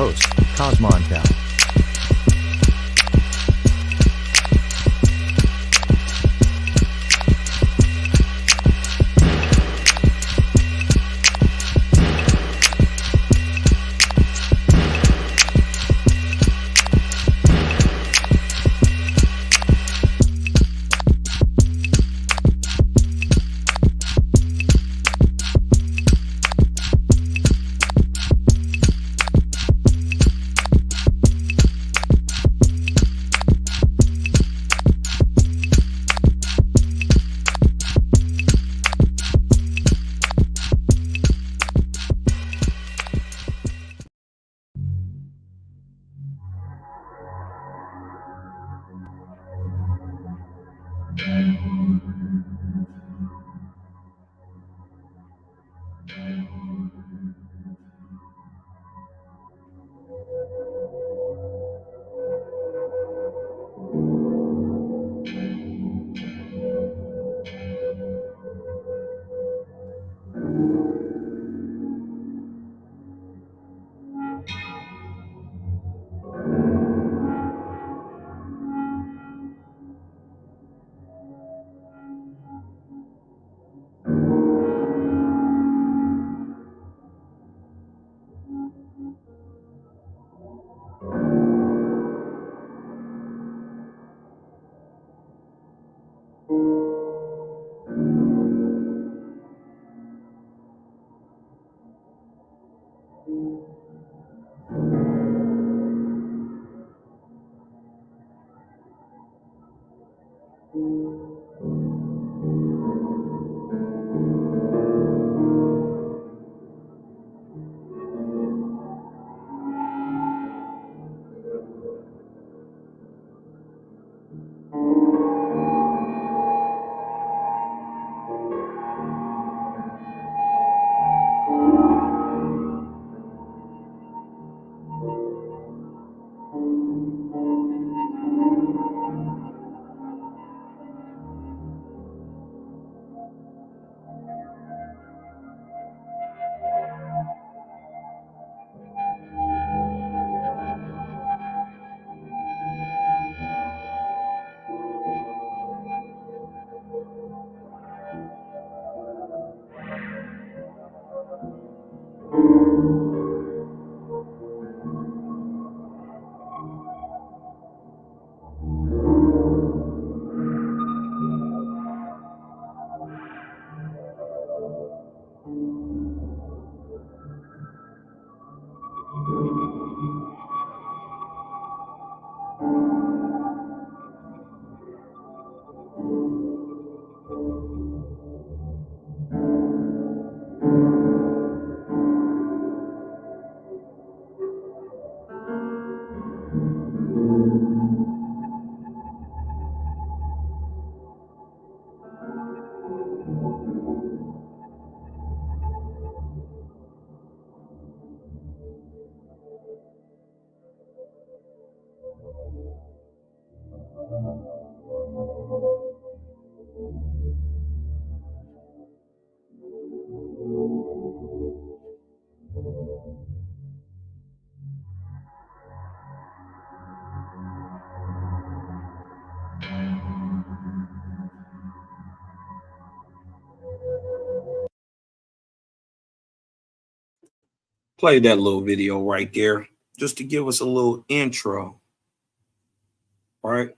host, Cosmon Cal. Play that little video right there just to give us a little intro. Right?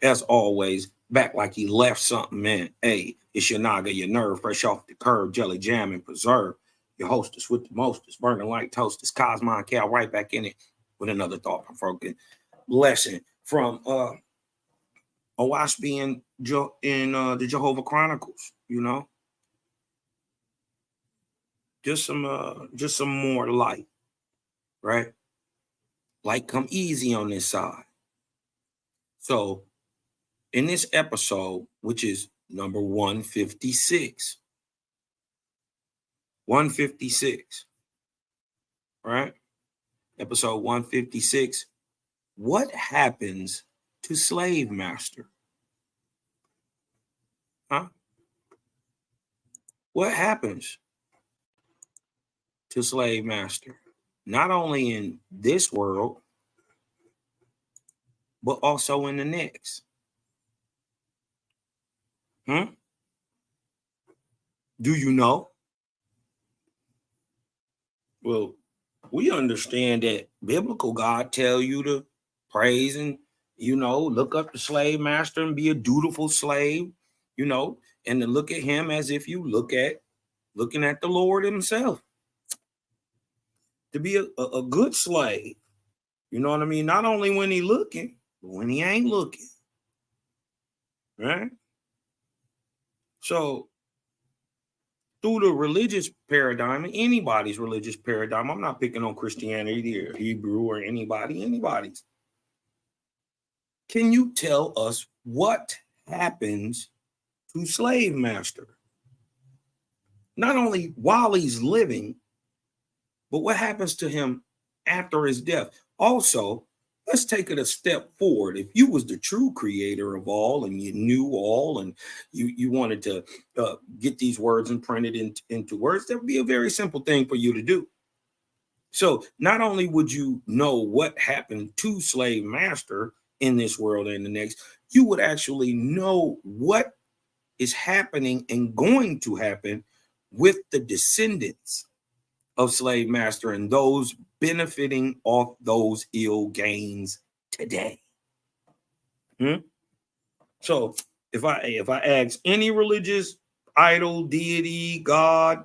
As always, back like he left something, man. Hey, it's your naga, your nerve, fresh off the curb, jelly jam and preserve. Your hostess with the mostest, burning like toast. It's Cosmon Cal right back in it with another thought-provoking lesson from Owash in the Jehovah Chronicles, you know. Just some more light, right? Light come easy on this side. So in this episode, which is number 156, 156, right? Episode 156, what happens to slave master? Huh? What happens to slave master? not only in this world, but also in the next. Do you know? Well, we understand that biblical God tell you to praise and, look up the slave master and be a dutiful slave, and to look at him as if you looking at the Lord himself. To be a good slave. You know what I mean? Not only when he looking, but when he ain't looking. Right? So through the religious paradigm, anybody's religious paradigm, I'm not picking on Christianity or Hebrew or anybody's. Can you tell us what happens to slave master? Not only while he's living, but what happens to him after his death? Also, let's take it a step forward. If you was the true creator of all and you knew all and you wanted to get these words and print it into words, that would be a very simple thing for you to do. So not only would you know what happened to slave master in this world and the next, you would actually know what is happening and going to happen with the descendants of slave master and those benefiting off those ill gains today. So if I ask any religious idol, deity, God,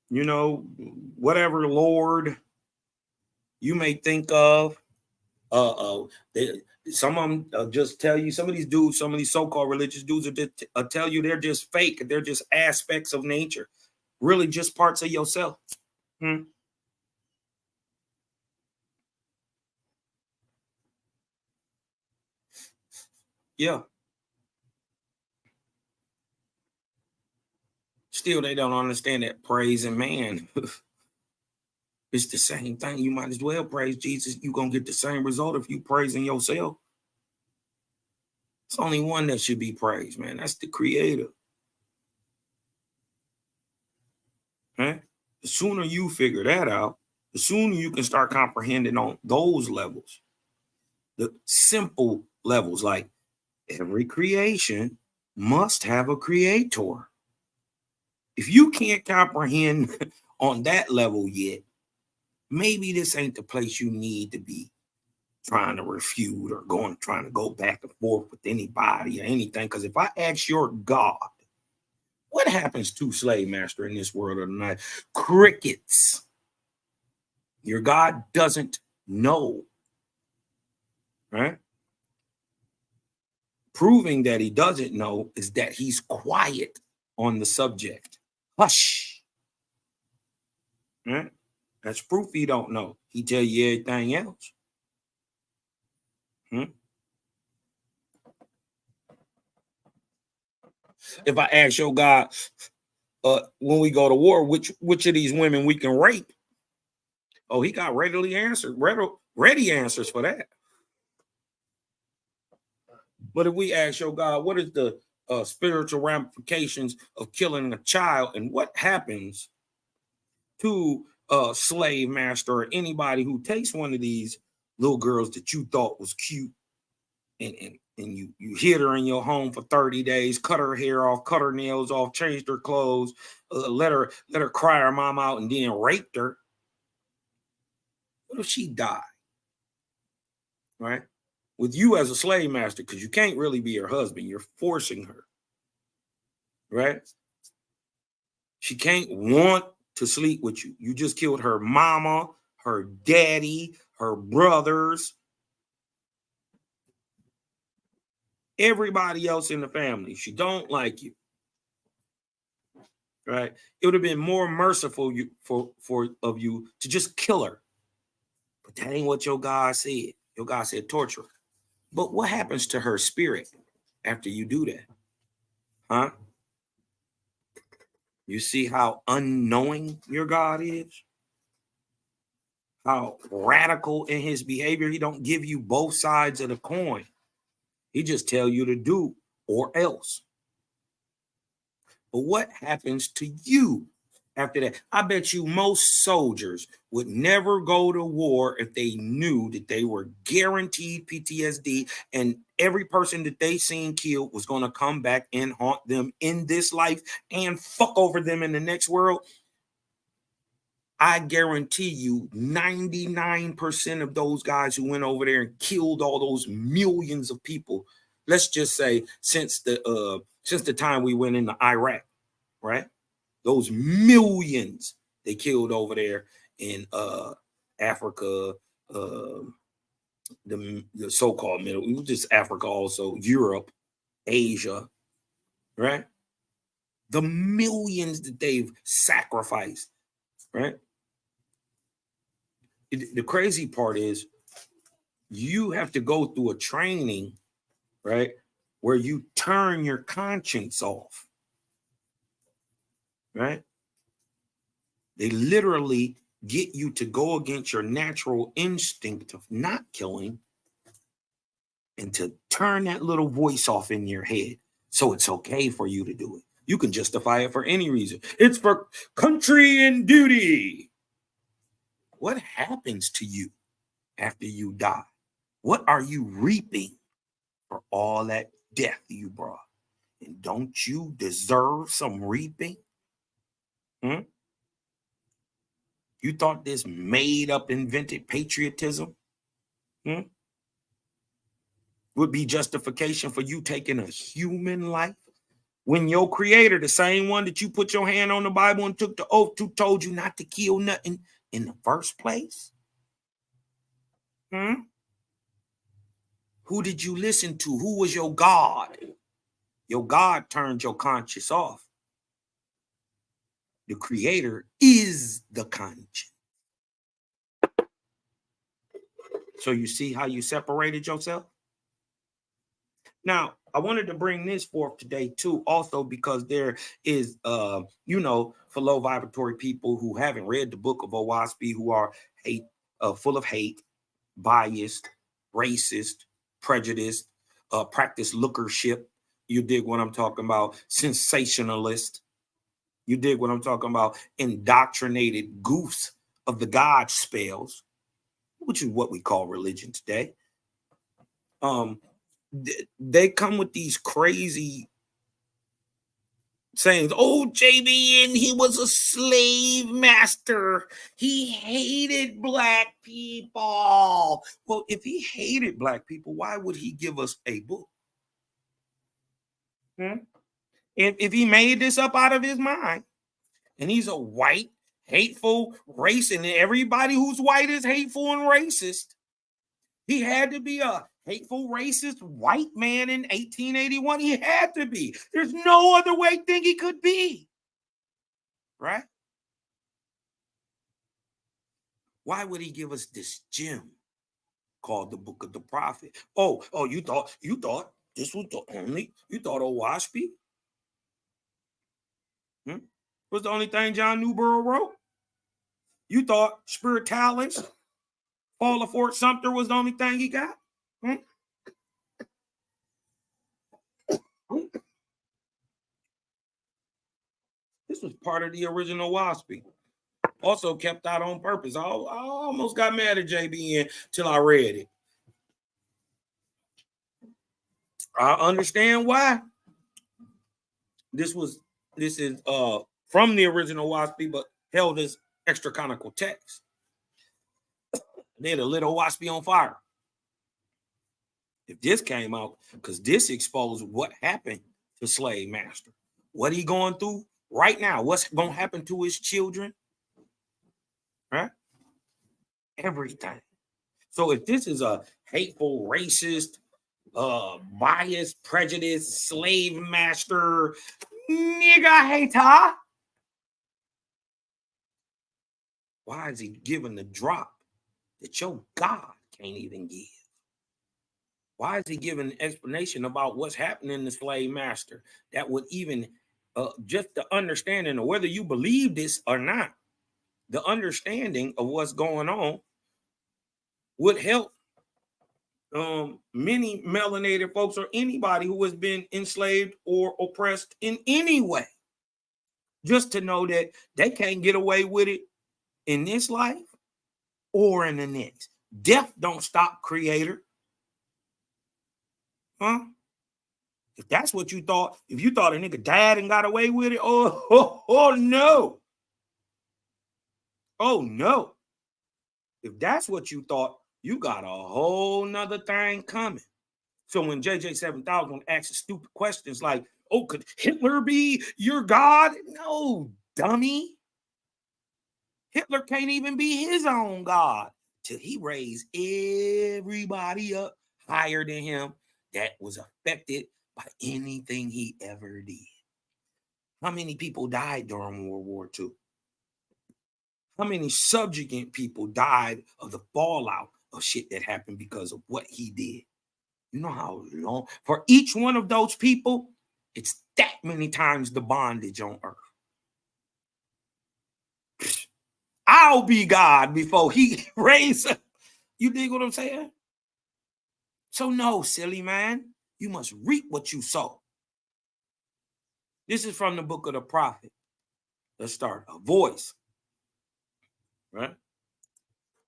whatever Lord you may think of, some of them just tell you, some of these dudes, some of these so-called religious dudes will tell you they're just fake. They're just aspects of nature, really just parts of yourself. Yeah. Still, they don't understand that praising man. It's the same thing. You might as well praise Jesus. You're going to get the same result if you praising yourself. It's only one that should be praised, man. That's the creator. Right? The sooner you figure that out, the sooner you can start comprehending on those levels. The simple levels, like every creation must have a creator. If you can't comprehend on that level yet, maybe this ain't the place you need to be trying to refute or trying to go back and forth with anybody or anything. Because if I ask your God, what happens to slave master in this world of the night? Crickets. Your God doesn't know. Right? Proving that he doesn't know is that he's quiet on the subject. Hush. Right? That's proof he don't know. He tell you everything else. If I ask your God, when we go to war, which of these women we can rape? Oh, he got ready answers for that. But if we ask your God, what is the spiritual ramifications of killing a child, and what happens to a slave master or anybody who takes one of these little girls that you thought was cute and you hid her in your home for 30 days, cut her hair off, cut her nails off, changed her clothes, let her cry her mom out, and then raped her. What if she died? Right? With you as a slave master, because you can't really be her husband. You're forcing her. Right? She can't want to sleep with you. You just killed her mama, her daddy, her brothers, everybody else in the family. She don't like you. Right? It would have been more merciful of you to just kill her. But that ain't what your God said. Your God said torture her. But what happens to her spirit after you do that? Huh? You see how unknowing your God is? How radical in his behavior. He don't give you both sides of the coin. He just tell you to do or else. But what happens to you After that, I bet you most soldiers would never go to war if they knew that they were guaranteed PTSD and every person that they seen killed was going to come back and haunt them in this life and fuck over them in the next world. I guarantee you 99% of those guys who went over there and killed all those millions of people, let's just say since the time we went into Iraq, right? Those millions they killed over there in Africa, the so-called middle, just Africa, also Europe, Asia, right? The millions that they've sacrificed, right? The crazy part is you have to go through a training, right, where you turn your conscience off, right? They literally get you to go against your natural instinct of not killing and to turn that little voice off in your head so it's okay for you to do it. You can justify it for any reason. It's for country and duty. What happens to you after you die? What are you reaping for all that death you brought? And don't you deserve some reaping? You thought this made up, invented patriotism would be justification for you taking a human life? When your creator, the same one that you put your hand on the Bible and took the oath to, told you not to kill nothing in the first place? Who did you listen to? Who was your God? Your God turned your conscience off. The creator is the conscience. So you see how you separated yourself? Now, I wanted to bring this forth today too, also because there is, for low vibratory people who haven't read the book of Owaspy, who are full of hate, biased, racist, prejudiced, practice lookership. You dig what I'm talking about? Sensationalist. You dig what I'm talking about? Indoctrinated goofs of the God spells, which is what we call religion today. They come with these crazy sayings. Oh, JBN, he was a slave master. He hated black people. Well, if he hated black people, why would he give us a book? If he made this up out of his mind, and he's a white, hateful racist, and everybody who's white is hateful and racist, he had to be a hateful, racist white man in 1881. He had to be. There's no other way thing he could be. Right? Why would he give us this gem called the Book of the Prophet? Oh, you thought this was the only, you thought Owaspy was the only thing John Newborough wrote? You thought Spiritualis, Fall of Fort Sumter was the only thing he got? This was part of the original Owaspy. Also kept out on purpose. I almost got mad at JBN till I read it. I understand why. This is from the original Owaspy, but held as extra canonical text. They'd have lit Owaspy on fire if this came out, because this exposed what happened to Slave Master. What he going through right now? What's going to happen to his children? Right? Everything. So if this is a hateful, racist, biased, prejudiced, slave master, nigga hater, why is he giving the drop that your God can't even give? Why is he giving an explanation about what's happening to slave master that would even just the understanding of whether you believe this or not, the understanding of what's going on would help many melanated folks or anybody who has been enslaved or oppressed in any way. just to know that they can't get away with it in this life or in the next. Death don't stop, Creator. Huh? If that's what you thought, if you thought a nigga died and got away with it, oh no. Oh no. If that's what you thought, you got a whole nother thing coming. So when JJ 7000 asks stupid questions like, oh, could Hitler be your God? No, dummy. Hitler can't even be his own God till he raised everybody up higher than him that was affected by anything he ever did. How many people died during World War II? How many subjugant people died of the fallout of shit that happened because of what he did? You know how long? For each one of those people, it's that many times the bondage on earth. I'll be God before he raises up. You dig what I'm saying? So no, silly man, you must reap what you sow. This is from the book of the prophet. Let's start. A voice. Right?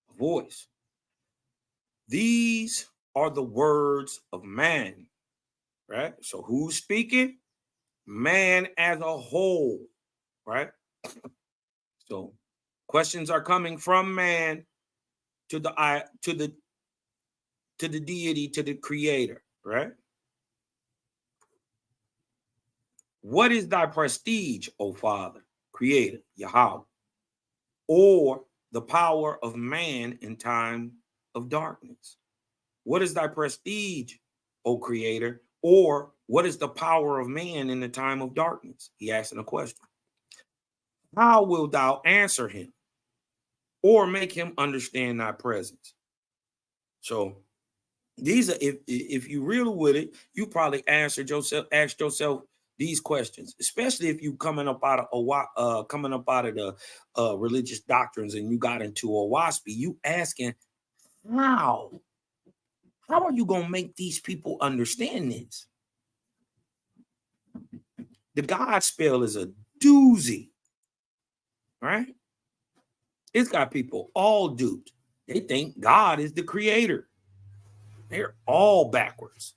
A voice. These are the words of man. Right? So who's speaking? Man as a whole. Right? So questions are coming from man to the deity, to the creator, right? What is thy prestige, O Father, creator, Yahweh, or the power of man in time of darkness? What is thy prestige, O creator, or what is the power of man in the time of darkness? He asking a question. How wilt thou answer him or make him understand thy presence? So these are, if you really with it, you probably asked yourself these questions, especially if you coming up out of the religious doctrines and you got into a WASP. You asking, how are you gonna make these people understand this? The God spell is a doozy, right? It's got people all duped. They think God is the creator. They're all backwards.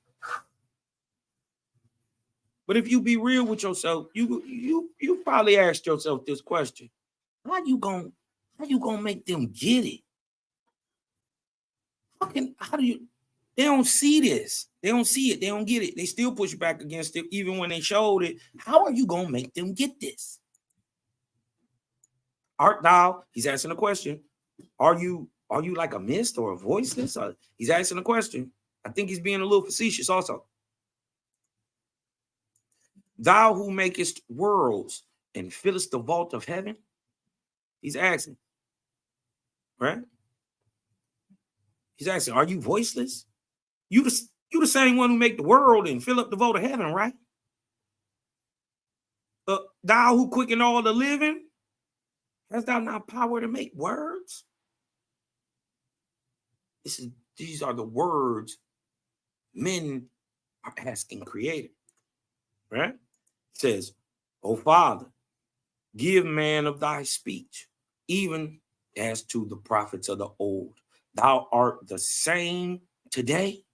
But if you be real with yourself, you probably asked yourself this question: how you gonna make them get it? How do you? They don't see this. They don't see it. They don't get it. They still push back against it, even when they showed it. How are you gonna make them get this? Art thou? He's asking a question. Are you like a mist or a voiceless? He's asking a question. I think he's being a little facetious also. Thou who makest worlds and fillest the vault of heaven. He's asking, right? He's asking, are you voiceless? You the same one who make the world and fill up the vault of heaven, right? Thou who quicken all the living, hast thou not power to make words? These are the words men are asking Creator, right? It says, O Father, give man of thy speech, even as to the prophets of the old. Thou art the same today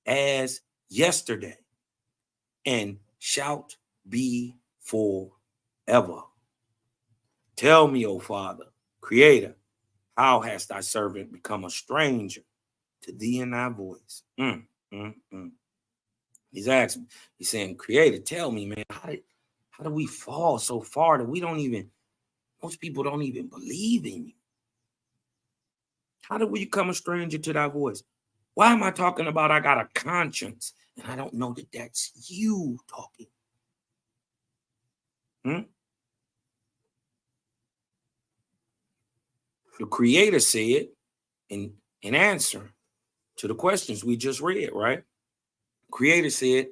as yesterday, and shalt be forever. Tell me, O Father, Creator, how hast thy servant become a stranger to thee and thy voice? He's asking, he's saying, Creator, tell me, man, how do we fall so far that most people don't even believe in you? How do we become a stranger to thy voice? Why am I talking about I got a conscience and I don't know that that's you talking? The Creator said in answer to the questions we just read, right? Creator said,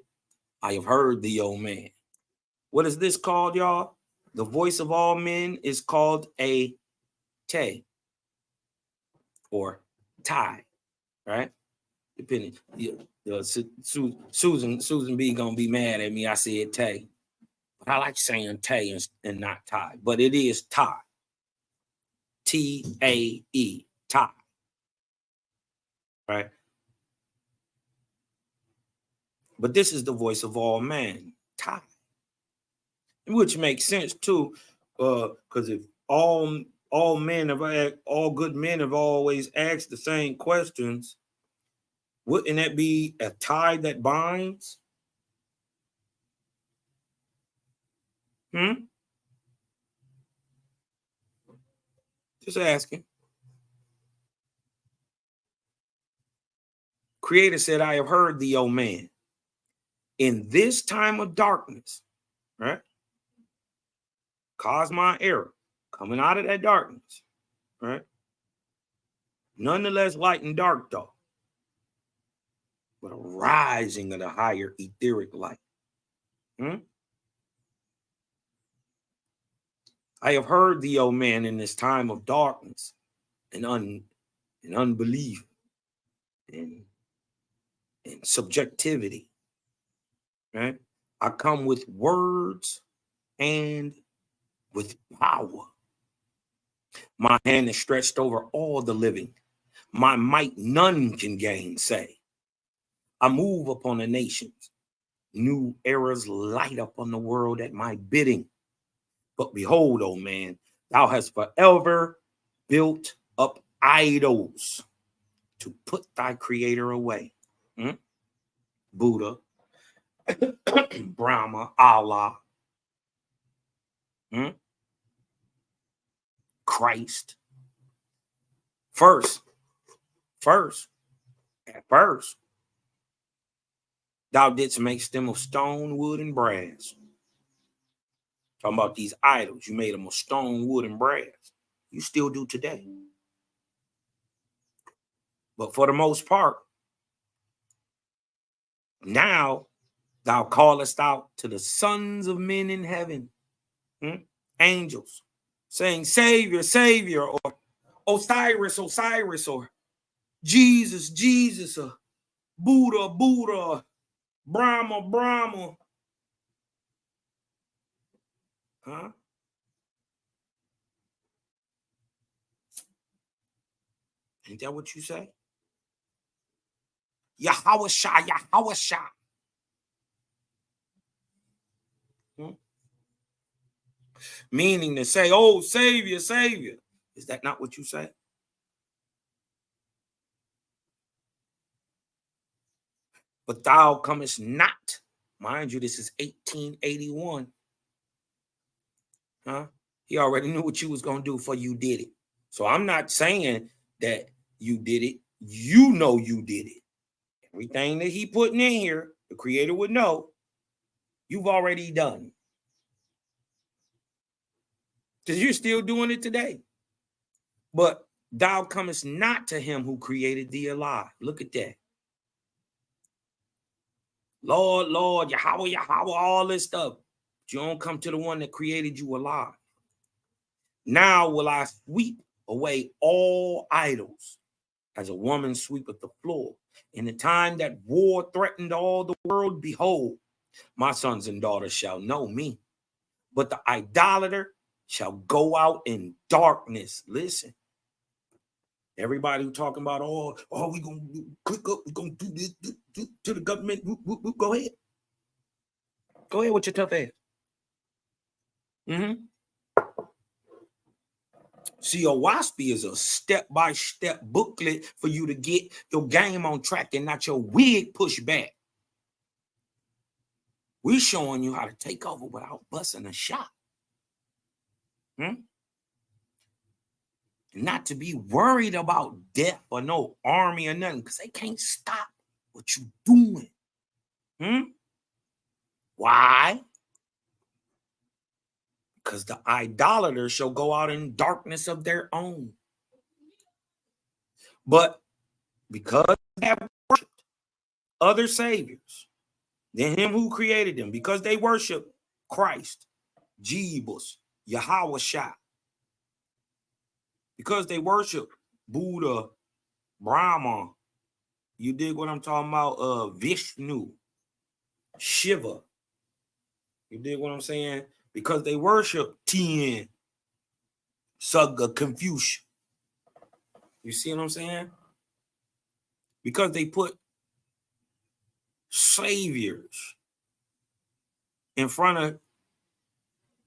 I have heard thee, O man. What is this called, y'all? The voice of all men is called a te or tie, right? Depending. Susan B gonna be mad at me. I said te. I like saying Tay and not Ty, but it is Ty. T-A-E, Ty. Right? But this is the voice of all men, Ty. Which makes sense too, because if all good men have always asked the same questions, wouldn't that be a tie that binds? Just asking. Creator said, I have heard thee, O man. In this time of darkness, right? Cause my error, coming out of that darkness, right? Nonetheless, light and dark, though, but a rising of the higher etheric light. I have heard thee, O man, in this time of darkness and unbelief and subjectivity. Right? I come with words and with power. My hand is stretched over all the living. My might none can gainsay. I move upon the nations. New eras light up on the world at my bidding. But behold, O man, thou hast forever built up idols to put thy creator away. Buddha, Brahma, Allah, Christ. At first, thou didst make them of stone, wood, and brass. Talking about these idols. You made them of stone, wood, and brass. You still do today. But for the most part, now thou callest out to the sons of men in heaven, angels, saying, Savior, Savior, or Osiris, Osiris, or Jesus, Jesus, or Buddha, Buddha, Brahma, Brahma. Ain't that what you say? Yahweh Shah, Yahweh Shah. Meaning to say, oh, Savior, Savior. Is that not what you say? But thou comest not. Mind you, this is 1881. He already knew what you was going to do before you did it. So I'm not saying that you did it. You know you did it. Everything that he putting in here, the creator would know, you've already done. Because you're still doing it today. But thou comest not to him who created thee alive. Look at that. Lord, Lord, Yahweh, Yahweh, all this stuff. But you don't come to the one that created you alive. Now will I sweep away all idols as a woman sweepeth the floor. In the time that war threatened all the world, behold, my sons and daughters shall know me. But the idolater shall go out in darkness. Listen. Everybody who talking about, we gonna click up, we gonna do this to the government. Go ahead. Go ahead with your tough ass. See, a WASPy is a step-by-step booklet for you to get your game on track and not your wig pushed back. We're showing you how to take over without busting a shot. Not to be worried about death or no army or nothing, because they can't stop what you're doing. Why? Because the idolaters shall go out in darkness of their own. But because they have worshipped other saviors than him who created them, because they worship Christ, Jesus, Yahweh Shah, because they worship Buddha, Brahma, you dig what I'm talking about? Vishnu, Shiva, You dig what I'm saying? Because they worship Tien, Sugga, Confucius. You see what I'm saying? Because they put saviors in front of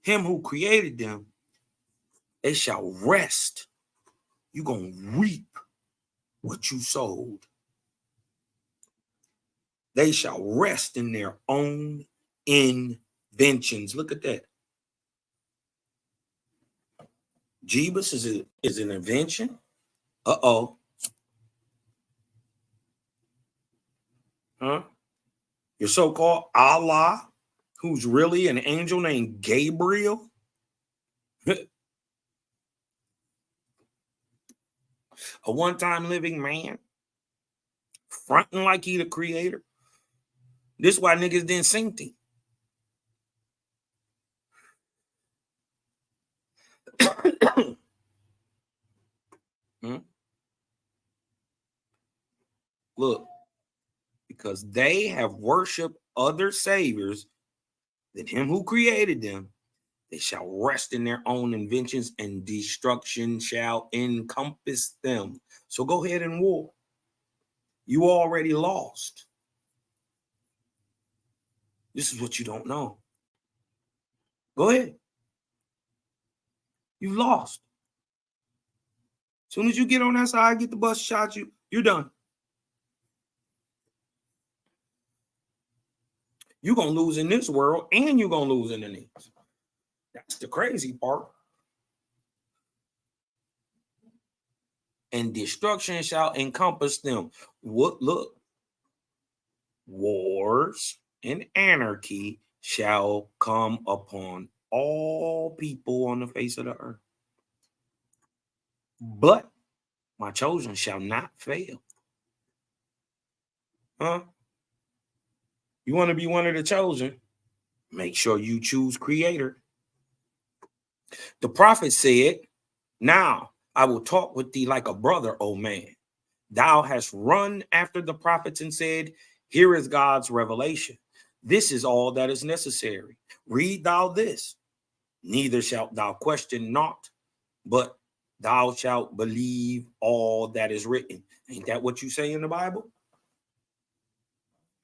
him who created them, they shall rest. You're going to reap what you sowed. They shall rest in their own inventions. Look at that. Jeebus is an invention. Uh-oh. Huh? Your so-called Allah, who's really an angel named Gabriel. A one-time living man. Fronting like he the creator. This is why niggas didn't sing to him. Look, because they have worshiped other saviors than him who created them, they shall rest in their own inventions, and destruction shall encompass them. So go ahead and war. You already lost. This is what you don't know. Go ahead. You lost. As soon as you get on that side, get the bus shot you, you're done. You're going to lose in this world, and you're going to lose in the next. That's the crazy part. And destruction shall encompass them. What? Look. Wars and anarchy shall come upon all people on the face of the earth. But my chosen shall not fail. Huh? You want to be one of the chosen? Make sure you choose creator. The prophet said, now I will talk with thee like a brother, O man. Thou hast run after the prophets and said, here is God's revelation. This is all that is necessary. Read thou this. Neither shalt thou question naught, but thou shalt believe all that is written. Ain't that what you say in the Bible?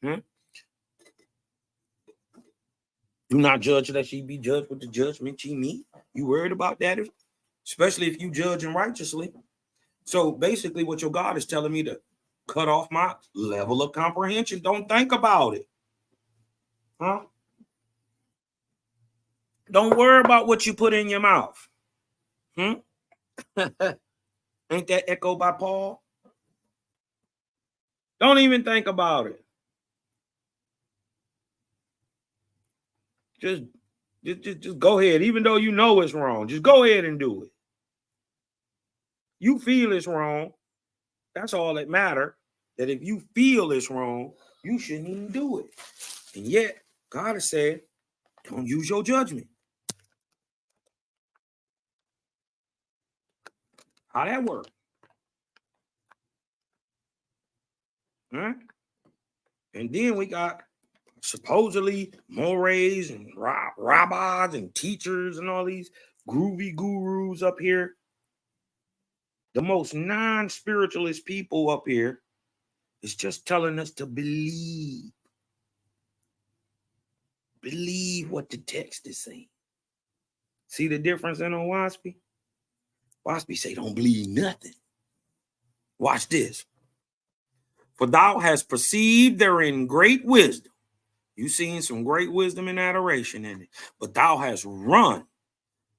Do not judge that ye be judged with the judgment ye meet. You worried about that? Especially if you judge righteously. So basically what your God is telling me to cut off my level of comprehension. Don't think about it. Huh? Don't worry about what you put in your mouth. Ain't that echoed by Paul? Don't even think about it. Just go ahead. Even though you know it's wrong, just go ahead and do it. You feel it's wrong. That's all that matters. That if you feel it's wrong, you shouldn't even do it. And yet, God has said, don't use your judgment. How that work? Huh? And then we got supposedly mores and rabbis and teachers and all these groovy gurus up here. The most non-spiritualist people up here is just telling us to believe. Believe what the text is saying. See the difference in Waspy? Waspy say don't believe nothing. Watch this. For thou hast perceived therein great wisdom. You seen some great wisdom and adoration in it. But thou hast run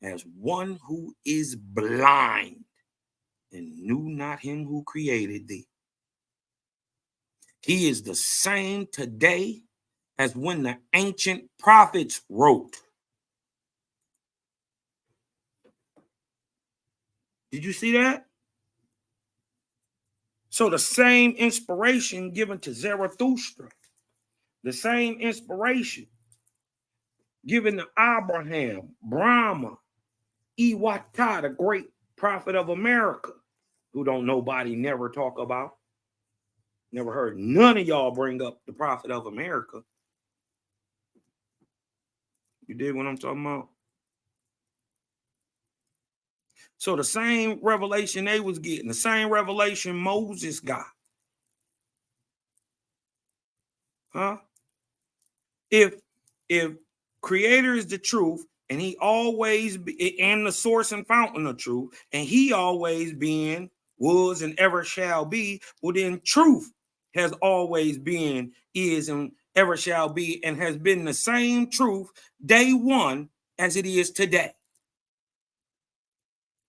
as one who is blind and knew not him who created thee. He is the same today as when the ancient prophets wrote. Did you see that? So the same inspiration given to Zarathustra, the same inspiration given to Abraham, Brahma, Iwata, the great prophet of America, who don't nobody never talk about. Never heard none of y'all bring up the prophet of America. You dig what I'm talking about? So the same revelation they was getting, the same revelation Moses got. Huh? If creator is the truth, and he always and the source and fountain of truth, and he always been, was, and ever shall be, well then truth has always been, is, and ever shall be, and has been the same truth day one as it is today.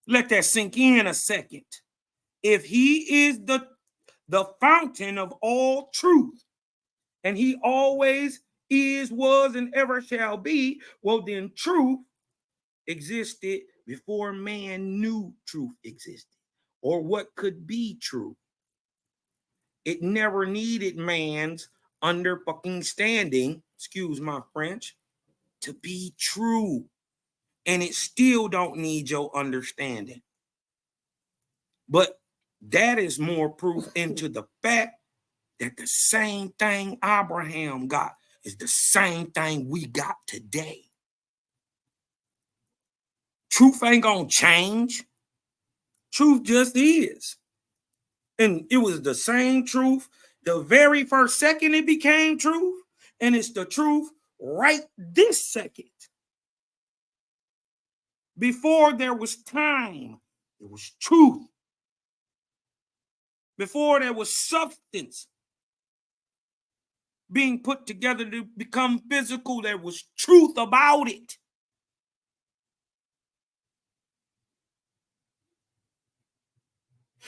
Let that sink in a second. If he is the fountain of all truth, and he always is, was, and ever shall be, well then truth existed before man knew truth existed, or what could be true. It never needed man's under fucking standing, excuse my French, to be true. And it still don't need your understanding. But that is more proof into the fact that the same thing Abraham got is the same thing we got today. Truth ain't gonna change. Truth just is. And it was the same truth the very first second it became truth, and it's the truth right this second. Before there was time, it was truth. Before there was substance being put together to become physical, there was truth about it.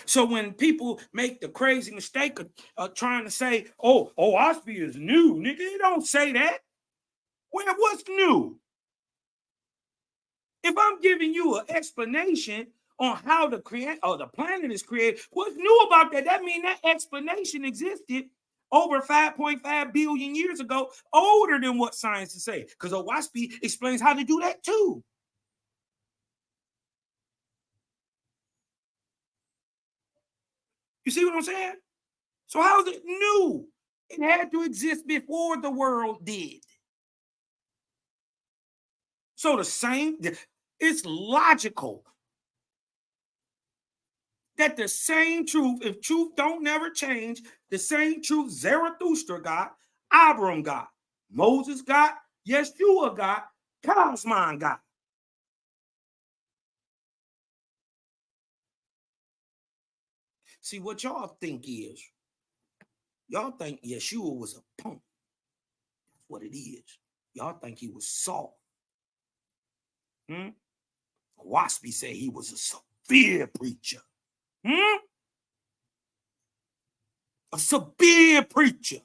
So when people make the crazy mistake of trying to say, oh, Osby is new, nigga, they don't say that. Well, what's new? If I'm giving you an explanation on how the planet is created, what's new about that? That means that explanation existed over 5.5 billion years ago, older than what science is saying. Because Owaspi explains how to do that too. You see what I'm saying? So how is it new? It had to exist before the world did. So the same, it's logical that the same truth, if truth don't never change, the same truth Zarathustra got, Abram got, Moses got, Yeshua got, Cosmon got. See, what y'all think is, y'all think Yeshua was a punk. That's what it is. Y'all think he was soft. Waspy said he was a severe preacher. A severe preacher.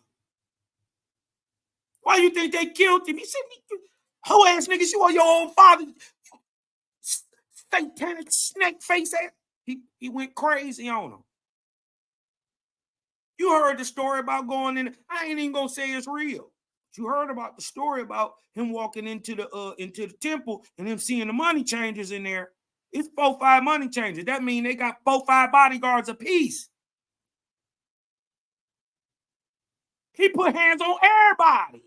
Why you think they killed him? He said, hoe ass niggas, you are your own father. Satanic snake face ass. He went crazy on him. You heard the story about going in. I ain't even gonna say it's real. You heard about the story about him walking into the temple and him seeing the money changers in there. It's 4-5 money changers. That means they got 4-5 bodyguards apiece. He put hands on everybody.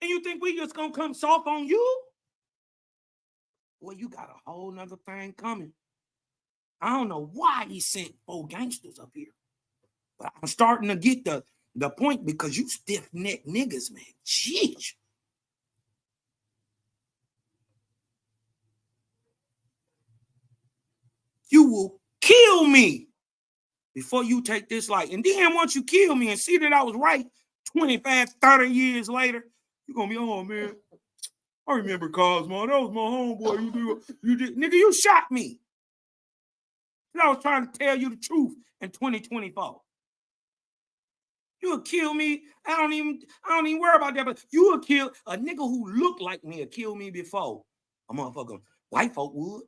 And you think we just gonna come soft on you? Well, you got a whole nother thing coming. I don't know why he sent 4 gangsters up here. But I'm starting to get the point because you stiff-necked niggas, man. Jeez. You will kill me before you take this life. And then once you kill me and see that I was right 25, 30 years later, you're going to be, oh, man, I remember Cosmo. That was my homeboy. You did. Nigga, you shot me. And I was trying to tell you the truth in 2024. You would kill me. I don't even worry about that. But you would kill a nigga who looked like me. Would kill me before a motherfucker white folk would.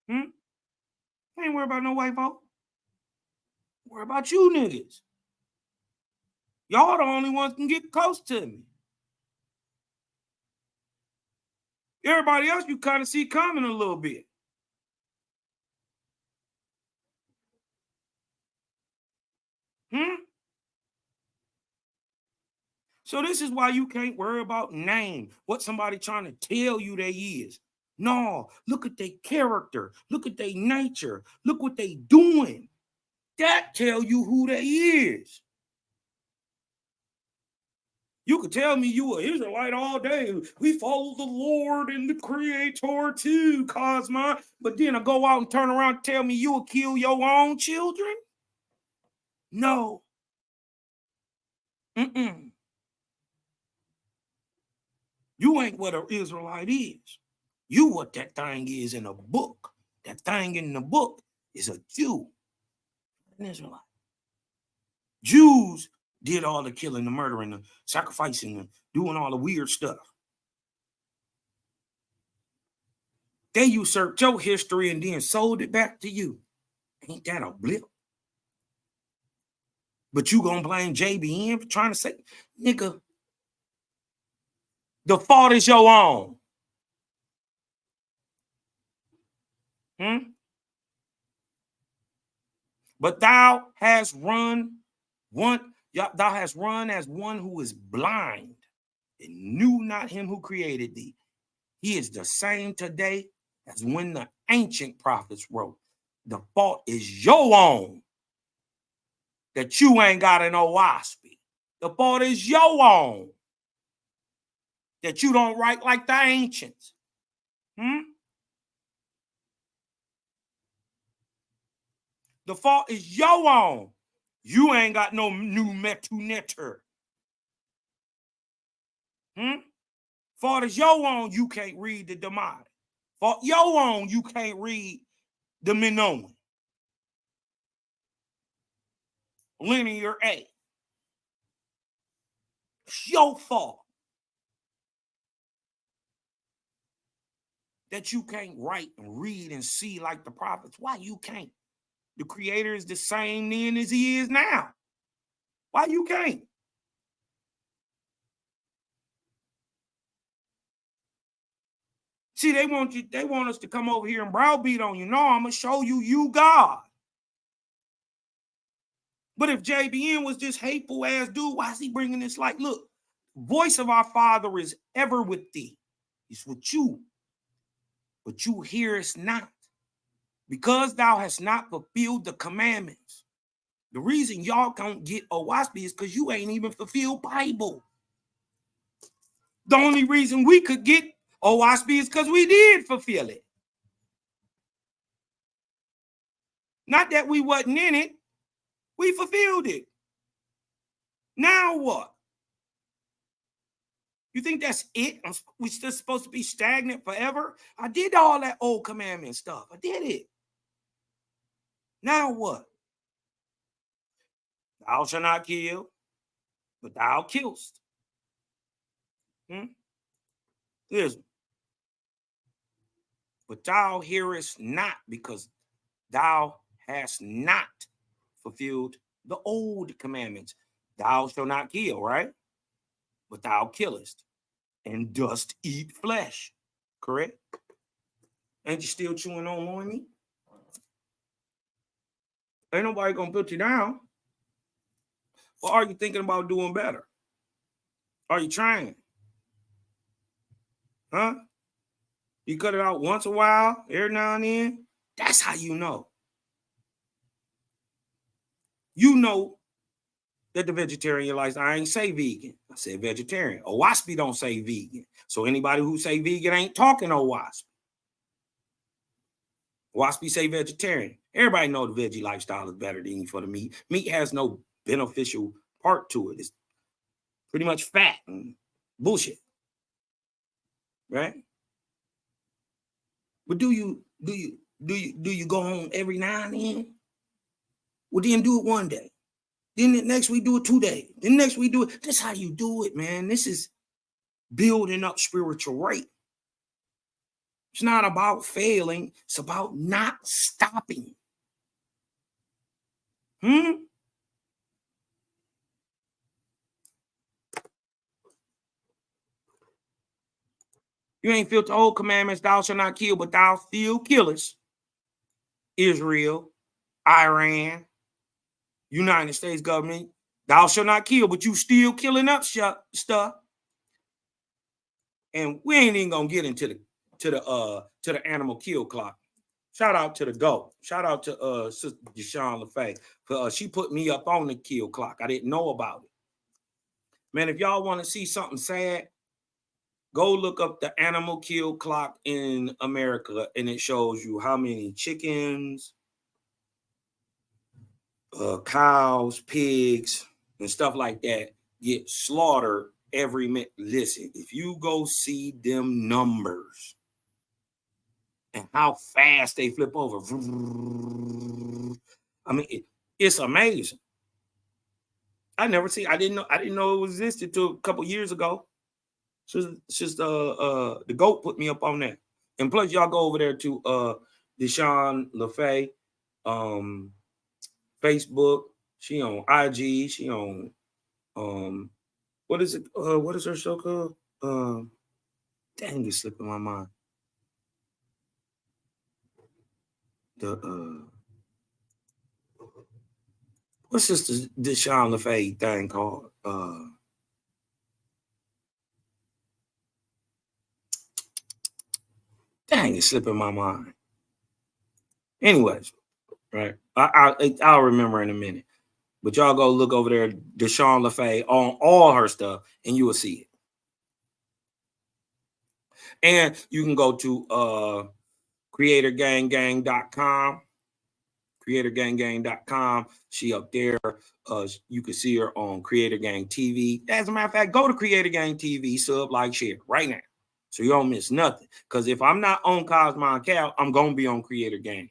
I ain't worry about no white folk. Worry about you niggas. Y'all the only ones can get close to me. Everybody else you kind of see coming a little bit. So this is why you can't worry about name, what somebody trying to tell you they is. No, look at their character. Look at their nature. Look what they doing. That tell you who they is. You could tell me you an Israelite all day. We follow the Lord and the Creator too, Cosma. But then I go out and turn around and tell me you will kill your own children? No. Mm-mm. You ain't what an Israelite is. You what that thing is in a book. That thing in the book is a Jew, an Israelite. Jews did all the killing, the murdering, the sacrificing, and doing all the weird stuff. They usurped your history and then sold it back to you. Ain't that a blip? But you gonna blame JBN for trying to say, nigga, the fault is your own. But thou hast run as one who is blind and knew not him who created thee. He is the same today as when the ancient prophets wrote. The fault is your own that you ain't got an owaspy. The fault is your own that you don't write like the ancients. The fault is your own. You ain't got no new metunetter. Fault is your own. You can't read the Demotic. Fault your own. You can't read the Minoan. Linear A. It's your fault that you can't write and read and see like the prophets. Why you can't? The Creator is the same then as he is now. Why you can't? See, they want us to come over here and browbeat on you. No, I'm gonna show you God. But if JBN was this hateful ass dude, why is he bringing this light? Look, voice of our Father is ever with thee. It's with you. But you hearest not, because thou hast not fulfilled the commandments. The reason y'all can't get Owaspy is because you ain't even fulfilled Bible. The only reason we could get Owaspy is because we did fulfill it. Not that we wasn't in it. We fulfilled it. Now what? You think that's it? We still supposed to be stagnant forever? I did all that old commandment stuff. I did it. Now what? Thou shalt not kill, but thou killest. Listen. But thou hearest not, because thou hast not fulfilled the old commandments. Thou shalt not kill, right? But thou killest and dost eat flesh. Correct? Ain't you still chewing on more meat? Ain't nobody gonna put you down. Or are you thinking about doing better? Are you trying? Huh? You cut it out once a while, every now and then. That's how you know. You know that the vegetarian lifestyle, I ain't say vegan. I said vegetarian. Owaspy don't say vegan. So anybody who say vegan ain't talking Owaspy. Owaspy say vegetarian. Everybody know the veggie lifestyle is better than eating for the meat. Meat has no beneficial part to it. It's pretty much fat and bullshit. Right? But do you go home every now and then? Well, then do it one day. Then the next week do it 2 days. Then next week do it. That's how you do it, man. This is building up spiritual rate. It's not about failing. It's about not stopping. You ain't filled the old commandments, thou shalt not kill, but thou still killest. Israel, Iran, United States government, Thou shalt not kill, but you still killing up stuff. And we ain't even gonna get into the animal kill clock. Shout out to the GOAT. Shout out to Sister Deshawn LaFay. She put me up on the kill clock. I didn't know about it. Man, if y'all want to see something sad, go look up the animal kill clock in America, and it shows you how many chickens, cows, pigs, and stuff like that get slaughtered every minute. Listen, if you go see them numbers and how fast they flip over, I mean, it's amazing. I didn't know it existed till a couple years ago. It's just the GOAT put me up on that. And plus, y'all go over there to Deshawn LaFay, Facebook. She on IG. She on what is it? What is her show called? Dang, it's slipping my mind. What's this Deshawn LaFay thing called? Dang, it's slipping my mind. Anyways, right? I'll remember in a minute. But y'all go look over there, Deshawn LaFay, on all her stuff, and you will see it. And you can go to creatorganggang.com. creatorganggang.com. She up there. You can see her on Creator Gang TV. As a matter of fact, go to Creator Gang TV, sub, like, share right now, so you don't miss nothing. Because if I'm not on Cosmo Cal, I'm gonna be on Creator Gang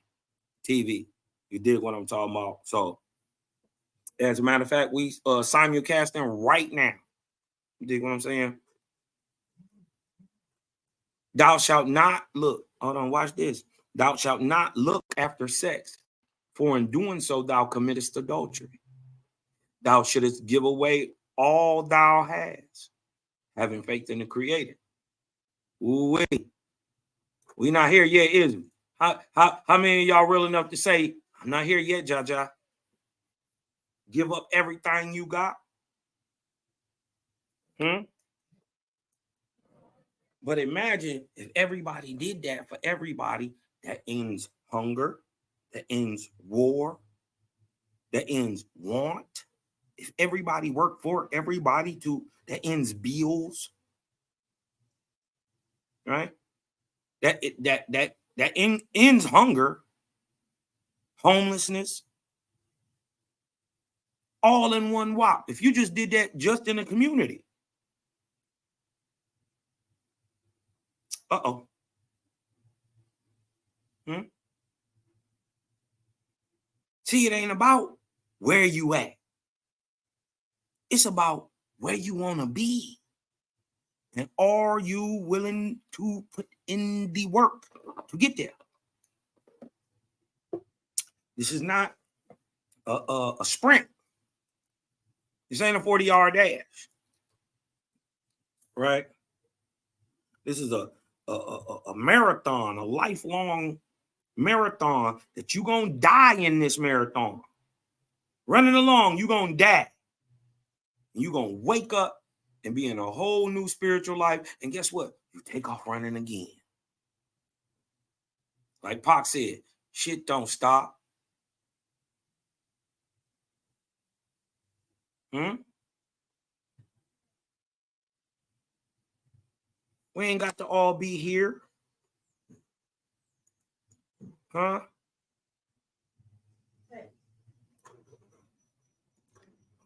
TV. You dig what I'm talking about? So, as a matter of fact, we simulcasting right now. You dig what I'm saying? Thou shalt not look. Hold on, watch this. Thou shalt not look after sex, for in doing so thou committest adultery. Thou shouldest give away all thou hast, having faith in the Creator. Ooh, we not here yet, is we? How many of y'all real enough to say, I'm not here yet, Jaja? Give up everything you got? But imagine if everybody did that for everybody, that ends hunger, that ends war, that ends want. If everybody worked for everybody that ends bills, right? That ends hunger, homelessness, all in one whop. If you just did that just in a community. Uh-oh. See, it ain't about where you at. It's about where you want to be. And are you willing to put in the work to get there? This is not a sprint. This ain't a 40-yard dash. Right? This is a marathon, a lifelong marathon that you're going to die in this marathon. Running along, you're going to die. You're going to wake up and be in a whole new spiritual life. And guess what? You take off running again. Like Pac said, shit don't stop. We ain't got to all be here. Huh?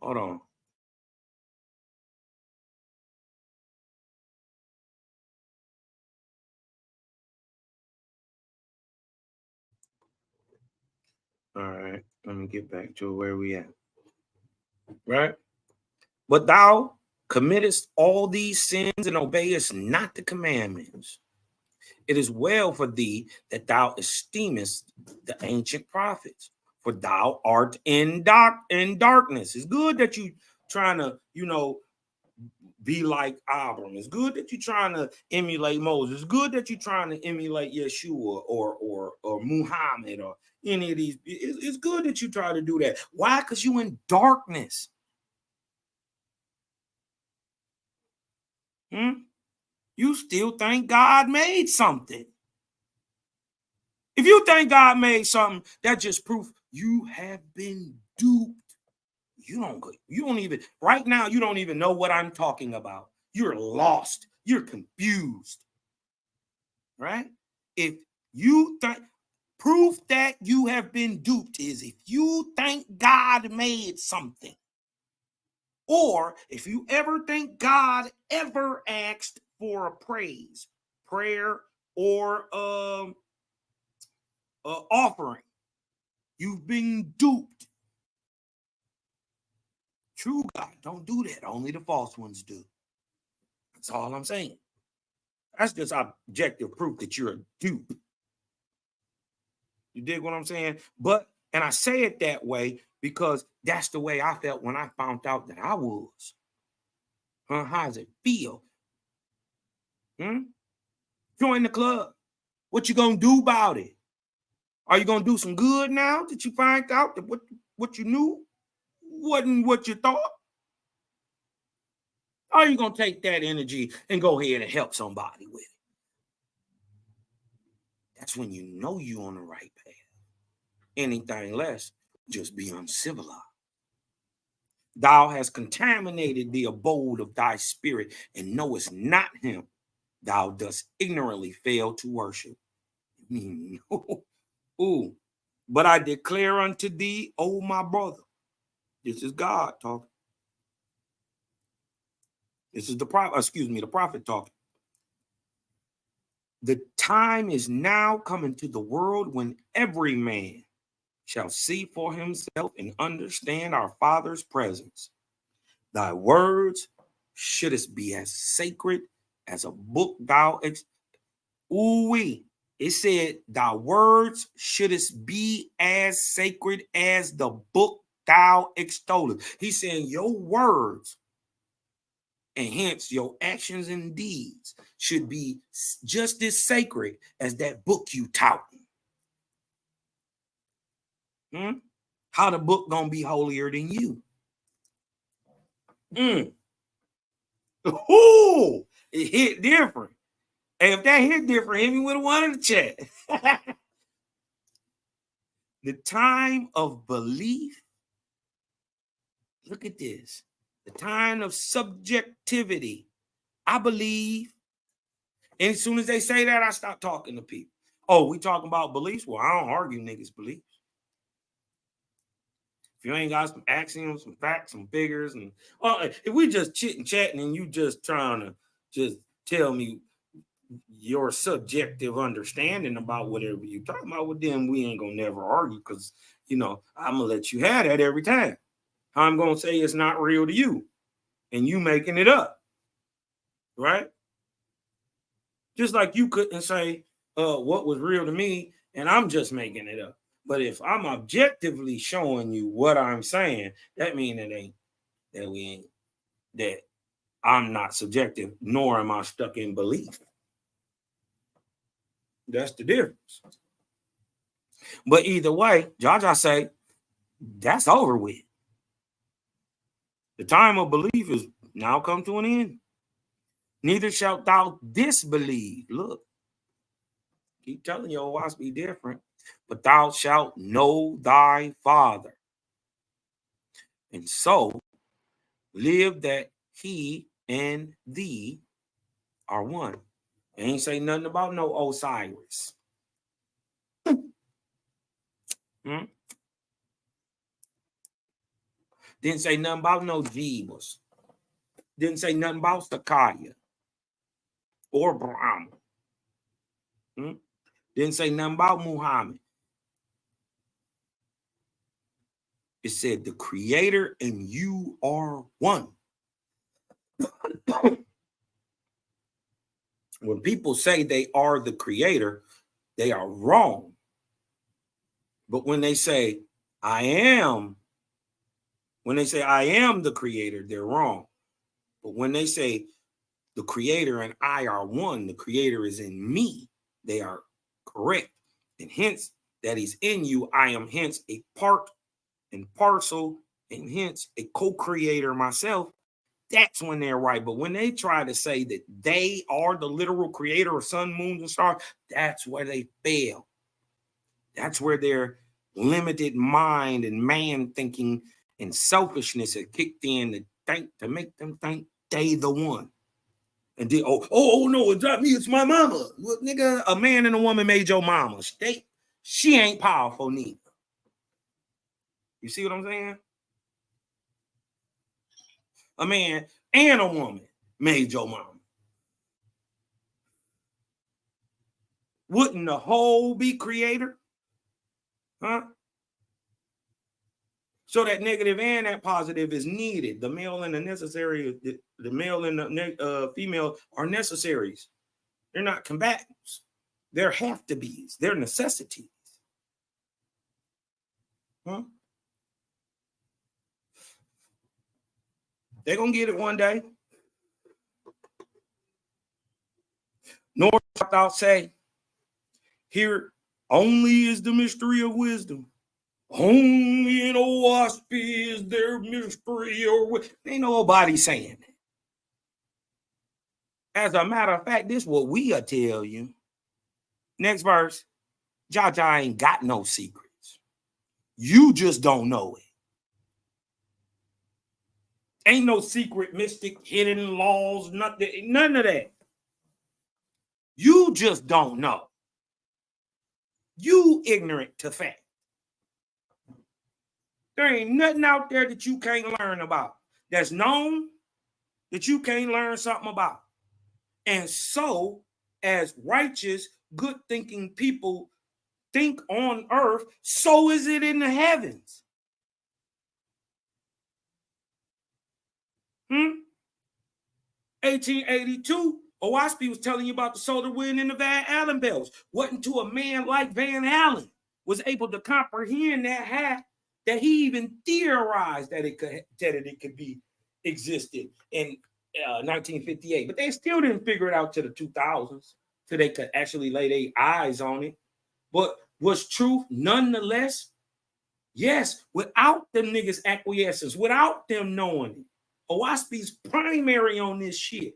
Hold on. All right. Let me get back to where we at. Right? But thou committest all these sins and obeyest not the commandments. It is well for thee that thou esteemest the ancient prophets, for thou art in darkness. It's good that you trying to, be like Abram. It's good that you're trying to emulate Moses. It's good that you're trying to emulate Yeshua or Muhammad or any of these. It's good that you try to do that. Why? Because you in darkness. You still think God made something. If you think God made something, that's just proof you have been duped. You don't even, right now, you don't even know what I'm talking about. You're lost. You're confused. Right? If you think, proof that you have been duped is if you think God made something. Or if you ever think God ever asked for a prayer, or offering, you've been duped. True God don't do that. Only the false ones do. That's all I'm saying. That's just objective proof that you're a dupe. You dig what I'm saying? And I say it that way because that's the way I felt when I found out that I was. How does it feel? Join the club. What you gonna do about it? Are you gonna do some good now that you find out that what you knew wasn't what you thought? Or are you gonna take that energy and go ahead and help somebody with it? That's when you know you're on the right path. Anything less, just be uncivilized. Thou hast contaminated the abode of thy spirit, and knowest not him. Thou dost ignorantly fail to worship. Ooh. But I declare unto thee, O my brother. This is God talking. This is the prophet talking. The time is now coming to the world when every man shall see for himself and understand our Father's presence. Thy words shouldest be as sacred as a book thou It said, thy words shouldest be as sacred as the book thou extollest. He's saying your words, and hence your actions and deeds, should be just as sacred as that book you taught. How the book gonna be holier than you? Ooh, it hit different. And if that hit different, hit me with a one in the chat. The time of belief. Look at this. The time of subjectivity. I believe. And as soon as they say that, I stop talking to people. Oh, we talking about beliefs? Well, I don't argue niggas' beliefs. If you ain't got some axioms, some facts, some figures, and if we just chitting chatting and you just trying to just tell me your subjective understanding about whatever you talking about, with them, we ain't gonna never argue, because I'm gonna let you have that every time. I'm gonna say it's not real to you, and you making it up, right? Just like you couldn't say what was real to me, and I'm just making it up. But if I'm objectively showing you what I'm saying, that means that I'm not subjective, nor am I stuck in belief. That's the difference. But either way, Jaja say, that's over with. The time of belief is now come to an end. Neither shalt thou disbelieve. Look, keep telling your watch be different. But thou shalt know thy Father. And so live that he and thee are one. Ain't say nothing about no Osiris. Didn't say nothing about no Jebus. Didn't say nothing about Sakiah or Brahma. Didn't say nothing about Muhammad. It said the creator and you are one. When people say they are the creator, they are wrong. But when they say I am the creator, they're wrong. But when they say the creator and I are one, the creator is in me, they are correct. And hence that he's in you, I am hence a part and parcel, and hence a co-creator myself. that's when they're right. But when they try to say that they are the literal creator of sun, moons, and stars, that's where they fail. That's where their limited mind and man thinking and selfishness have kicked in to make them think they the one. And then, oh no, it's not me, it's my mama. Well, nigga, a man and a woman made your mama. She ain't powerful neither. You see what I'm saying? A man and a woman made your mama. Wouldn't the whole be creator? Huh? So that negative and that positive is needed. The male and the necessary, the male and the female are necessaries. They're not combatants. They're have to be's. They're necessities. Huh? They're going to get it one day. North, I'll say, here only is the mystery of wisdom. Only in Owaspy is there mystery or ain't nobody saying it. As a matter of fact, this is what we'll tell you. Next verse. Jaja ain't got no secrets. You just don't know it. Ain't no secret, mystic, hidden laws, nothing, none of that. You just don't know. You ignorant to fact. There ain't nothing out there that you can't learn about. That's known that you can't learn something about. And so, as righteous, good-thinking people think on earth, so is it in the heavens. 1882, Owaspy was telling you about the solar wind and the Van Allen belts. What unto a man like Van Allen was able to comprehend that he even theorized that it could be existed in 1958. But they still didn't figure it out to the 2000s till they could actually lay their eyes on it. But was truth nonetheless? Yes, without them niggas' acquiescence, without them knowing it. Owaspy's primary on this shit.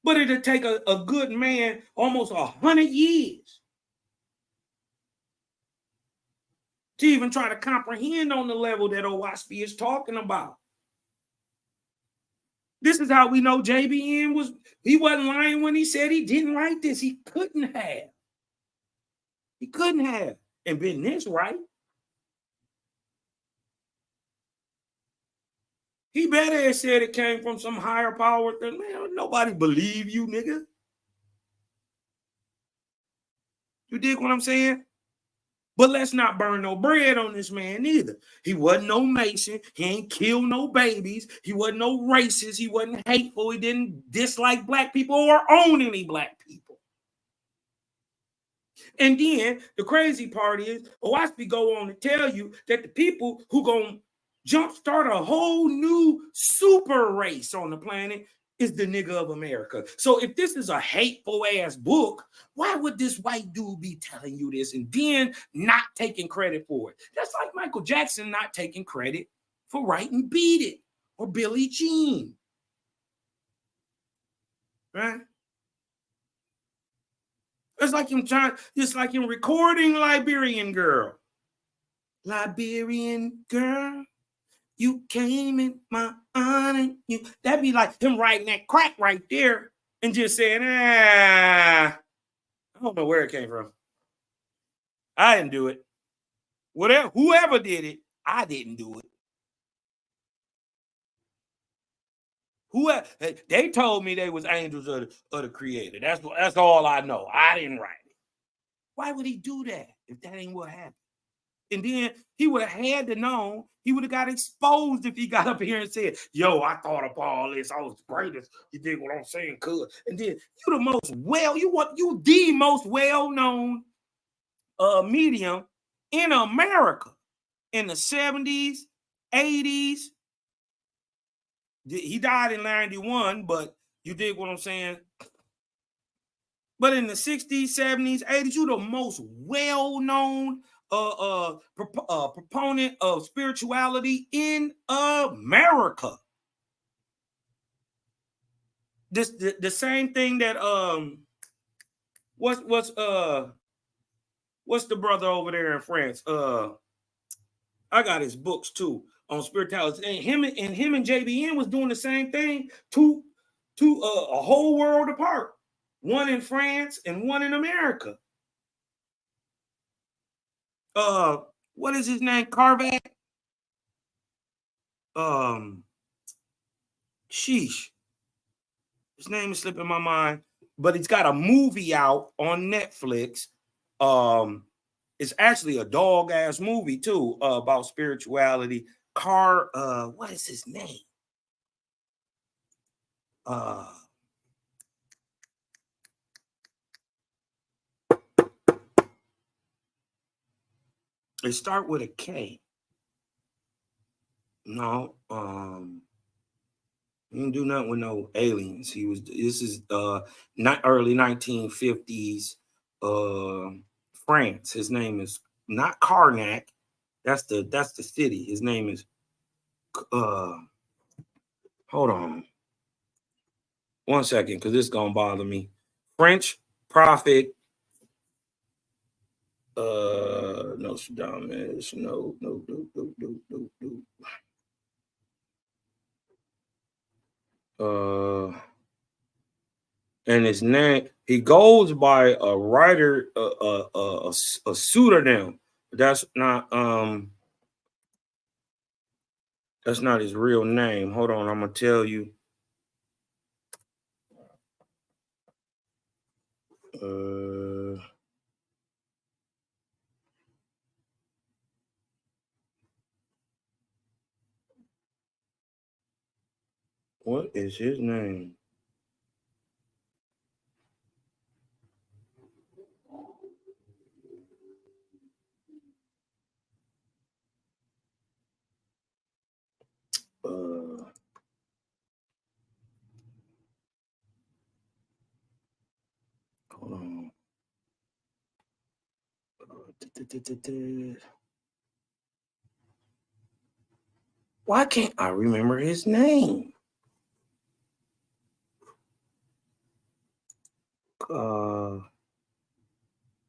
But it'll take a good man almost 100 years to even try to comprehend on the level that Owaspy is talking about. This is how we know JBN he wasn't lying when he said he didn't write this. He couldn't have. He couldn't have and been this right. He better have said it came from some higher power. Man, nobody believe you, nigga. You dig what I'm saying? But let's not burn no bread on this man either. He wasn't no Mason. He ain't killed no babies. He wasn't no racist. He wasn't hateful. He didn't dislike black people or own any black people. And then the crazy part is, Owaspy go on to tell you that the people who gonna jumpstart a whole new super race on the planet is the nigga of America. So if this is a hateful ass book, why would this white dude be telling you this and then not taking credit for it? That's like Michael Jackson not taking credit for writing Beat It or Billie Jean. Right? It's like him recording Liberian Girl. Liberian Girl. You came in my honor. That'd be like him writing that crack right there and just saying, I don't know where it came from. I didn't do it. Whoever did it, I didn't do it. They told me they was angels of the creator. That's all I know. I didn't write it. Why would he do that if that ain't what happened? And then he would have had to know, he would have got exposed if he got up here and said, yo, I thought of all this. I was the greatest. You dig what I'm saying? Cuz. And then you the most well-known medium in America in the 70s, 80s. He died in 91, but you dig what I'm saying? But in the 60s, 70s, 80s, you the most well-known proponent of spirituality in America. The same thing that what's the brother over there in France? I got his books too on spirituality, and him and JBN was doing the same thing to a whole world apart. One in France and one in America. What is his name? Carvac. Sheesh. His name is slipping my mind, but he's got a movie out on Netflix. It's actually a dog ass movie too, about spirituality. What is his name? It start with a K. No, he didn't do nothing with no aliens. This is not early 1950s France. His name is not Karnak. That's the city. His name is hold on 1 second, because this is gonna bother me. French prophet Nostradamus. No. And his name, he goes by a writer, a pseudonym. That's not his real name. Hold on, I'm gonna tell you. What is his name? Hold on. Why can't I remember his name?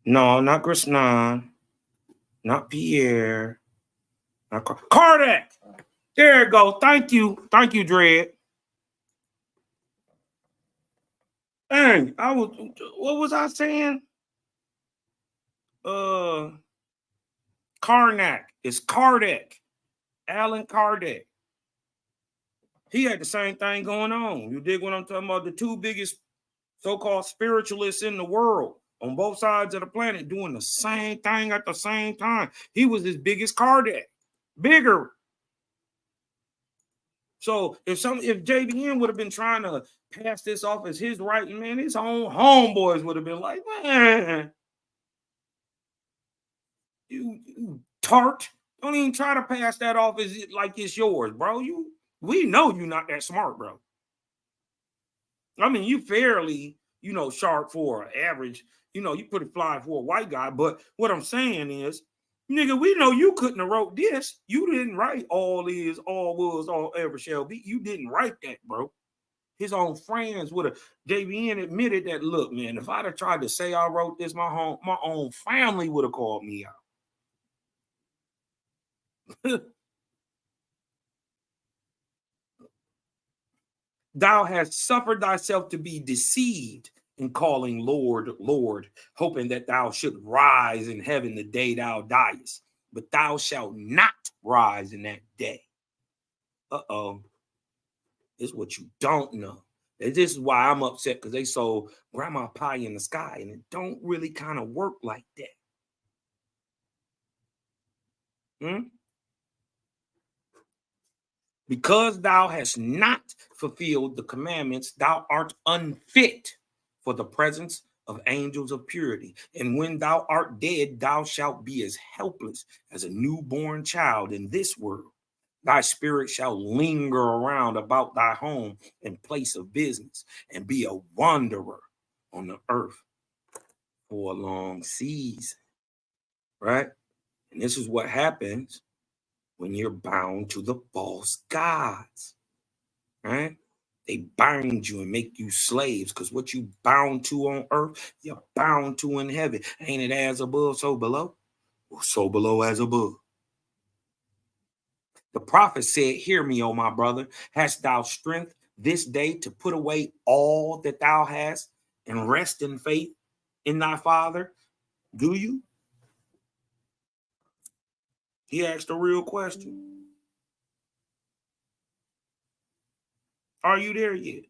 No, not Grisnan, not Pierre, not Kardec. There you go. Thank you, Dredd. Dang, what was I saying? Karnak. It's Kardec. Alan Kardec. He had the same thing going on. You dig what I'm talking about? The two biggest so-called spiritualists in the world on both sides of the planet doing the same thing at the same time. He was as big as Kardec. Bigger. So if JBN would have been trying to pass this off as his right, man, his own homeboys would have been like, man, you tart. Don't even try to pass that off as like it's yours, bro. We know you're not that smart, bro. I mean, you fairly, sharp for an average, you pretty fly for a white guy. But what I'm saying is, nigga, we know you couldn't have wrote this. You didn't write all is, all was, all ever shall be. You didn't write that, bro. His own friends would have. JBN admitted that. Look, man, if I'd have tried to say I wrote this, my own family would have called me out. Thou hast suffered thyself to be deceived in calling Lord, Lord, hoping that thou should rise in heaven the day thou diest. But thou shalt not rise in that day. Uh-oh. It's what you don't know. And this is why I'm upset, because they sold grandma pie in the sky, and it don't really kind of work like that. Because thou hast not fulfilled the commandments, thou art unfit for the presence of angels of purity. And when thou art dead, thou shalt be as helpless as a newborn child in this world. Thy spirit shall linger around about thy home and place of business, and be a wanderer on the earth for a long season. Right? And this is what happens when you're bound to the false gods, right? They bind you and make you slaves, because what you bound to on earth, you're bound to in heaven. Ain't it as above, so below? Or so below as above. The prophet said, hear me, O my brother. Hast thou strength this day to put away all that thou hast and rest in faith in thy Father? Do you? He asked a real question. Are you there yet?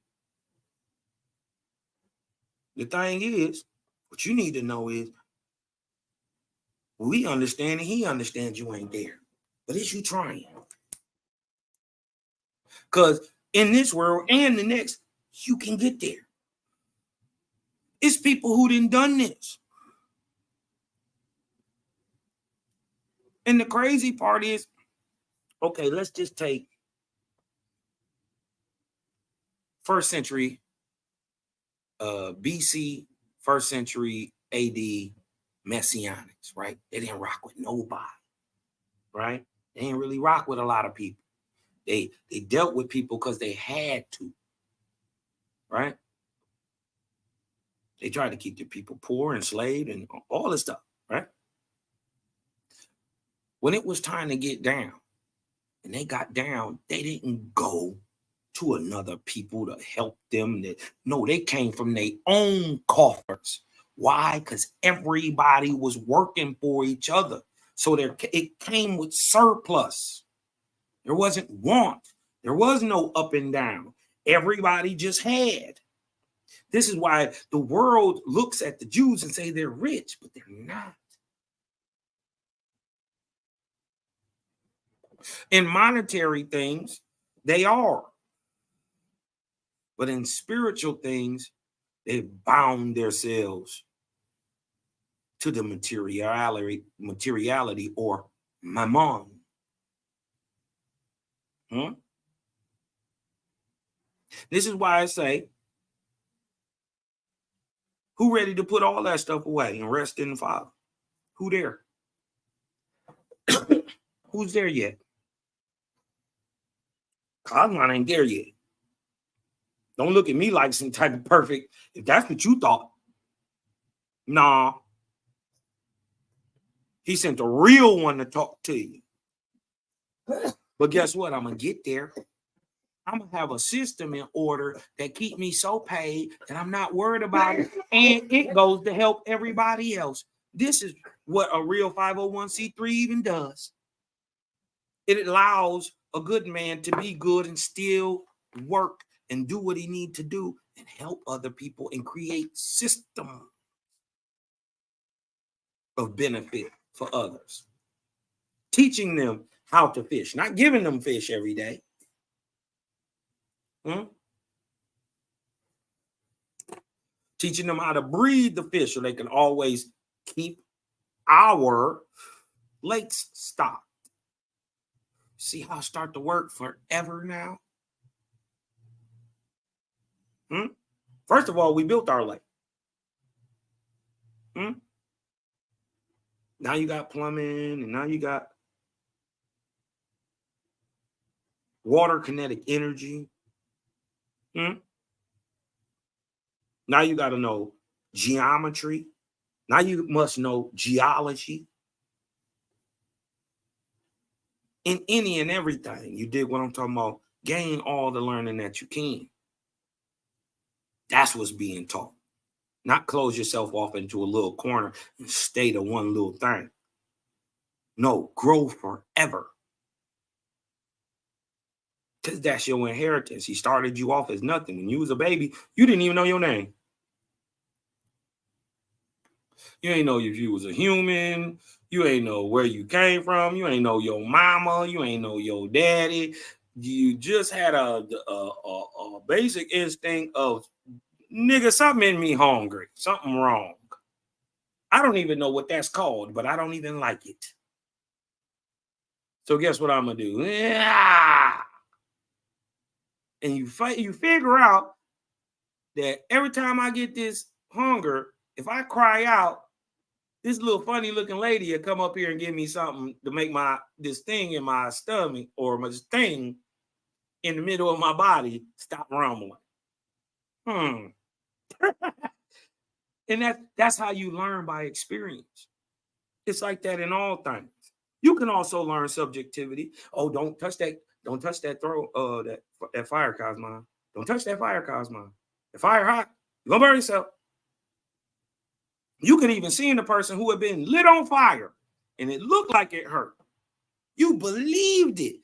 The thing is, what you need to know is, we understand and he understands you ain't there. But is you trying? Because in this world and the next, you can get there. It's people who done this. And the crazy part is, okay, let's just take first century BC, first century AD messianics, right? They didn't rock with nobody, right? They didn't really rock with a lot of people. They dealt with people because they had to, right? They tried to keep their people poor, enslaved, and all this stuff, right? When it was time to get down, and they got down, they didn't go to another people to help them. No, they came from their own coffers. Why? Because everybody was working for each other. So it came with surplus. There wasn't want. There was no up and down. Everybody just had. This is why the world looks at the Jews and say they're rich, but they're not. In monetary things, they are. But in spiritual things, they've bound themselves to the materiality or mammon. This is why I say, who ready to put all that stuff away and rest in the Father? Who there? Who's there yet? Cosmon ain't there yet. Don't look at me like some type of perfect, if that's what you thought. Nah. He sent a real one to talk to you. But guess what? I'm going to get there. I'm going to have a system in order that keep me so paid that I'm not worried about it. And it goes to help everybody else. This is what a real 501c3 even does. It allows a good man to be good and still work and do what he needs to do and help other people and create system of benefit for others. Teaching them how to fish, not giving them fish every day. Teaching them how to breed the fish so they can always keep our lakes stocked. See how I start to work forever now? First of all, we built our lake. Now you got plumbing, and now you got water kinetic energy. Now you got to know geometry. Now you must know geology. In any and everything, you dig what I'm talking about? Gain all the learning that you can. That's what's being taught. Not close yourself off into a little corner and stay to one little thing. No, grow forever. Because that's your inheritance. He started you off as nothing. When you was a baby, you didn't even know your name. You ain't know if you was a human. You ain't know where you came from. You ain't know your mama. You ain't know your daddy. You just had a basic instinct of, nigga, something in me hungry. Something wrong. I don't even know what that's called, but I don't even like it. So guess what I'm going to do? And you figure out that every time I get this hunger, if I cry out, This little funny looking lady will come up here and give me something to make this thing in my stomach or this thing in the middle of my body stop rumbling. And that's how you learn by experience. It's like that in all things. You can also learn subjectivity. Oh, don't touch that throw that fire, Cosmo. Don't touch that fire, Cosmo. The fire hot. You're gonna burn yourself. You can even see in the person who had been lit on fire and it looked like it hurt. You believed it,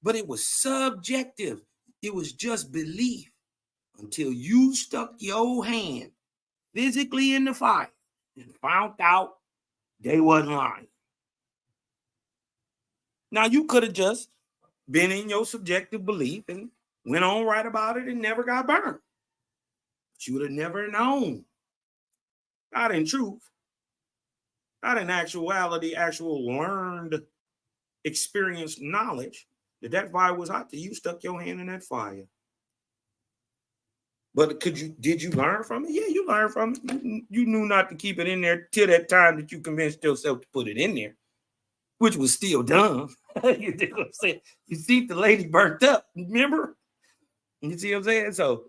but it was subjective. It was just belief until you stuck your hand physically in the fire and found out they wasn't lying. Now, you could have just been in your subjective belief and went on right about it and never got burned. But you would have never known. Not in truth. Not in actuality, actual learned, experienced knowledge that fire was hot till you stuck your hand in that fire. But did you learn from it? Yeah, you learned from it. You knew not to keep it in there till that time that you convinced yourself to put it in there, which was still dumb. You know what I'm saying? You see the lady burnt up, remember? You see what I'm saying? So,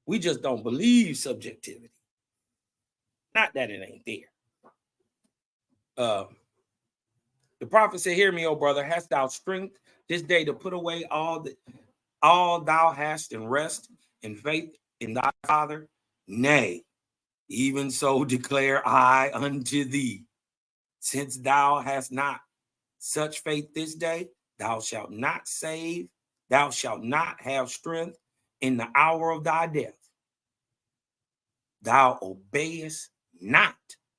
we just don't believe subjectivity. Not that it ain't there. The prophet said, hear me, O brother, hast thou strength this day to put away all thou hast and rest in faith in thy Father? Nay, even so declare I unto thee, since thou hast not such faith this day, thou shalt not have strength in the hour of thy death. Thou obeyest not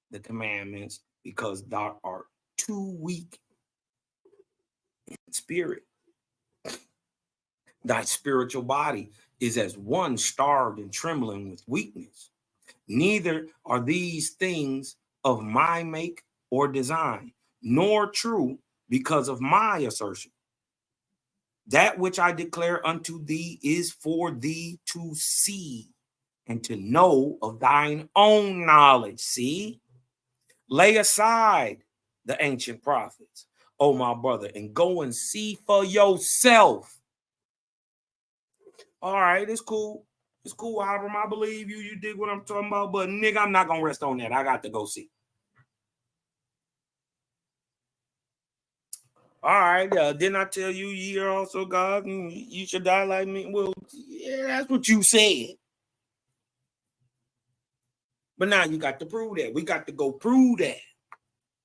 the commandments because thou art too weak in spirit. Thy spiritual body is as one starved and trembling with weakness. Neither are these things of my make or design, nor true because of my assertion. That which I declare unto thee is for thee to see and to know of thine own knowledge. See? Lay aside the ancient prophets, oh my brother, and go and see for yourself. All right, it's cool. It's cool, Abram. I believe you. You dig what I'm talking about, but nigga, I'm not gonna rest on that. I got to go see. All right, didn't I tell you ye are also God and you should die like me? Well, yeah, that's what you said. But now you got to prove that. We got to go prove that.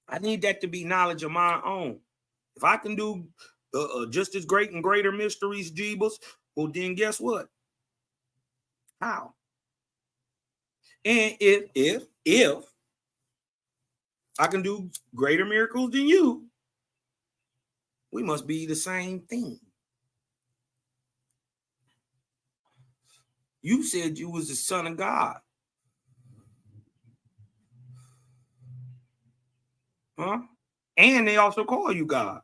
I need that to be knowledge of my own. If I can do just as great and greater mysteries, Jeebus, well, then guess what? How? And if I can do greater miracles than you, we must be the same thing. You said you was the son of God. Huh? And they also call you God.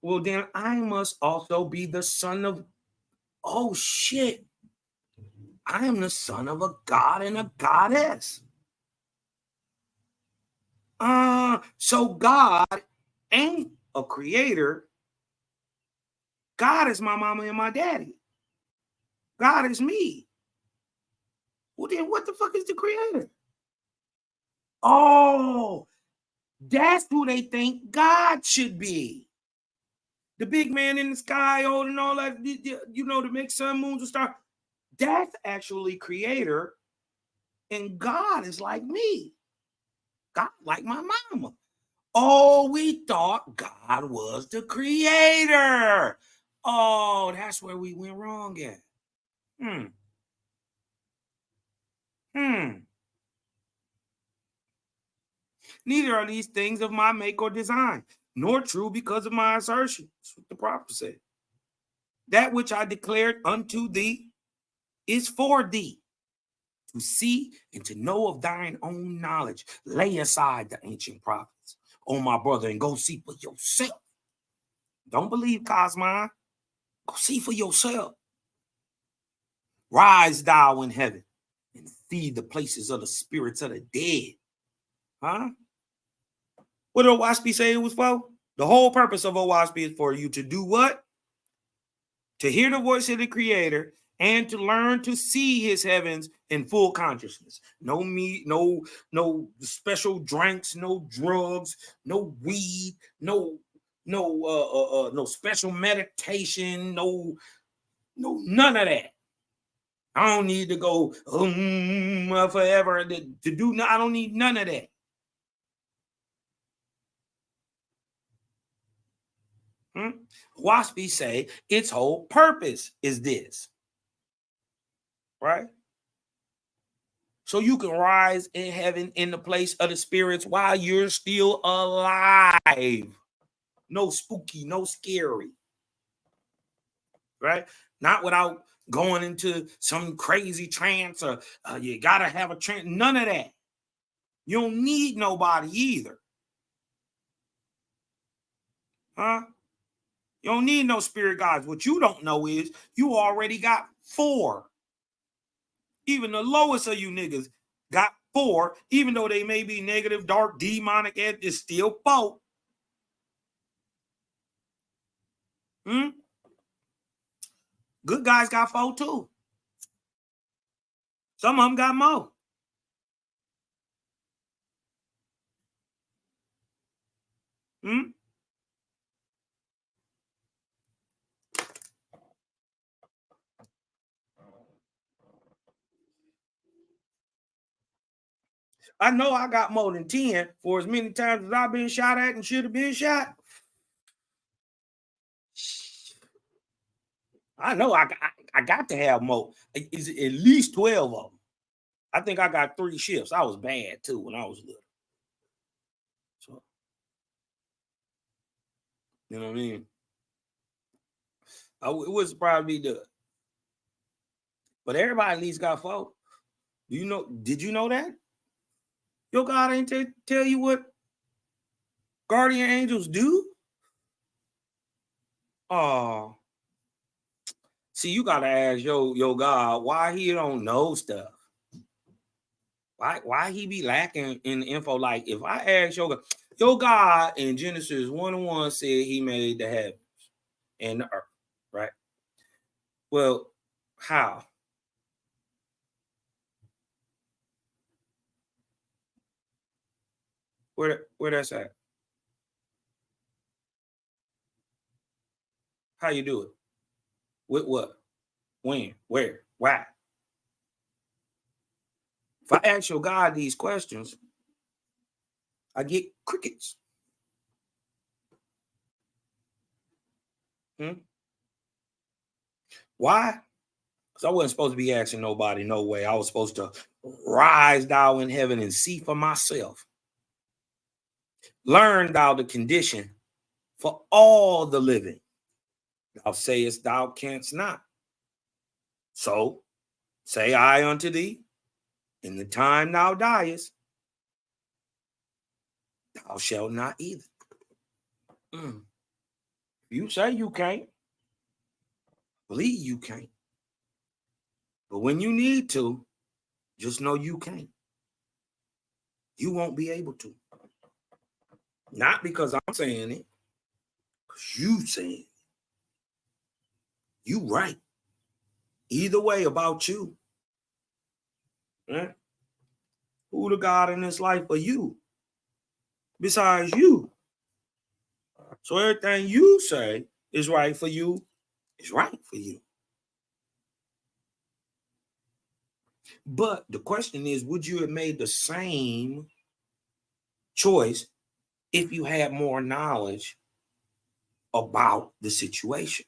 Well, then I must also be the son of, oh shit. I am the son of a god and a goddess. So God ain't a creator. God is my mama and my daddy. God is me. Well, then what the fuck is the creator? Oh, that's who they think God should be. The big man in the sky holding all that, to make sun, moons, and stars. That's actually creator. And God is like me. God like my mama. Oh, we thought God was the creator. Oh, that's where we went wrong at. Neither are these things of my make or design, nor true because of my assertion. That's what the prophet said. That which I declared unto thee is for thee, to see and to know of thine own knowledge. Lay aside the ancient prophets, oh my brother, and go see for yourself. Don't believe Cosmo. Go see for yourself. Rise thou in heaven and feed the places of the spirits of the dead. Huh? What did Owaspy say it was for? The whole purpose of Owaspy is for you to do what? To hear the voice of the Creator and to learn to see his heavens in full consciousness. No meat, no special drinks, no drugs, no weed, no special meditation, no none of that. I don't need to go forever to do. I don't need none of that. Waspy say its whole purpose is this, right? So you can rise in heaven in the place of the spirits while you're still alive. No spooky, no scary, right? Not without going into some crazy trance or you gotta have a trance. None of that. You don't need nobody either. Huh? You don't need no spirit guides. What you don't know is you already got 4. Even the lowest of you niggas got 4, even though they may be negative, dark, demonic, it's still 4. Good guys got 4 too. Some of them got more. I know I got more than 10 for as many times as I've been shot at and should have been shot. I know I got to have more. It's at least 12 of them. I think I got 3 shifts. I was bad too when I was little. So, you know what I mean? It was probably the, but everybody at least got 4. You know? Did you know that? Your God ain't tell you what guardian angels do? Oh, see, you gotta ask your God why he don't know stuff. Why he be lacking in the info? Like if I ask your God in Genesis 1:1 said he made the heavens and the earth, right? Well, how? Where that's at? How you do it? With what? When? Where? Why? If I ask your God these questions, I get crickets. Why? Because I wasn't supposed to be asking nobody no way. I was supposed to rise thou in heaven and see for myself. Learn thou the condition for all the living. Thou sayest thou canst not. So say I unto thee, in the time thou diest, thou shalt not either. You say you can't, believe you can't. But when you need to, just know you can't. You won't be able to. Not because I'm saying it, because you saying it. You right. Either way about you. Right? Who the God in this life for you? Besides you. So everything you say is right for you, is right for you. But the question is, would you have made the same choice if you had more knowledge about the situation?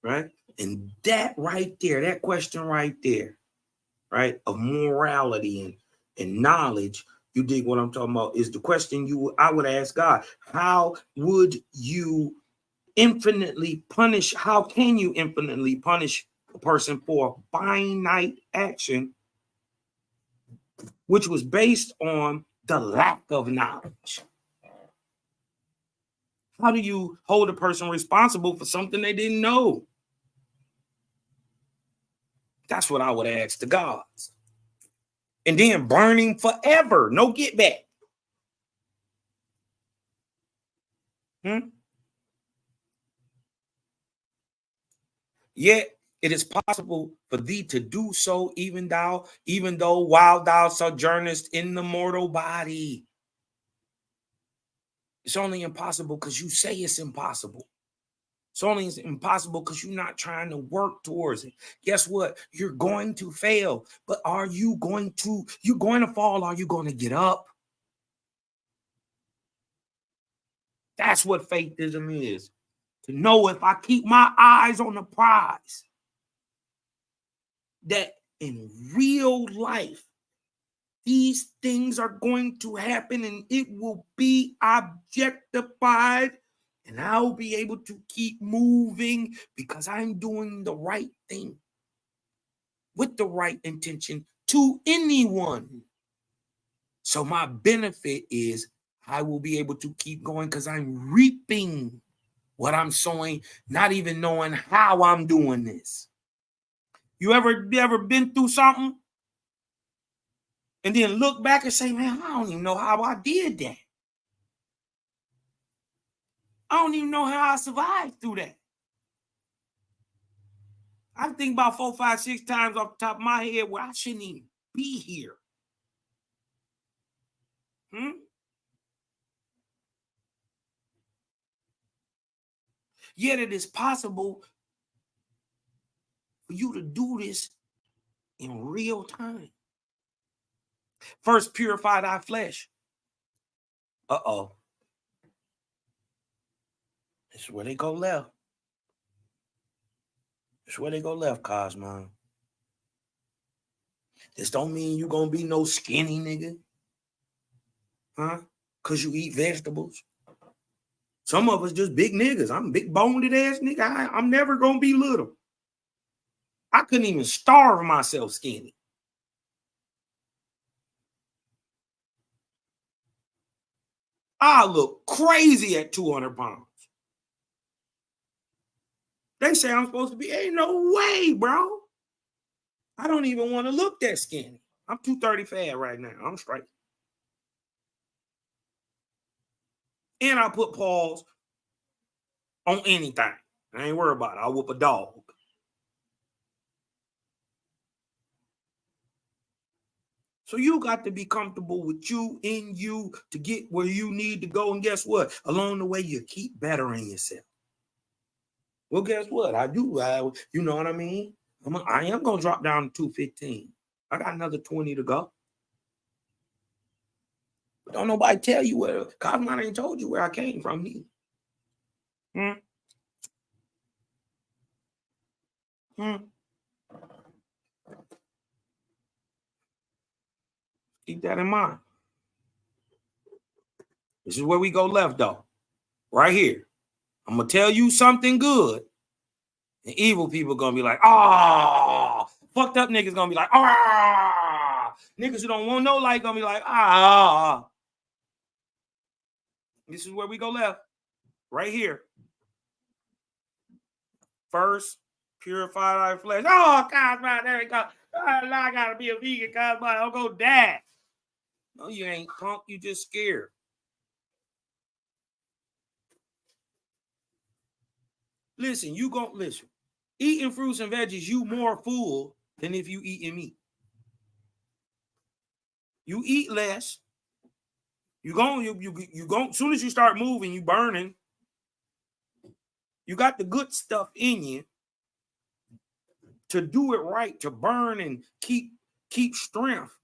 Right? And that right there, that question right there, right, of morality and knowledge, you dig what I'm talking about, is the question I would ask God. How would you infinitely punish? How can you infinitely punish a person for a finite action which was based on the lack of knowledge? How do you hold a person responsible for something they didn't know? That's what I would ask the gods. And then burning forever, no get back. Yet it is possible for thee to do so, even though while thou sojournest in the mortal body. It's only impossible because you say it's impossible. It's only impossible because you're not trying to work towards it. Guess what? You're going to fail. But you're going to fall? Are you going to get up? That's what faithism is. To know if I keep my eyes on the prize, that in real life, these things are going to happen and it will be objectified, and I'll be able to keep moving because I'm doing the right thing with the right intention to anyone. So my benefit is I will be able to keep going because I'm reaping what I'm sowing, not even knowing how I'm doing this. You ever been through something and then look back and say, man, I don't even know how I did that. I don't even know how I survived through that. I think about 4, 5, 6 times off the top of my head where I shouldn't even be here. Yet it is possible for you to do this in real time. First, purify thy flesh. Uh-oh. This is where they go left. This is where they go left, Cosmo. This don't mean you gonna be no skinny nigga. Because you eat vegetables. Some of us just big niggas. I'm big boned ass nigga. I'm never gonna be little. I couldn't even starve myself skinny. I look crazy at 200 pounds. They say I'm supposed to be, ain't no way, bro. I don't even want to look that skinny. I'm 230 fat right now. I'm straight. And I put paws on anything. I ain't worried about it. I'll whoop a dog. So you got to be comfortable with you in you to get where you need to go. And guess what? Along the way, you keep bettering yourself. Well, guess what? I do. You know what I mean? I am going to drop down to 215. I got another 20 to go. But don't nobody tell you where. Cosmo ain't told you where I came from. Keep that in mind. This is where we go left, though. Right here. I'm going to tell you something good. And evil people going to be like, ah. Fucked up niggas going to be like, ah. Niggas who don't want no light going to be like, ah. This is where we go left. Right here. First, purify thy flesh. Oh, God, man, there you go. I got to be a vegan, God, man. I'll go die. No, you ain't, punk. You just scared. Listen, listen. Eating fruits and veggies, you more full than if you eating meat. You eat less. You go, as soon as you start moving, you burning. You got the good stuff in you to do it right, to burn and keep strength.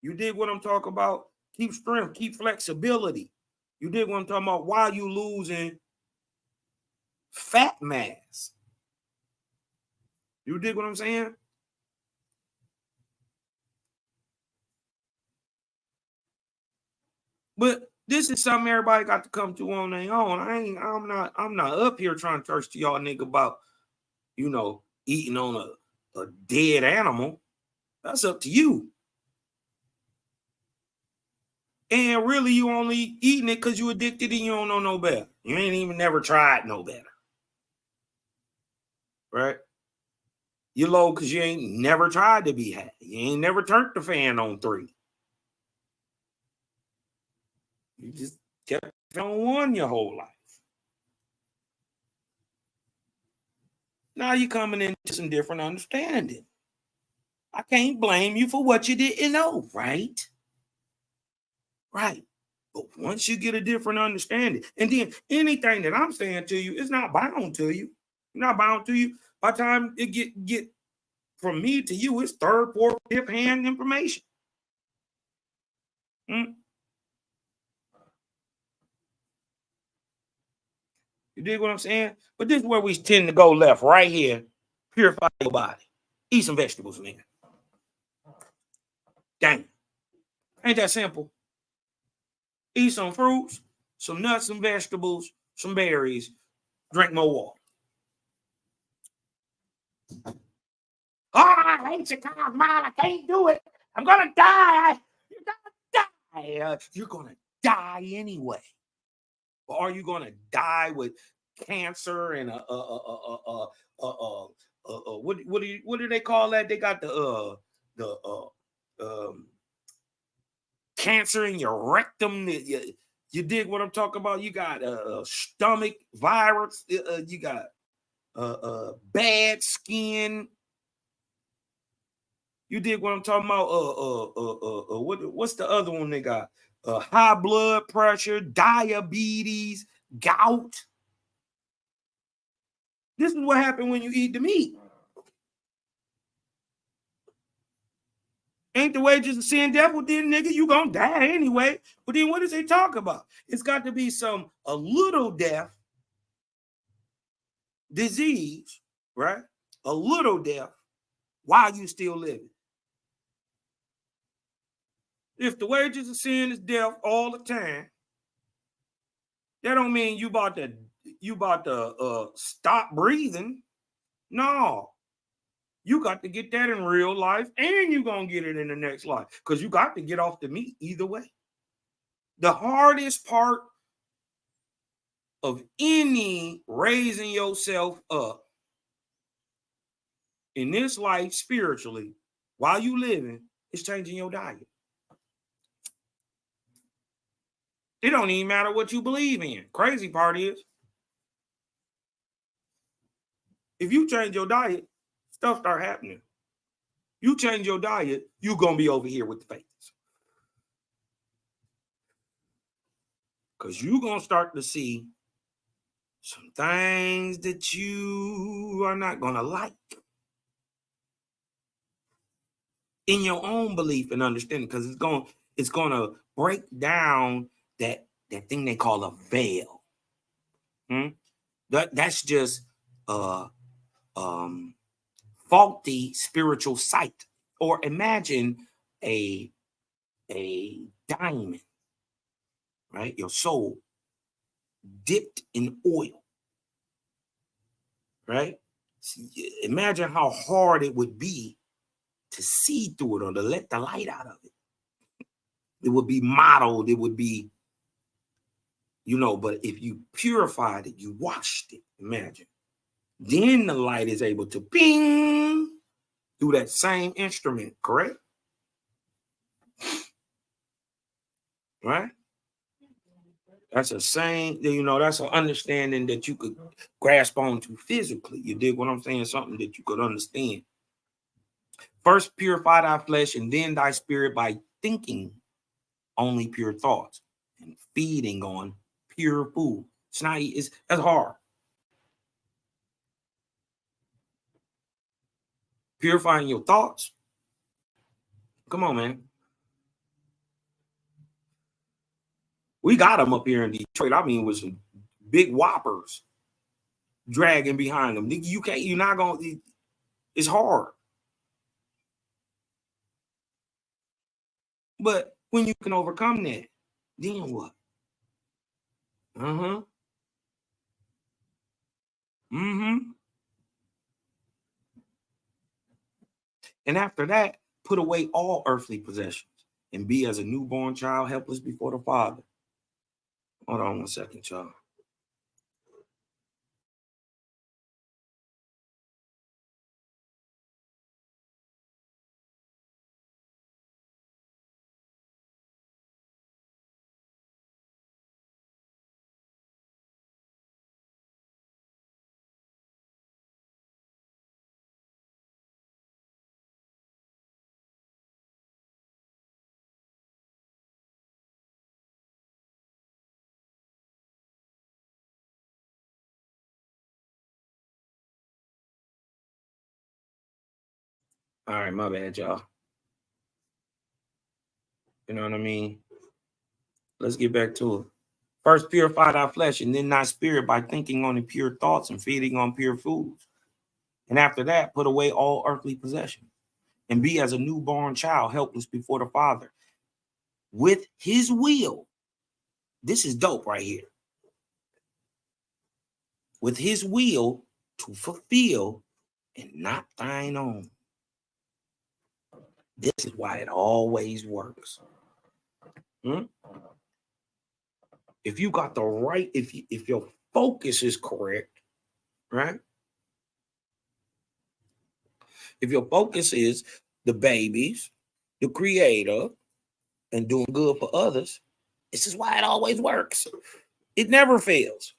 You dig what I'm talking about? Keep strength, keep flexibility. You dig what I'm talking about? While you losing fat mass. You dig what I'm saying? But this is something everybody got to come to on their own. I'm not up here trying to touch to y'all nigga about, eating on a dead animal. That's up to you. And really, you only eating it because you addicted and you don't know no better. You ain't even never tried no better. Right? You're low because you ain't never tried to be high. You ain't never turned the fan on 3. You just kept on 1 your whole life. Now you're coming into some different understanding. I can't blame you for what you didn't know, right? Right. But once you get a different understanding, and then anything that I'm saying to you is not bound to you. Not bound to you. By the time it get from me to you, it's 3rd, 4th, 5th hand information. You dig what I'm saying? But this is where we tend to go left, right here. Purify your body. Eat some vegetables, man. Dang. Ain't that simple? Eat some fruits, some nuts, some vegetables, some berries, drink more water. Oh, I hate Chicago, man. I can't do it. I'm going to die. You're going to die. You're going to die anyway. Or are you going to die with cancer and what do they call that? They got the cancer in your rectum. You dig what I'm talking about? You got stomach virus. You got bad skin. You dig what I'm talking about? What's the other one they got? High blood pressure, diabetes, gout. This is what happened when you eat the meat. Ain't the wages of sin death? Well, then, nigga, you gonna die anyway. But then what does they talk about? It's got to be a little death, disease, right? A little death while you still living. If the wages of sin is death all the time, that don't mean you about to stop breathing. No. You got to get that in real life, and you're going to get it in the next life because you got to get off the meat either way. The hardest part of any raising yourself up in this life spiritually while you living is changing your diet. It don't even matter what you believe in. Crazy part is, if you change your diet, stuff start happening. You change your diet, you're going to be over here with the faiths. Because you're going to start to see some things that you are not going to like in your own belief and understanding, because it's going to break down that thing they call a veil. That's just faulty spiritual sight. Or imagine a diamond, right? Your soul dipped in oil, right? Imagine how hard it would be to see through it or to let the light out of it. It would be mottled. It would be, but if you purified it, you washed it, imagine. Then the light is able to ping through that same instrument, correct? Right? That's a saying, that's an understanding that you could grasp onto physically. You dig what I'm saying? Something that you could understand. First, purify thy flesh and then thy spirit by thinking only pure thoughts and feeding on pure food. That's hard. Purifying your thoughts. Come on, man. We got them up here in Detroit. I mean, with some big whoppers dragging behind them. You're not going to, it's hard. But when you can overcome that, then what? And after that, put away all earthly possessions. and be as a newborn child helpless before the Father. Hold on 1 second, y'all. All right, my bad, y'all. You know what I mean? Let's get back to it. First, purify thy flesh, and then thy spirit by thinking on the pure thoughts and feeding on pure foods. And after that, put away all earthly possessions and be as a newborn child, helpless before the Father. With his will, this is dope right here. With his will to fulfill and not thine own. This is why it always works. If you got the right, if your focus is correct, right? If your focus is the babies, the creator, and doing good for others, this is why it always works. It never fails.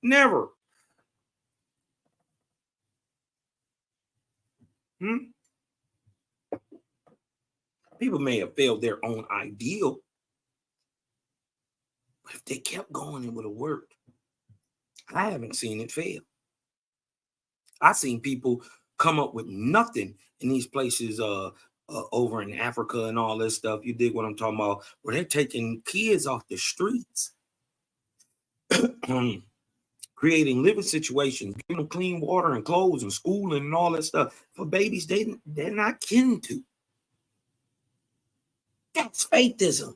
Never. People may have failed their own ideal, but if they kept going, it would have worked. I haven't seen it fail. I've seen people come up with nothing in these places over in Africa and all this stuff. You dig what I'm talking about? Where they're taking kids off the streets, creating living situations, giving them clean water and clothes and schooling and all that stuff for babies they're not kin to. That's faithism.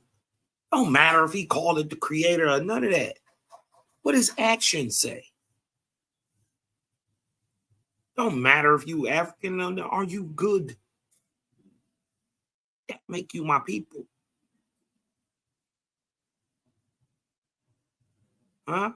Don't matter if he called it the creator or none of that. What does action say? Don't matter if you African or are you good. That make you my people. Huh?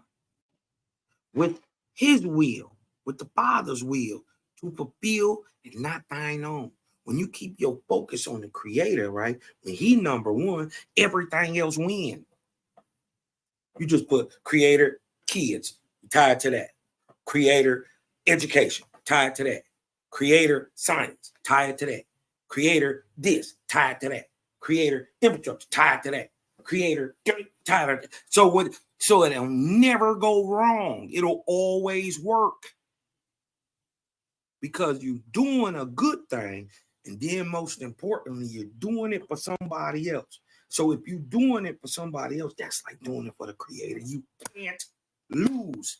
With his will, with the Father's will, to fulfill and not thine own. When you keep your focus on the creator, right? When he number one, everything else wins. You just put creator, kids, tied to that. Creator, education, tied to that. Creator, science, tied to that. Creator, this, tied to that. Creator, infrastructure, tied to that. Creator, tied to that. So it'll never go wrong. It'll always work. Because you're doing a good thing, and then most importantly, you're doing it for somebody else. So if you're doing it for somebody else, that's like doing it for the creator. You can't lose.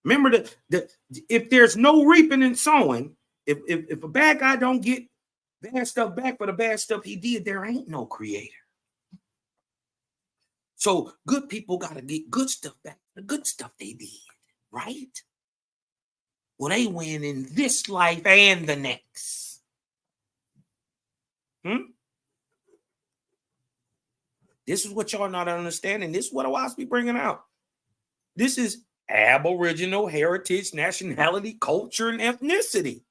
Remember that if there's no reaping and sowing, if a bad guy don't get bad stuff back for the bad stuff he did, there ain't no creator. So good people got to get good stuff back, the good stuff they did, right? Well, they win in this life and the next. This is what y'all not understanding. This is what I was be bringing out. This is Aboriginal heritage, nationality, culture, and ethnicity.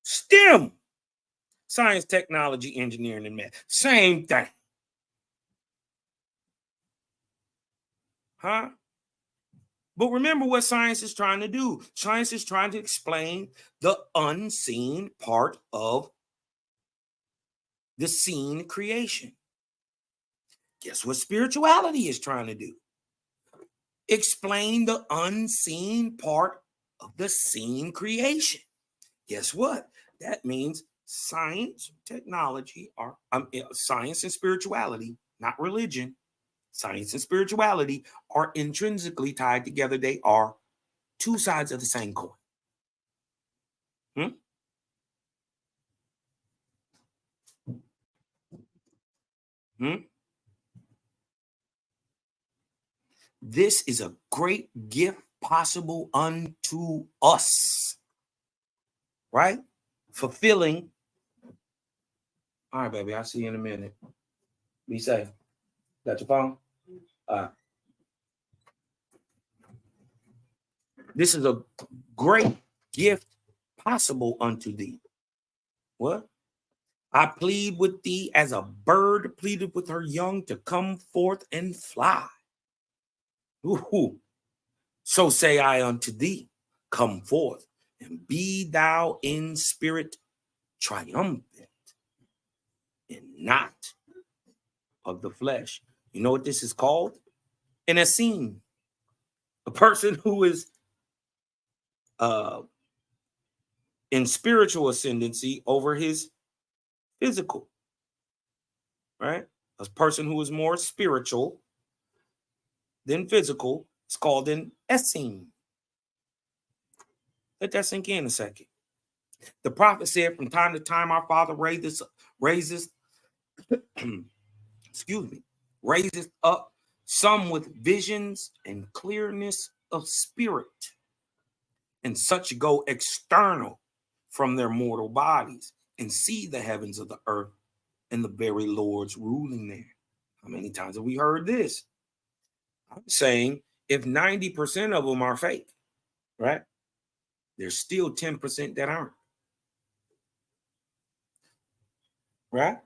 STEM. Science, technology, engineering, and math. Same thing. Huh? But remember what science is trying to do. Science is trying to explain the unseen part of the seen creation. Guess what spirituality is trying to do? Explain the unseen part of the seen creation. Guess what? That means science, technology, or science and spirituality, not religion. Science and spirituality are intrinsically tied together. They are two sides of the same coin. This is a great gift possible unto us, right? Fulfilling All right, baby. I'll see you in a minute. Be safe. Got your phone? This is a great gift possible unto thee. What? I plead with thee as a bird pleaded with her young to come forth and fly. Ooh. So say I unto thee, come forth and be thou in spirit triumphant and not of the flesh. You know what this is called? An Essene. A person who is in spiritual ascendancy over his physical, right? A person who is more spiritual than physical is called an Essene. Let that sink in a second. The prophet said, from time to time, our Father raises raises up some with visions and clearness of spirit, and such go external from their mortal bodies and see the heavens of the earth and the very Lord's ruling there. How many times have we heard this? I'm saying if 90% of them are fake, right? There's still 10% that aren't. Right?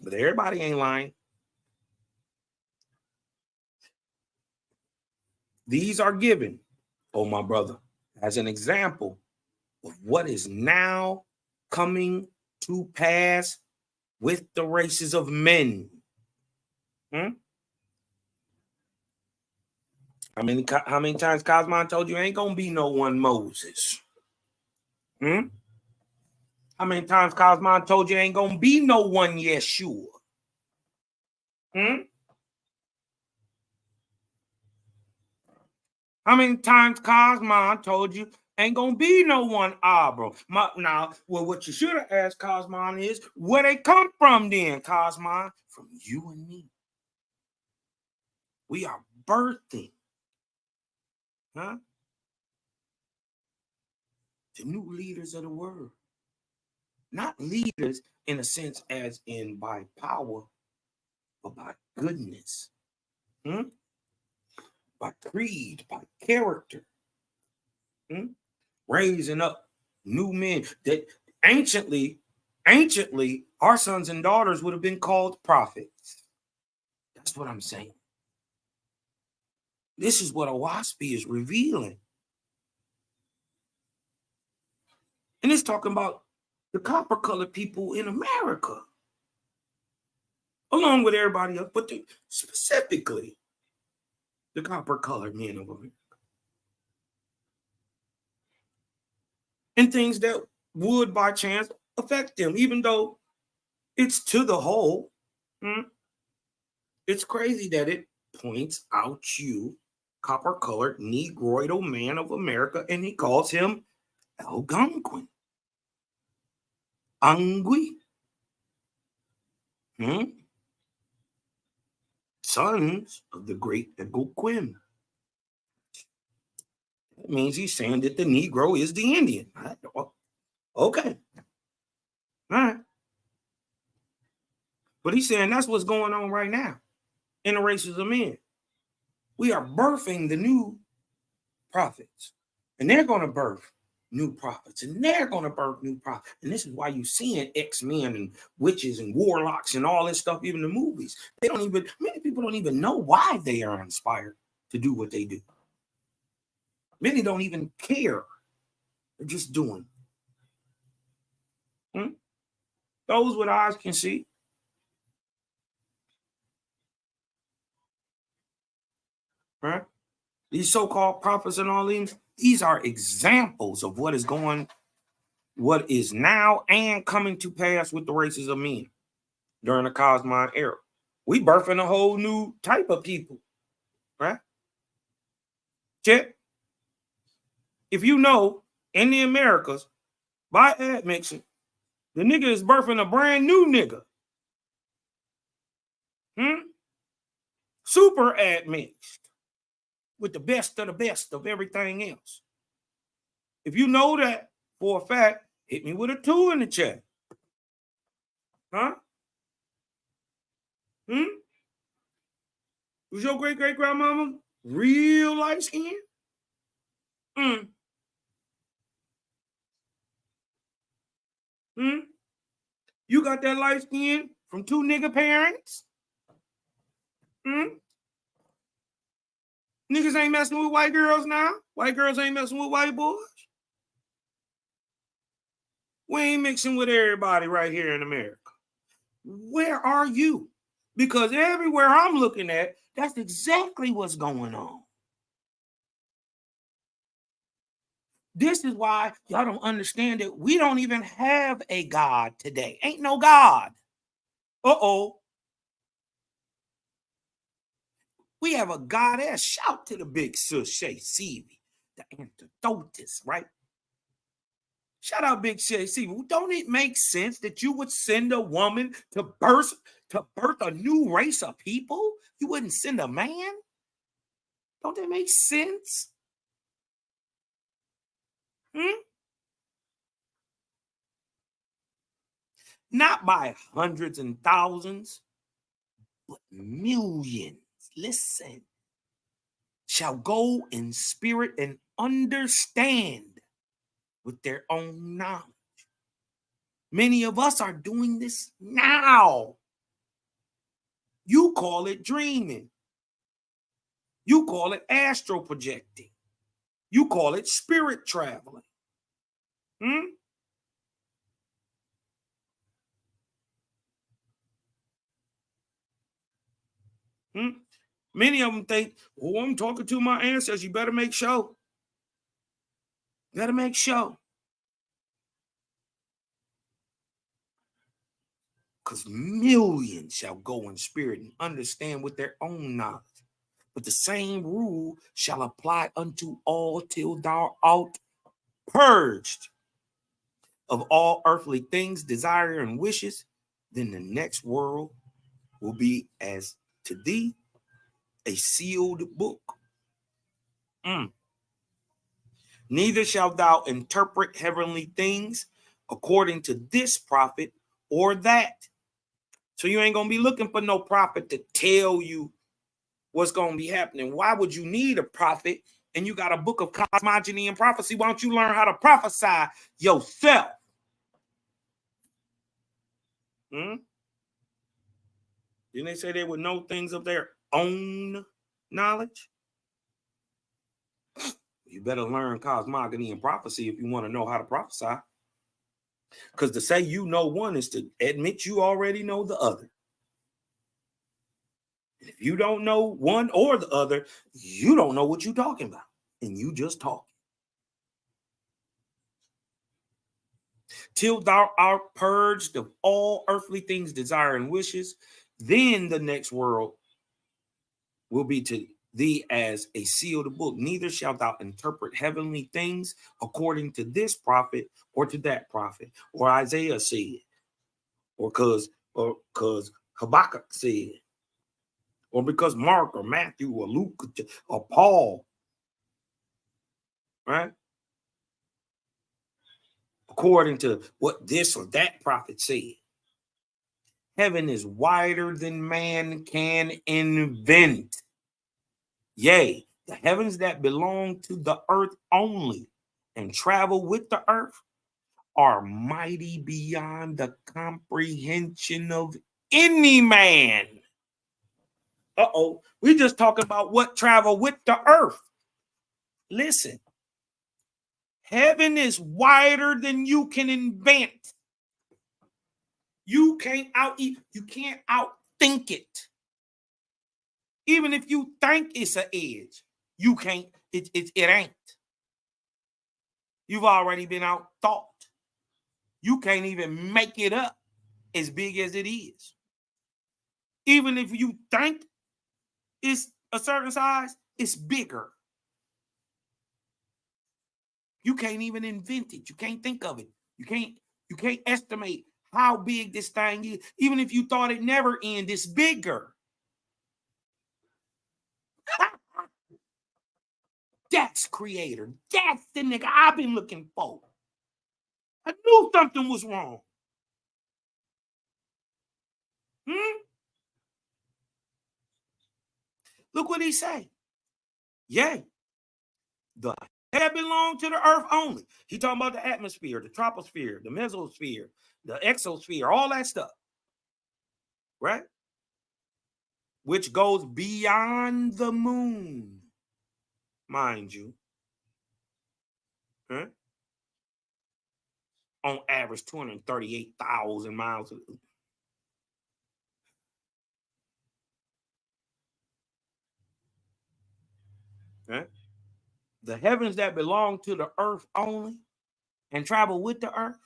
But everybody ain't lying. These are given, oh my brother, as an example of what is now coming to pass with the races of men. How many times Cosmon told you ain't gonna be no one Moses? How many times Cosmon told you ain't gonna be no one Yeshua? How many times Cosmon told you ain't gonna be no one Abram? Now, well, what you should have asked Cosmon is where they come from then, Cosmon? From you and me. We are birthing, the new leaders of the world. Not leaders in a sense as in by power, but by goodness. By creed, by character. Raising up new men that anciently, our sons and daughters would have been called prophets. That's what I'm saying. This is what Owaspy is revealing. And it's talking about the copper-colored people in America, along with everybody else, but specifically the copper-colored men of America. And things that would, by chance, affect them, even though it's to the whole. It's crazy that it points out you, copper-colored, negroidal man of America, and he calls him Algonquin. Angui. Sons of the great Algonquin. That means he's saying that the Negro is the Indian. Okay. All right. But he's saying that's what's going on right now in the races of men. We are birthing the new prophets, and they're going to birth new prophets, and they're going to birth new prophets. And this is why you're seeing X-Men and witches and warlocks and all this stuff, even the movies. Many people don't even know why they are inspired to do what they do. Many don't even care. They're just doing. Those with eyes can see. Right? These so-called prophets and all these are examples of what is now and coming to pass with the races of men during the Cosmon era. We birthing a whole new type of people, right? Check. If you know, in the Americas, by admixture, the nigga is birthing a brand new nigga. Super admixed with the best of everything else. If you know that for a fact, Hit me with a 2 in the chat. Huh? Was your great-great-grandmama real light skin? You got that light skin from 2 nigga parents? Niggas ain't messing with white girls now. White girls ain't messing with white boys. We ain't mixing with everybody right here in America. Where are you? Because everywhere I'm looking at, that's exactly what's going on. This is why y'all don't understand that we don't even have a God today. Ain't no God. We have a goddess. Shout to the big sis, Shay Seavey, the antidotus, right? Shout out Big Shay Seavey. Don't it make sense that you would send a woman to birth a new race of people? You wouldn't send a man? Don't that make sense? Not by hundreds and thousands, but millions. Listen, shall go in spirit and understand with their own knowledge. Many of us are doing this now. You call it dreaming. You call it astral projecting. You call it spirit traveling. Many of them think, oh, I'm talking to my ancestors. You better make sure. Better make sure. Because millions shall go in spirit and understand with their own knowledge. But the same rule shall apply unto all till thou art purged of all earthly things, desire, and wishes. Then the next world will be as to thee a sealed book. Neither shalt thou interpret heavenly things according to this prophet or that. So you ain't going to be looking for no prophet to tell you what's going to be happening. Why would you need a prophet and you got a book of cosmogony and prophecy? Why don't you learn how to prophesy yourself? Didn't they say they would know things of their own knowledge? You better learn cosmogony and prophecy if you want to know how to prophesy. Because to say you know one is to admit you already know the other. If you don't know one or the other, you don't know what you're talking about. And you just talk. Till thou art purged of all earthly things, desire, and wishes, then the next world will be to thee as a sealed book. Neither shalt thou interpret heavenly things according to this prophet or to that prophet, or Isaiah said, or because Habakkuk said, or because Mark or Matthew or Luke or Paul, right? According to what this or that prophet said. Heaven is wider than man can invent. Yea, the heavens that belong to the earth only and travel with the earth are mighty beyond the comprehension of any man. We just talking about what travel with the earth. Listen, heaven is wider than you can invent. You can't outthink it. Even if you think it's an edge, you can't, it ain't. You've already been out thought. You can't even make it up as big as it is. Even if you think it's a certain size, it's bigger. You can't even invent it. You can't think of it. You can't estimate how big this thing is. Even if you thought it never end, it's bigger. That's creator. That's the nigga I've been looking for. I knew knew something was wrong. Look what he say. Yea, the head belong to the earth only. He talking about the atmosphere, the troposphere, the mesosphere, the exosphere, all that stuff. Right? Which goes beyond the moon, mind you. Huh? On average, 238,000 miles. Right? The heavens that belong to the earth only and travel with the earth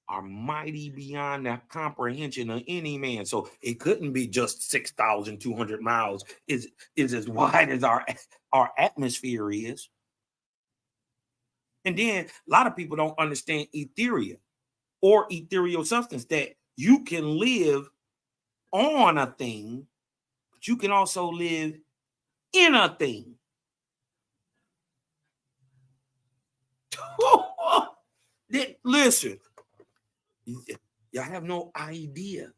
are mighty beyond the comprehension of any man. So it couldn't be just 6,200 miles. Is as wide as our atmosphere is. And then a lot of people don't understand ethereal or ethereal substance, that you can live on a thing, but you can also live in a thing. Listen, y'all have no idea.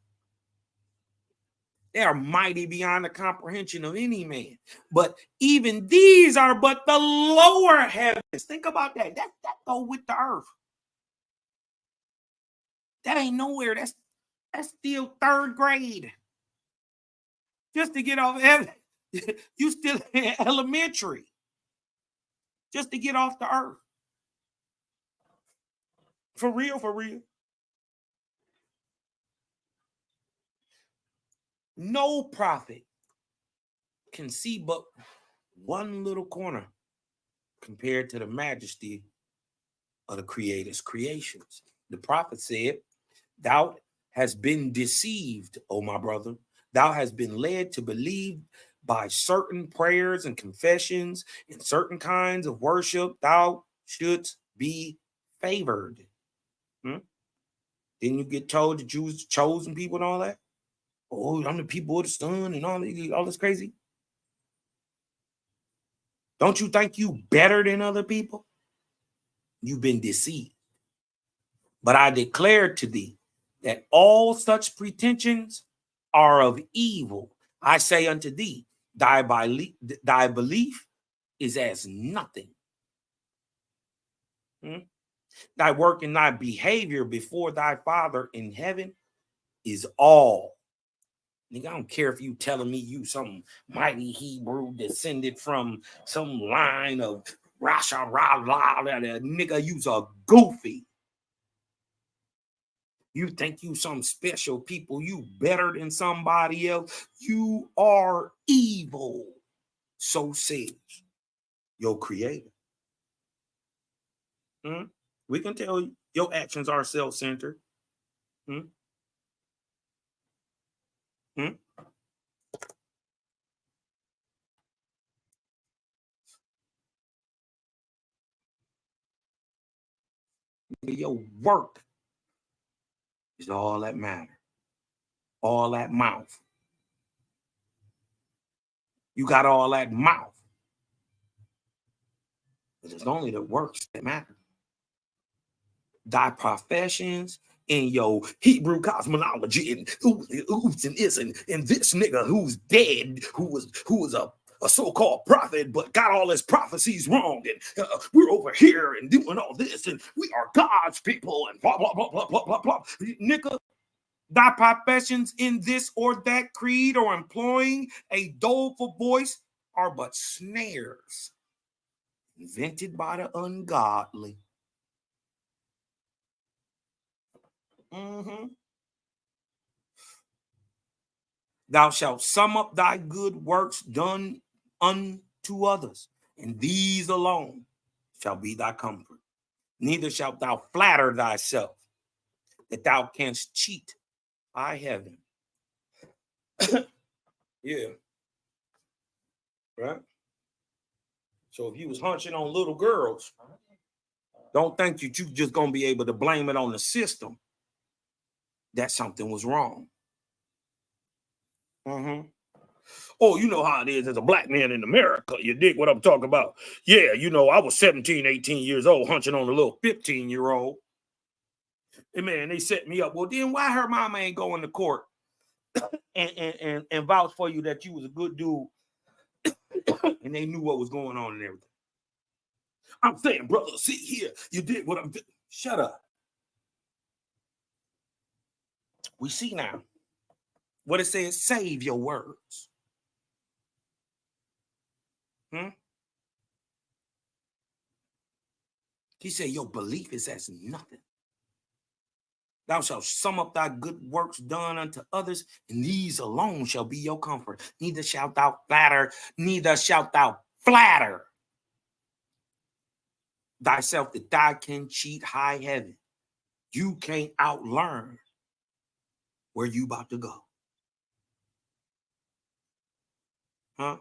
They are mighty beyond the comprehension of any man. But even these are but the lower heavens. Think about that. That go with the earth. That ain't nowhere. That's still third grade. Just to get off heaven. You still in elementary. Just to get off the earth. For real, for real. No prophet can see but one little corner compared to the majesty of the Creator's creations. The prophet said, "Thou hast been deceived, O my brother. Thou hast been led to believe by certain prayers and confessions and certain kinds of worship. Thou shouldst be favored." Didn't you get told that you was chosen people and all that? Oh, I'm the people of the sun and all this crazy. Don't you think you better than other people? You've been deceived. But I declare to thee that all such pretensions are of evil. I say unto thee, thy belief is as nothing. Thy work and thy behavior before thy Father in heaven is all. Nigga, I don't care if you telling me you some mighty Hebrew descended from some line of Rasha Rala, nigga, you's a goofy. You think you some special people, you better than somebody else. You are evil. So says your Creator. We can tell your actions are self-centered. Your work is all that matter. All that mouth. You got all that mouth. But it's only the works that matter. Thy professions in your Hebrew cosmology and oops and this and this nigga who's dead, who was a so-called prophet, but got all his prophecies wrong, and we're over here and doing all this, and we are God's people, and blah blah blah blah blah blah blah. Nigga, thy professions in this or that creed or employing a doleful voice are but snares invented by the ungodly. Thou shalt sum up thy good works done unto others, and these alone shall be thy comfort. Neither shalt thou flatter thyself that thou canst cheat thy heaven. Yeah. Right? So if you was hunching on little girls, don't think that you just gonna be able to blame it on the system that something was wrong. Oh, you know how it is as a black man in America. You dig what I'm talking about? Yeah, you know, I was 17, 18 years old, hunching on a little 15-year-old. And man, they set me up. Well, then why her mama ain't going to court and vouch for you that you was a good dude and they knew what was going on and everything? I'm saying, brother, see here, you did what I'm doing. Shut up. We see now what it says, save your words. He said, your belief is as nothing. Thou shalt sum up thy good works done unto others, and these alone shall be your comfort. Neither shalt thou flatter thyself that thou can cheat high heaven. You can't outlearn where you about to go. Huh?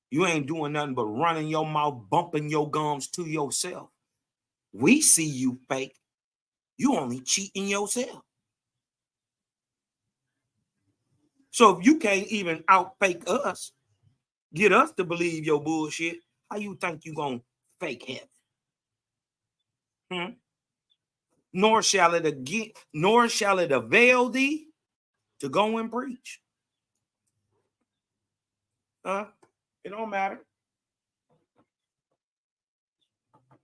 You ain't doing nothing but running your mouth, bumping your gums to yourself. We see you fake. You only cheating yourself. So if you can't even outfake us, get us to believe your bullshit, how you think you gonna fake heaven? Nor shall it avail thee to go and preach. It don't matter.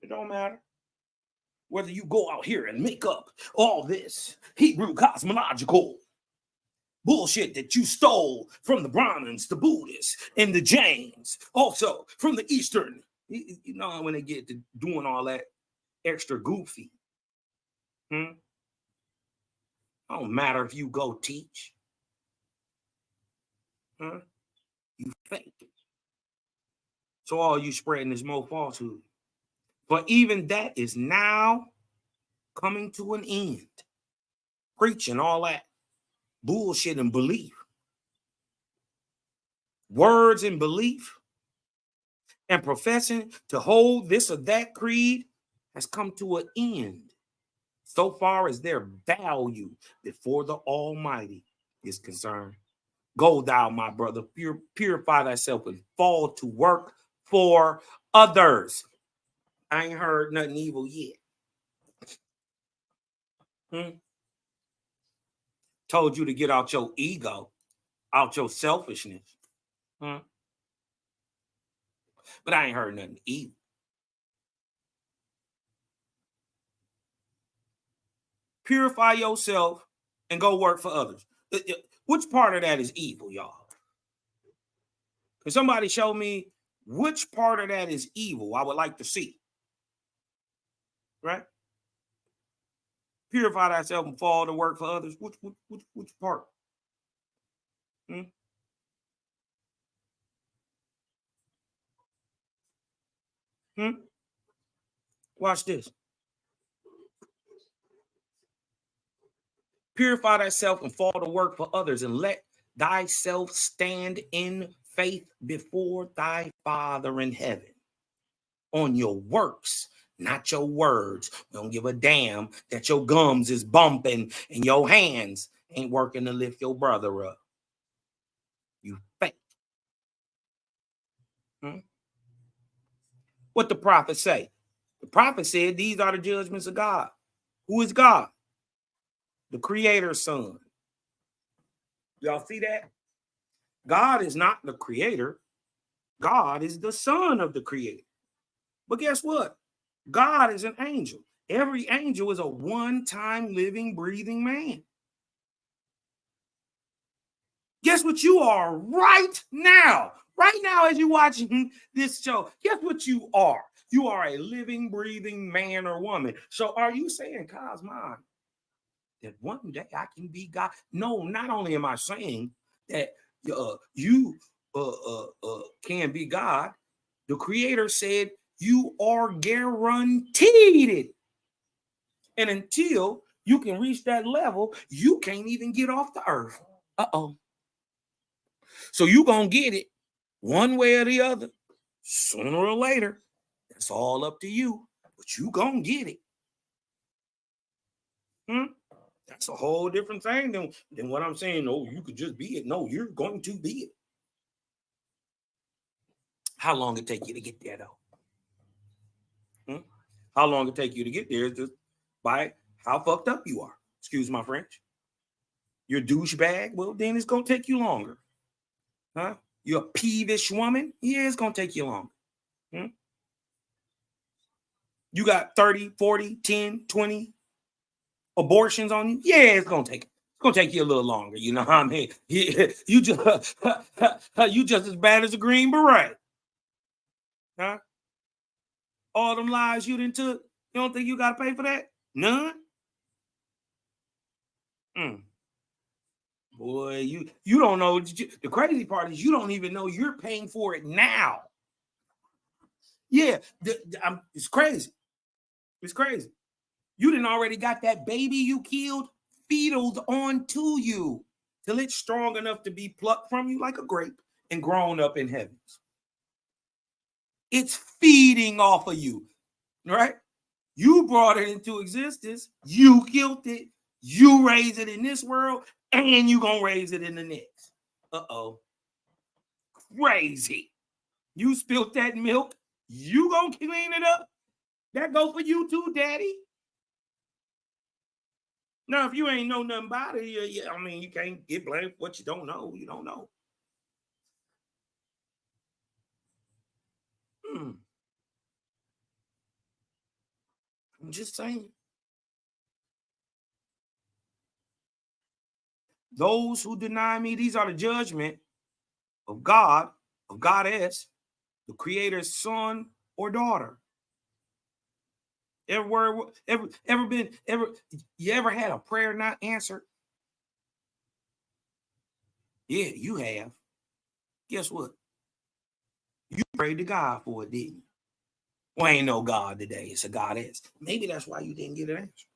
It don't matter whether you go out here and make up all this Hebrew cosmological bullshit that you stole from the Brahmins, the Buddhists, and the Jains, also from the Eastern. You know, when they get to doing all that extra goofy. Don't matter if you go teach. You fake. So all you spreading is more falsehood. For even that is now coming to an end. Preaching all that bullshit and belief. Words and belief. And professing to hold this or that creed has come to an end. So far as their value before the Almighty is concerned. Go thou, my brother, purify thyself and fall to work for others. I ain't heard nothing evil yet. Told you to get out your ego, out your selfishness. But I ain't heard nothing evil. Purify yourself and go work for others. Which part of that is evil, y'all? Can somebody show me which part of that is evil? I would like to see. Right? Purify thyself and fall to work for others. Which part? Watch this. Purify thyself and fall to work for others, and let thyself stand in faith before thy Father in heaven. On your works, not your words. We don't give a damn that your gums is bumping and your hands ain't working to lift your brother up. You fake. What the prophet say? The prophet said these are the judgments of God. Who is God? The creator's son. Y'all see that? God is not the creator. God is the son of the creator. But guess what? God is an angel. Every angel is a one-time living, breathing man. Guess what you are right now? Right now, as you're watching this show, guess what you are? You are a living, breathing man or woman. So are you saying, Cosmon, that one day I can be God? No, not only am I saying that you can be God, the creator said you are guaranteed it. And until you can reach that level, you can't even get off the earth. So you gonna get it one way or the other, sooner or later. It's all up to you, but you gonna get it. That's a whole different thing than what I'm saying. No, you could just be it. No, you're going to be it. How long it take you to get there, though? How long it take you to get there is just by how fucked up you are. Excuse my French. You're a douchebag? Well, then it's going to take you longer. Huh? You're a peevish woman? Yeah, it's going to take you longer. You got 30, 40, 10, 20 abortions on you? Yeah, it's going to take you a little longer. You know what I mean? You just as bad as a Green Beret. Huh? All them lives you done took, you don't think you got to pay for that? None? Boy, you don't know. The crazy part is you don't even know you're paying for it now. Yeah, it's crazy. It's crazy. You done already got that baby you killed feedled onto you till it's strong enough to be plucked from you like a grape and grown up in heavens. It's feeding off of you, right? You brought it into existence. You killed it. You raise it in this world, and you gonna raise it in the next. Uh-oh. Crazy. You spilt that milk. You gonna clean it up. That go for you too, daddy. Now, if you ain't know nothing about it, I mean, you can't get blamed for what you don't know. You don't know. I'm just saying. Those who deny me, these are the judgment of God, of Goddess, the Creator's son or daughter. You ever had a prayer not answered? Yeah, you have. Guess what? You prayed to God for it, didn't you? Well, ain't no God today. It's a Goddess. Maybe that's why you didn't get an answer.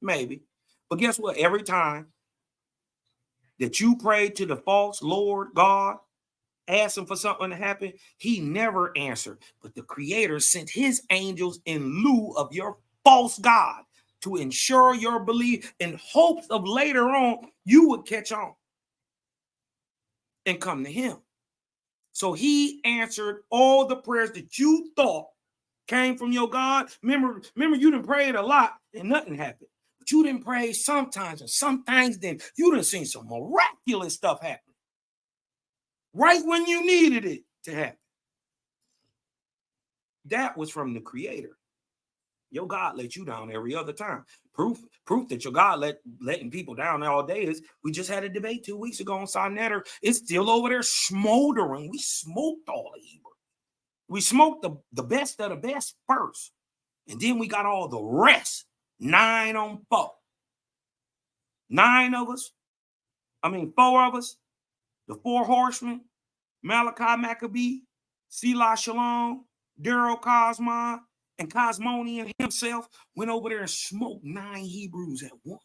Maybe. But guess what? Every time that you prayed to the false Lord God, asking for something to happen, he never answered. But the Creator sent his angels in lieu of your false God to ensure your belief in hopes of later on you would catch on and come to him. So he answered all the prayers that you thought came from your God. Remember you done prayed a lot and nothing happened. But you didn't pray sometimes, and sometimes then you done seen some miraculous stuff happen right when you needed it to happen. That was from the Creator. Your God let you down every other time. Proof that your God letting people down all day is we just had a debate 2 weeks ago on Sonetter. It's still over there smoldering. We smoked all the evil. We smoked the best of the best first. And then we got all the rest. 9 on 4. 9 of us. 4 of us. The 4 horsemen. Malachi Maccabee. Selah Shalom. Daryl Cosmon. And Cosmonian himself went over there and smoked 9 Hebrews at once.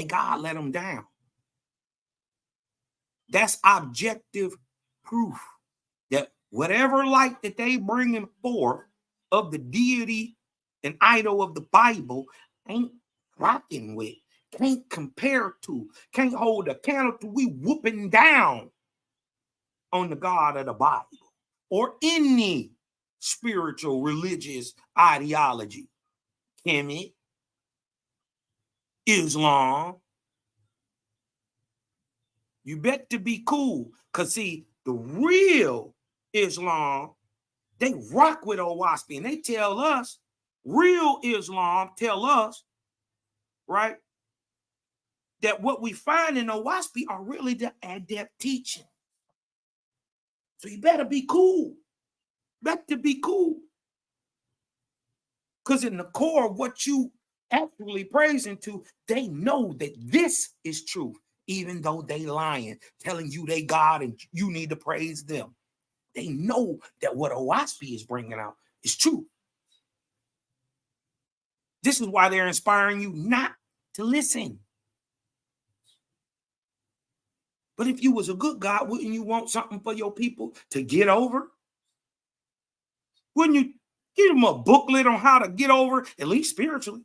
God let them down. That's objective proof that whatever light that they bringing forth of the deity and idol of the Bible ain't rocking with, can't compare to, can't hold a candle to. We whooping down on the God of the Bible or any spiritual religious ideology. Kemet, Islam. You bet to be cool. Because see, the real Islam, they rock with Owaspy, and they tell us, real Islam tell us, right, that what we find in Owaspy are really the adept teaching. So you better be cool. Better be cool. Because in the core of what you actually praising to, they know that this is truth, even though they lying, telling you they God and you need to praise them. They know that what Owaspy is bringing out is true. This is why they're inspiring you not to listen. But if you was a good God, wouldn't you want something for your people to get over? Wouldn't you give them a booklet on how to get over, at least spiritually?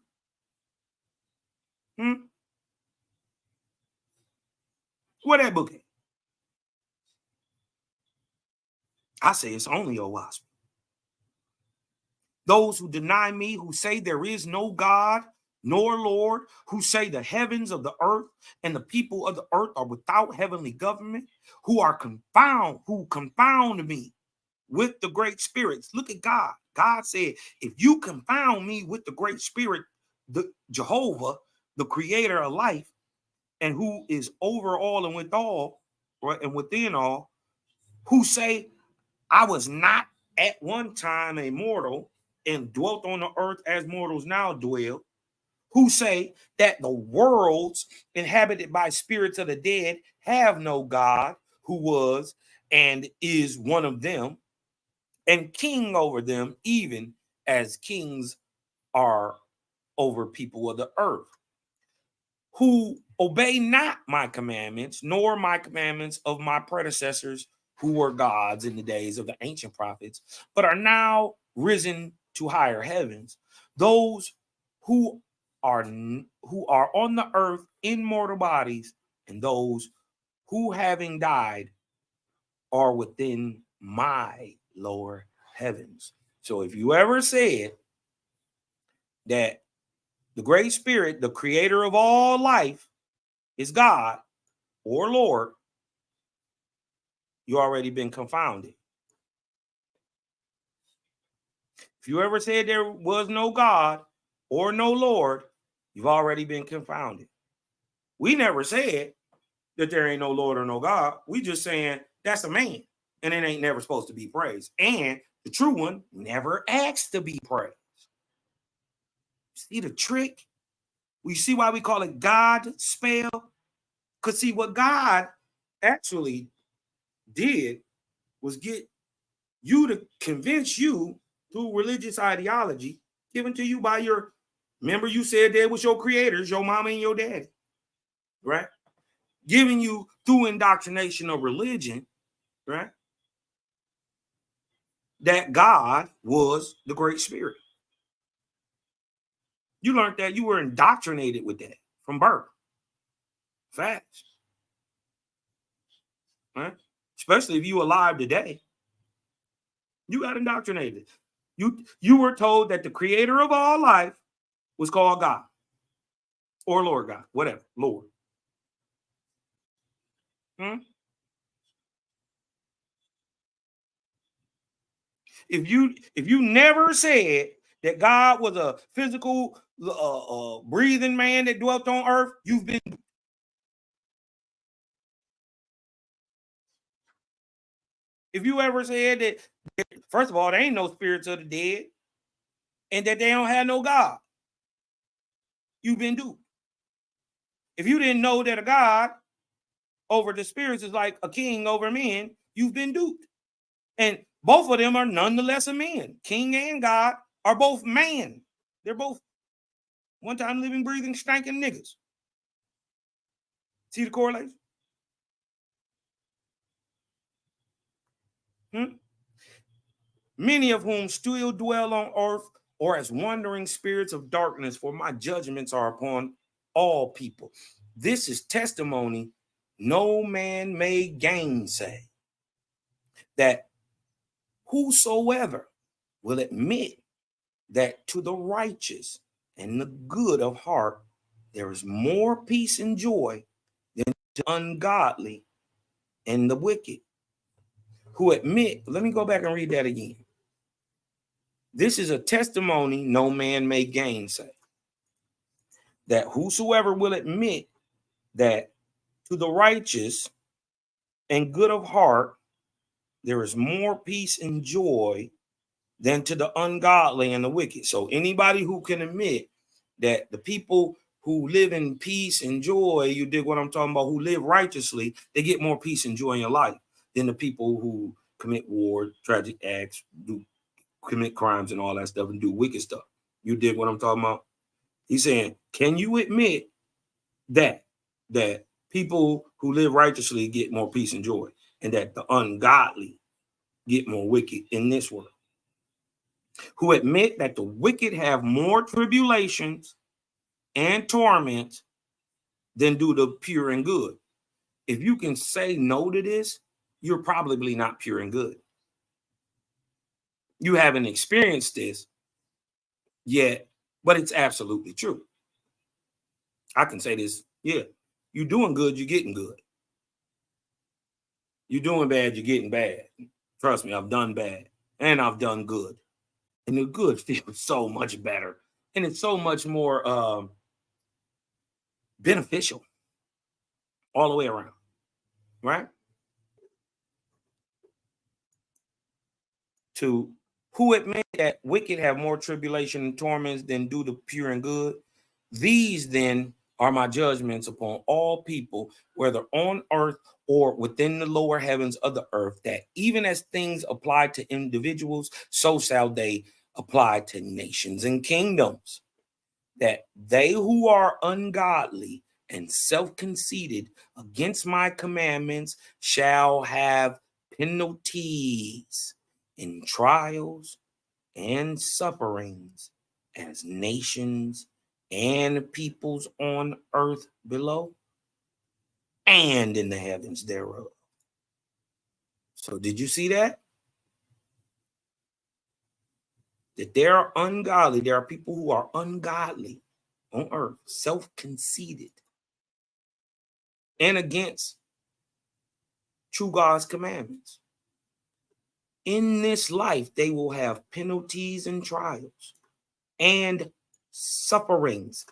Where that book at? I say it's only a wasp. Those who deny me, who say there is no God nor Lord, who say the heavens of the earth and the people of the earth are without heavenly government, who confound me with the great spirits. Look at God. God said, if you confound me with the great spirit, the Jehovah, the creator of life, and who is over all and with all, right, and within all, who say, I was not at one time a mortal and dwelt on the earth as mortals now dwell, who say that the worlds inhabited by spirits of the dead have no God who was and is one of them, and king over them, even as kings are over people of the earth, who obey not my commandments, nor my commandments of my predecessors who were gods in the days of the ancient prophets, but are now risen to higher heavens, those who are on the earth in mortal bodies, and those who, having died, are within my lower heavens. So if you ever said that the great spirit, the creator of all life, is God or Lord, you already been confounded. If you ever said there was no God or no Lord, you've already been confounded. We never said that there ain't no Lord or no God. We just saying that's a man, and it ain't never supposed to be praised. And the true one never asked to be praised. See the trick? We see why we call it God spell? Because see, what God actually did was get you to convince you through religious ideology given to you by your, remember you said that was your creators, your mama and your daddy, right? Giving you through indoctrination of religion, right? That God was the great spirit. You learned that, you were indoctrinated with that from birth. Facts. Right? Especially if you alive today. You got indoctrinated. You were told that the creator of all life was called God or Lord God, whatever, Lord. If you never said that God was a physical breathing man that dwelt on earth, you've been. If you ever said that, first of all, there ain't no spirits of the dead and that they don't have no God, you've been duped. If you didn't know that a God over the spirits is like a king over men, you've been duped. And both of them are nonetheless a man. King and God are both man. They're both one time living, breathing, stinking niggas. See the correlation? Many of whom still dwell on earth or as wandering spirits of darkness, for my judgments are upon all people. This is testimony no man may gainsay, that whosoever will admit that to the righteous and the good of heart there is more peace and joy than to ungodly and the wicked, who admit, let me go back and read that again. This is a testimony no man may gainsay, that whosoever will admit that to the righteous and good of heart there is more peace and joy than to the ungodly and the wicked. So anybody who can admit that the people who live in peace and joy, you dig what I'm talking about, who live righteously, they get more peace and joy in your life than the people who commit war, tragic acts, commit crimes and all that stuff and do wicked stuff. You dig what I'm talking about? He's saying, can you admit that people who live righteously get more peace and joy, and that the ungodly get more wicked in this world? Who admit that the wicked have more tribulations and torments than do the pure and good. If you can say no to this, you're probably not pure and good. You haven't experienced this yet, but it's absolutely true. I can say this. Yeah, you're doing good, you're getting good. You're doing bad, you're getting bad. Trust me, I've done bad and I've done good. And the good feels so much better. And it's so much more beneficial all the way around, right? To who admit that wicked have more tribulation and torments than do the pure and good. These then are my judgments upon all people, whether on earth or within the lower heavens of the earth, that even as things apply to individuals, so shall they apply to nations and kingdoms. That they who are ungodly and self-conceited against my commandments shall have penalties in trials and sufferings as nations and peoples on earth below and in the heavens thereof. So did you see that? That there are ungodly, there are people who are ungodly on earth, self-conceited, and against true God's commandments. In this life, they will have penalties and trials and sufferings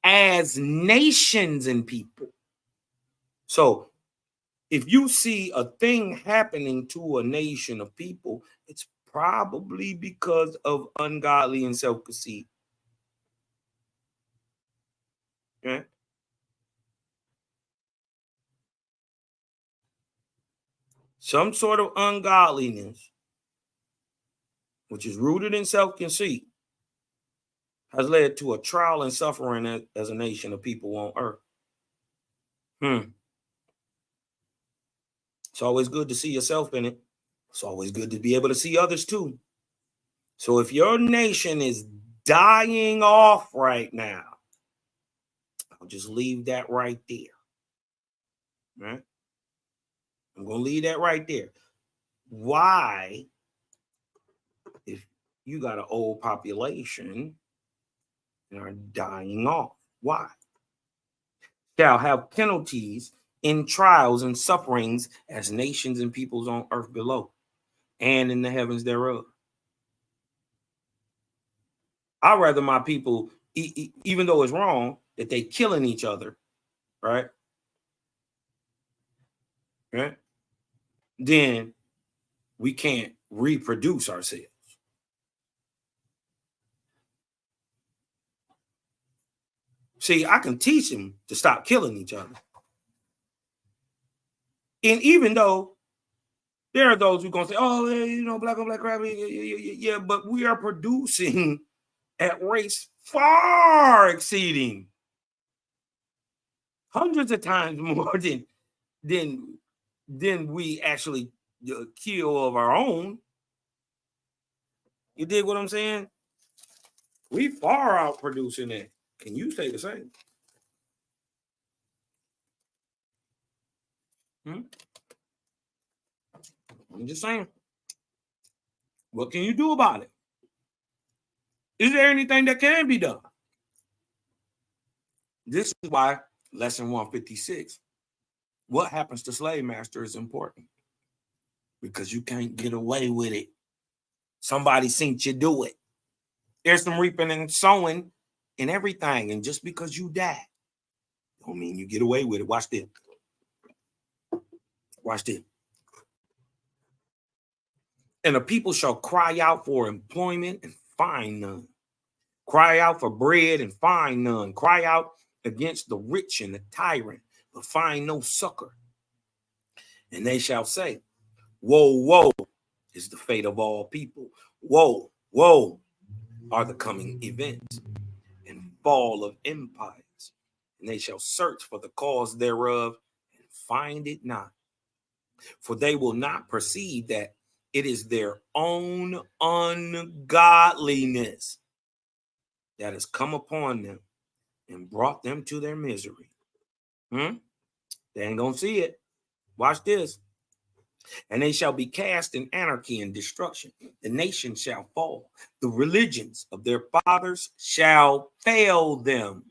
as nations and people. So if you see a thing happening to a nation of people, it's probably because of ungodly and self-conceit. Okay? Some sort of ungodliness, which is rooted in self-conceit, has led to a trial and suffering as a nation of people on earth. It's always good to see yourself in it. It's always good to be able to see others too. So if your nation is dying off right now, I'll just leave that right there. Right? I'm going to leave that right there. Why, if you got an old population and are dying off, why? Shall have penalties in trials and sufferings as nations and peoples on earth below and in the heavens thereof. I'd rather my people, even though it's wrong that they killing each other, right? Right? Then we can't reproduce ourselves. See, I can teach them to stop killing each other. And even though there are those who are going to say, oh, you know, black on black crap, yeah, but we are producing at rates far exceeding hundreds of times more than we actually kill of our own. You dig what I'm saying? We far out producing that. Can you say the same? I'm just saying. What can you do about it? Is there anything that can be done? This is why lesson 156, what happens to slave master, is important. Because you can't get away with it. Somebody seen you do it. There's some reaping and sowing and everything. And just because you die, don't mean you get away with it. Watch this. Watch this. And the people shall cry out for employment and find none. Cry out for bread and find none. Cry out against the rich and the tyrant, but find no succor. And they shall say, woe, woe is the fate of all people. Woe, woe are the coming events and fall of empires. And they shall search for the cause thereof and find it not. For they will not perceive that it is their own ungodliness that has come upon them and brought them to their misery. They ain't gonna see it. Watch this. And they shall be cast in anarchy and destruction. The nation shall fall. The religions of their fathers shall fail them.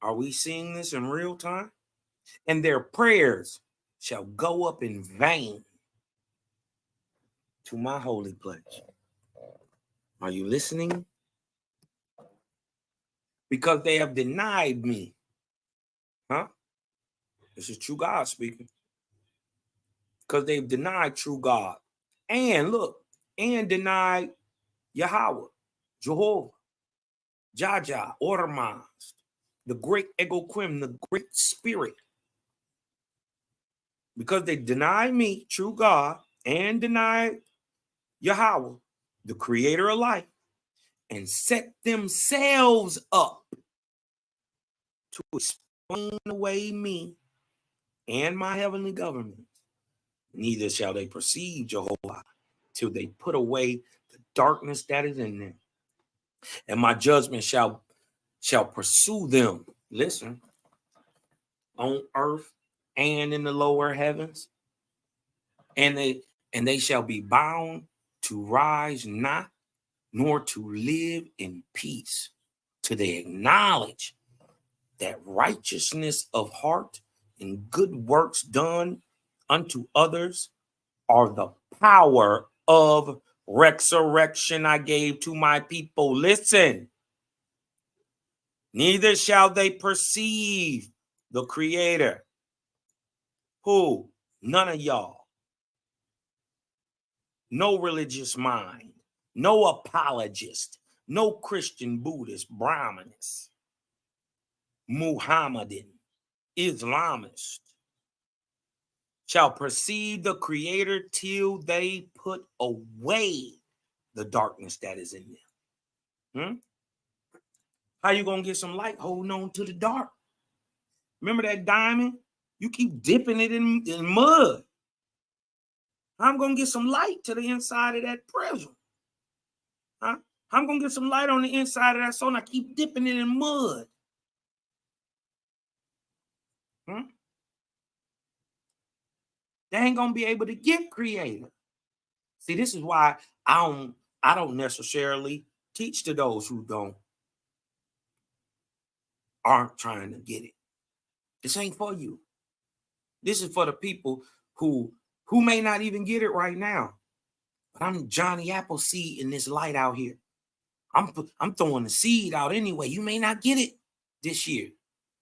Are we seeing this in real time? And their prayers shall go up in vain to my holy place. Are you listening? Because they have denied me. Huh? This is true God speaking. Because they've denied true God. And look, and denied Yahweh, Jehovah, Jaja, Ormaz, the great Ego Quim, the great spirit. Because they denied me, true God, and denied Yahweh, the creator of life, and set themselves up to explain away me and my heavenly government. Neither shall they perceive Jehovah till they put away the darkness that is in them. And my judgment shall pursue them. Listen, on earth and in the lower heavens. And they shall be bound to rise not, nor to live in peace, till they acknowledge that righteousness of heart and good works done unto others are the power of resurrection I gave to my people. Listen, neither shall they perceive the creator. Who? None of y'all. No religious mind, no apologist, no Christian, Buddhist, Brahminist, Muhammadan, Islamist shall perceive the creator till they put away the darkness that is in them. How you gonna get some light holding on to the dark? Remember that diamond? You keep dipping it in mud. I'm gonna get some light to the inside of that prism. Huh? I'm gonna get some light on the inside of that soul, and I keep dipping it in mud. They ain't gonna be able to get creative. See, this is why I don't necessarily teach to those who aren't trying to get it. This ain't for you. This is for the people who may not even get it right now. But I'm Johnny Appleseed in this light out here. I'm throwing the seed out anyway. You may not get it this year.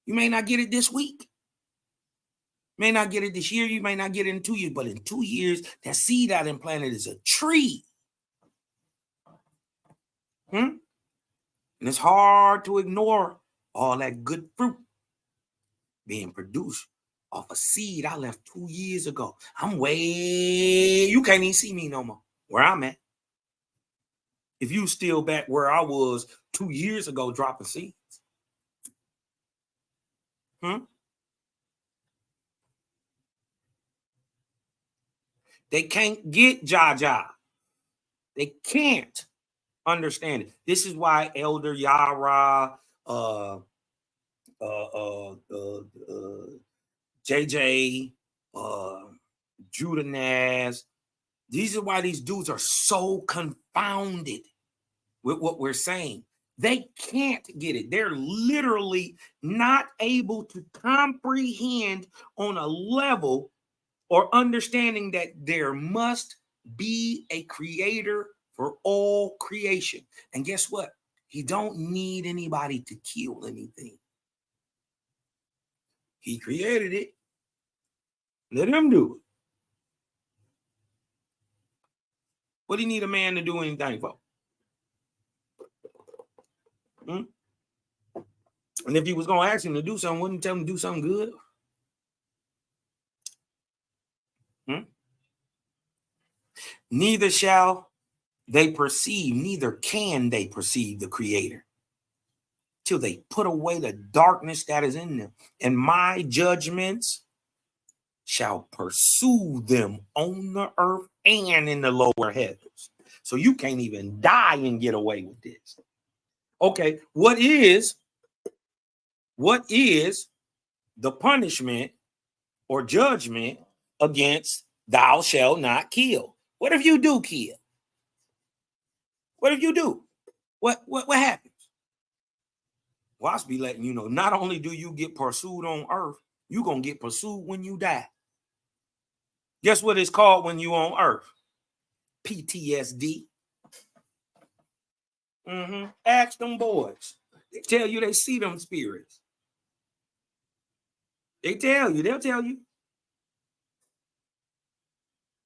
You may not get it this week. You may not get it this year. You may not get it in 2 years. But in 2 years, that seed I done planted is a tree. And it's hard to ignore all that good fruit being produced off a seed I left 2 years ago. You can't even see me no more where I'm at. If you still back where I was 2 years ago dropping seeds. They can't get Jaja. They can't understand it. This is why Elder Yara, JJ, Judah Naz, these are why these dudes are so confounded with what we're saying. They can't get it. They're literally not able to comprehend on a level or understanding that there must be a creator for all creation. And guess what? He don't need anybody to kill anything. He created it. Let him do it. What do you need a man to do anything for? And if he was going to ask him to do something, wouldn't he tell him to do something good? Neither shall they perceive, neither can they perceive the creator till they put away the darkness that is in them. And my judgments shall pursue them on the earth and in the lower heavens. So you can't even die and get away with this. Okay, what is the punishment or judgment against thou shalt not kill. What if you do kill? What if you do? What happens? Well, I'll be letting you know, not only do you get pursued on earth, you're going to get pursued when you die. Guess what it's called when you on earth? PTSD. Ask them boys. They tell you they see them spirits. They tell you. They'll tell you.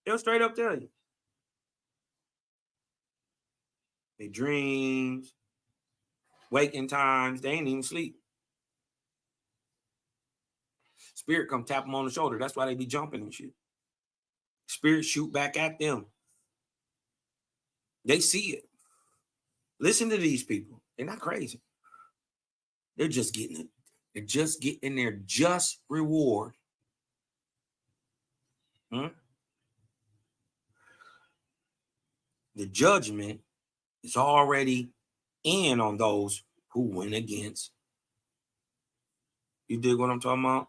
They'll straight up tell you. They dreams, waking times, they ain't even sleep. Spirit come tap them on the shoulder. That's why they be jumping and shit. Spirit shoot back at them. They see it. Listen to these people. They're not crazy. They're just getting it. They're just getting their just reward. The judgment is already in on those who went against. You dig what I'm talking about?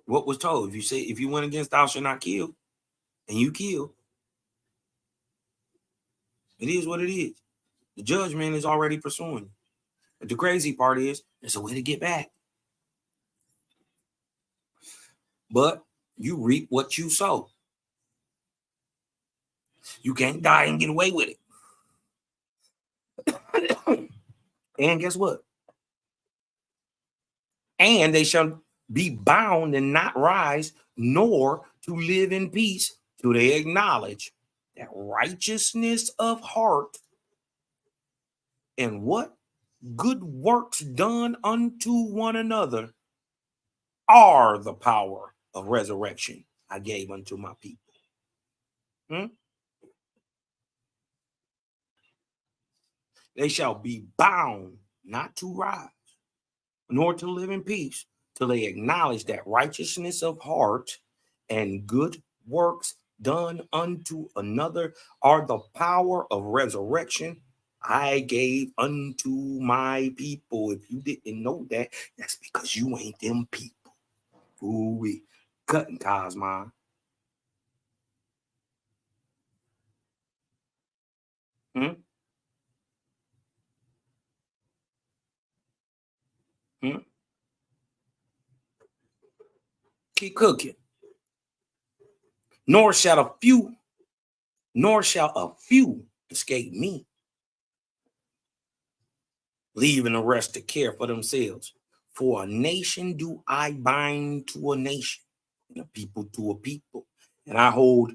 What was told? If you went against thou shalt not kill, and you kill, it is what it is. The judgment is already pursuing you. But the crazy part is, there's a way to get back. But you reap what you sow. You can't die and get away with it. And guess what? And they shall be bound and not rise, nor to live in peace till they acknowledge that righteousness of heart and what good works done unto one another are the power of resurrection I gave unto my people. They shall be bound not to rise, nor to live in peace, till they acknowledge that righteousness of heart and good works done unto another are the power of resurrection I gave unto my people. If you didn't know that, that's because you ain't them people. Ooh-wee. Cutting ties, man. Keep cooking. Nor shall a few escape me, leaving the rest to care for themselves. For a nation do I bind to a nation, and a people to a people, and I hold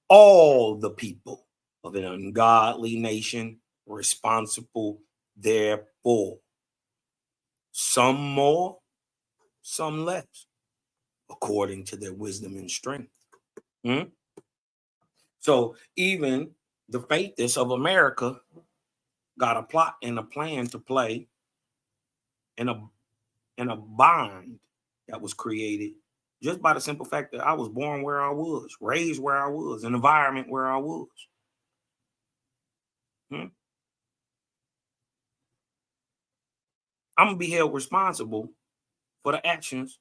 all the people of an ungodly nation responsible therefore. Some more, some less, according to their wisdom and strength. So even the faithists of America got a plot and a plan to play in a bind that was created just by the simple fact that I was born where I was, raised where I was, an environment where I was. I'm going to be held responsible for the actions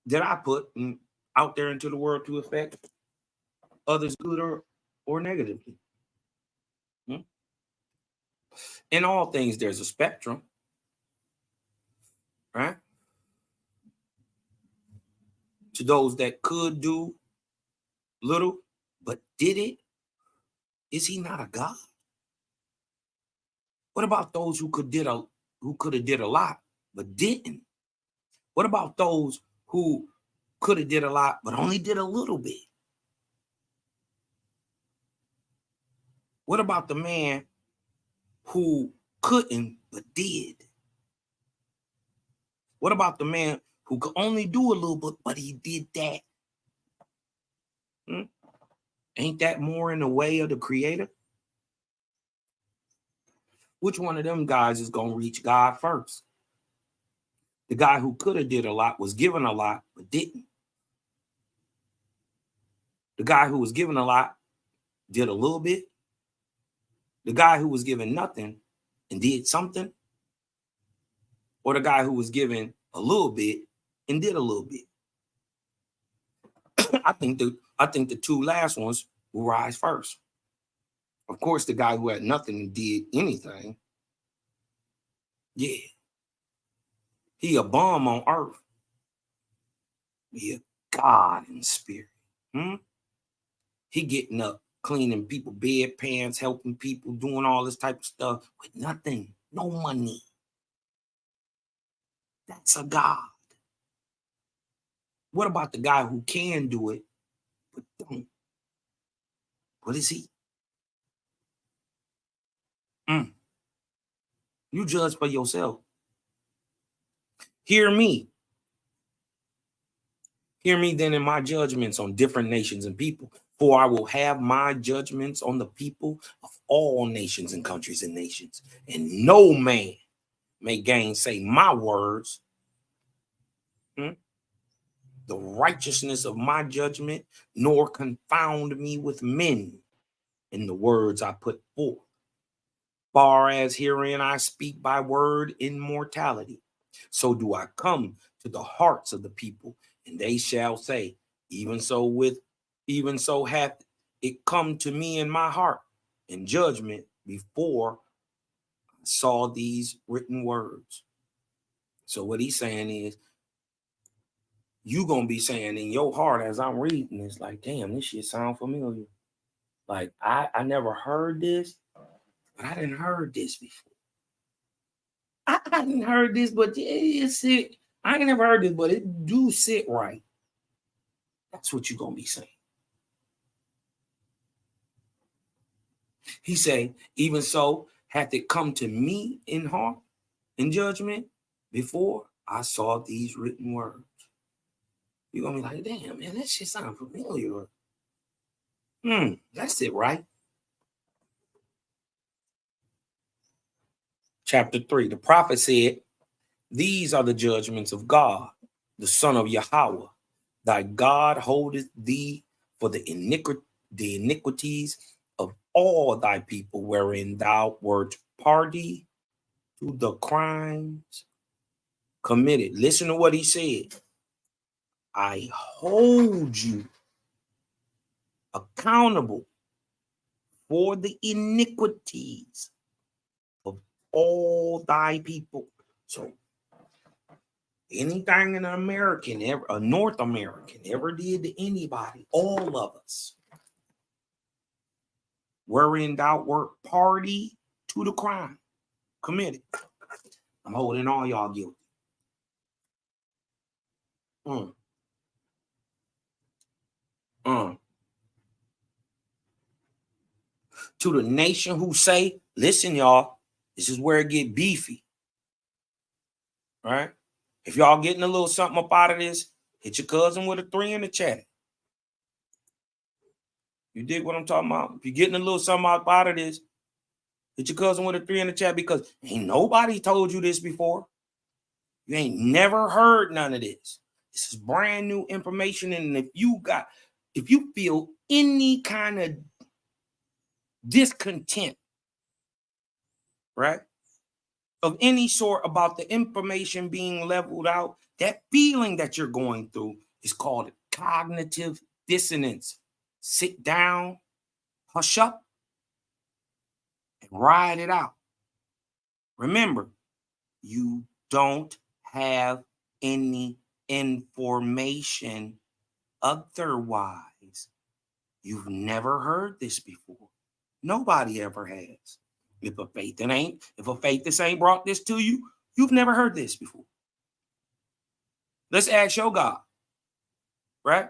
that I put out there into the world to affect others good or negatively. In all things, there's a spectrum, right? To those that could do little but did it, is he not a God? What about those who could have did a lot but didn't? What about those who could have did a lot but only did a little bit? What about the man who couldn't but did? What about the man who could only do a little bit but he did that? Ain't that more in the way of the Creator? Which one of them guys is going to reach God first? The guy who could have did a lot was given a lot but didn't. The guy who was given a lot did a little bit. The guy who was given nothing and did something. Or the guy who was given a little bit and did a little bit. I think the two last ones will rise first. Of course, the guy who had nothing and did anything, yeah, he a bum on earth. He a God in spirit. He getting up, cleaning people bedpans, helping people, doing all this type of stuff with nothing, no money. That's a God. What about the guy who can do it, but don't? What is he? You judge for yourself. Hear me. Hear me then in my judgments on different nations and people. For I will have my judgments on the people of all nations and countries and nations. And no man may gainsay my words. The righteousness of my judgment, nor confound me with men in the words I put forth. Far as herein I speak by word in mortality, so do I come to the hearts of the people, and they shall say, even so hath it come to me in my heart in judgment before I saw these written words. So what he's saying is, you gonna be saying in your heart as I'm reading, it's like, damn, this shit sound familiar. Like I never heard this, but I didn't heard this before. I didn't heard this, but it's it. I ain't never heard this, but it do sit right. That's what you're gonna be saying. He say, even so hath it come to me in heart, in judgment, before I saw these written words. You're gonna be like, damn, man, that shit sound familiar. That's it, right? Chapter 3, the prophet said, these are the judgments of God, the Son of Yahweh. Thy God holdeth thee for the iniquities of all thy people, wherein thou wert party to the crimes committed. Listen to what he said. I hold you accountable for the iniquities of all thy people. So anything an American, a North American ever did to anybody, all of us, wherein thou wert party to the crime committed. I'm holding all y'all guilty. To the nation who say, listen, y'all, this is where it get beefy. Right? If y'all getting a little something up out of this, hit your cousin with a 3 in the chat. You dig what I'm talking about? If you're getting a little something up out of this, hit your cousin with a 3 in the chat, because ain't nobody told you this before. You ain't never heard none of this. This is brand new information. And if you feel any kind of discontent, right, of any sort about the information being leveled out, that feeling that you're going through is called cognitive dissonance. Sit down, hush up, and ride it out. Remember, you don't have any information otherwise. You've never heard this before. Nobody ever has. If a faith ain't brought this to you, you've never heard this before. Let's ask your God, right?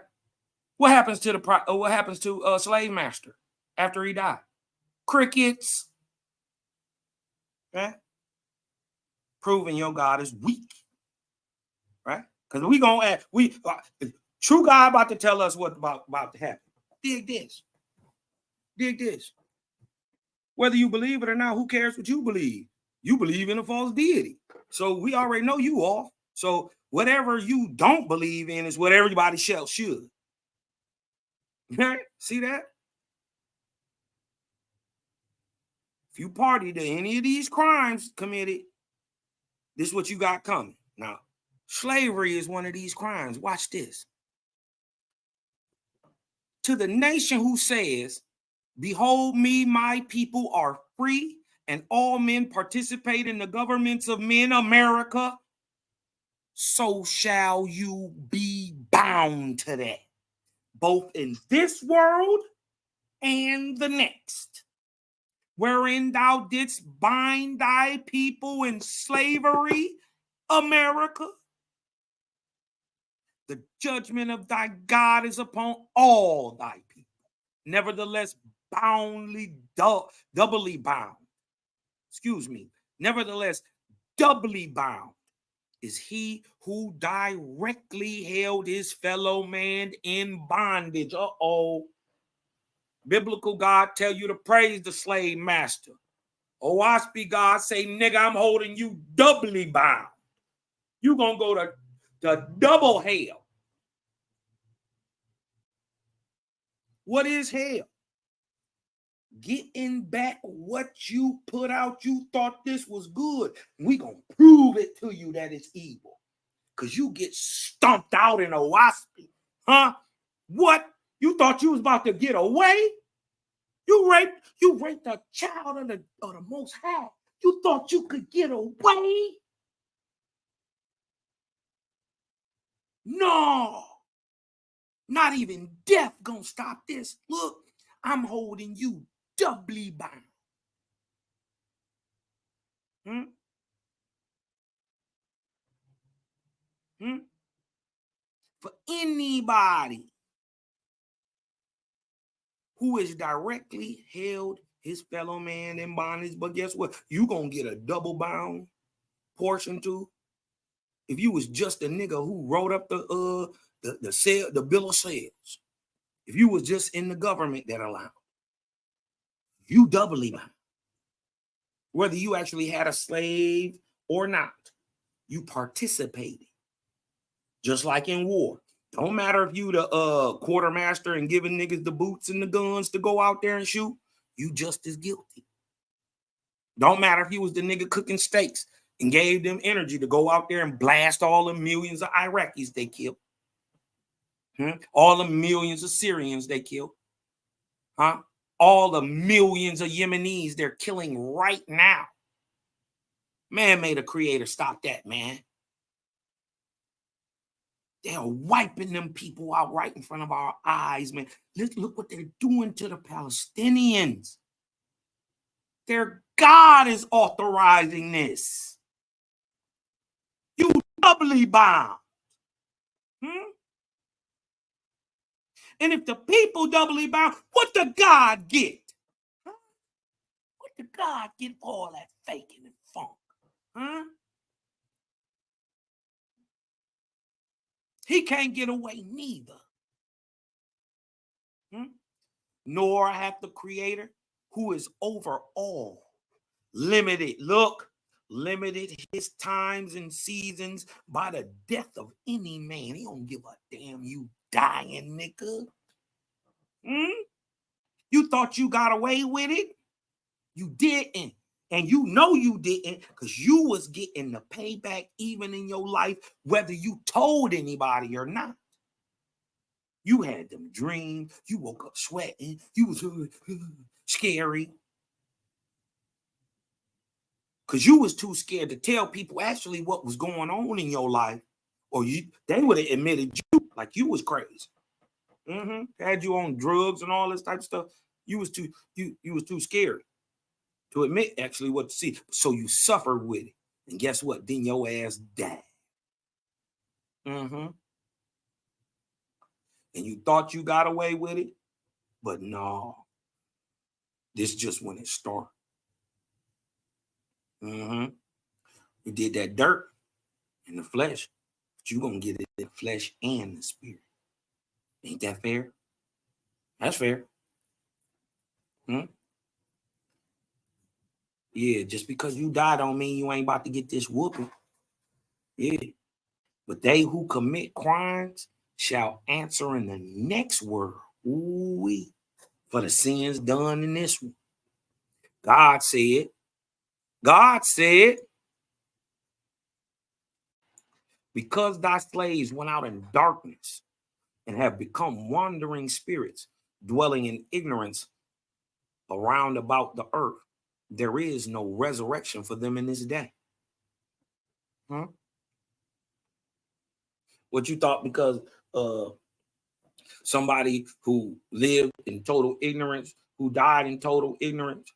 What happens to a slave master after he died? Crickets, right? Proving your God is weak, right? Because we gonna ask, true God about to tell us what about to happen. Dig this. Whether you believe it or not, who cares what you believe? You believe in a false deity. So we already know you off. So whatever you don't believe in is what everybody else should. See that? If you party to any of these crimes committed, this is what you got coming. Now, slavery is one of these crimes. Watch this. to the nation who says, behold me, my people are free, and all men participate in the governments of men, America, so shall you be bound to that, both in this world and the next, wherein thou didst bind thy people in slavery, America. The judgment of thy God is upon all thy people. Nevertheless, doubly bound. Nevertheless, doubly bound is he who directly held his fellow man in bondage. Biblical God tell you to praise the slave master. OSP God say, nigga, I'm holding you doubly bound. You gonna go to double hell. What is hell? Getting back what you put out. You thought this was good. We gonna prove it to you that it's evil. Because you get stomped out in a wasp. Huh? What? You thought you was about to get away? You raped a child of the Most High. You thought you could get away? No. Not even death gonna stop this. Look, I'm holding you doubly bound. For anybody who is directly held his fellow man in bondage, but guess what? You gonna get a double bound portion too. If you was just a nigga who wrote up the bill of sales, if you was just in the government that allowed, you doubly bound. Whether you actually had a slave or not, you participated. Just like in war. Don't matter if you the quartermaster and giving niggas the boots and the guns to go out there and shoot, you just as guilty. Don't matter if you was the nigga cooking steaks and gave them energy to go out there and blast all the millions of Iraqis they killed. All the millions of Syrians they killed. All the millions of Yemenis they're killing right now. Man, may the creator stop that, man. They're wiping them people out right in front of our eyes, man. Look what they're doing to the Palestinians. Their God is authorizing this. You doubly bound. And if the people doubly bound, what did God get? What did God get for all that faking and funk? He can't get away neither. Nor hath the creator who is over all limited his times and seasons by the death of any man. He don't give a damn you dying nigga. You thought you got away with it? You didn't. And you know you didn't, because you was getting the payback even in your life, whether you told anybody or not. You had them dreams. You woke up sweating. You was scary. Because you was too scared to tell people actually what was going on in your life. Or they would have admitted you like you was crazy. Had you on drugs and all this type of stuff. You was too scared to admit actually what to see. So you suffered with it. And guess what? Then your ass died. And you thought you got away with it, but no. This just when it started. You did that dirt in the flesh, but you're going to get it in the flesh and the spirit. Ain't that fair? That's fair. Yeah, just because you die don't mean you ain't about to get this whooping. Yeah. But they who commit crimes shall answer in the next world. Ooh-wee, for the sins done in this one. God said, because thy slaves went out in darkness and have become wandering spirits, dwelling in ignorance around about the earth. There is no resurrection for them in this day. Huh? What you thought because somebody who lived in total ignorance, who died in total ignorance,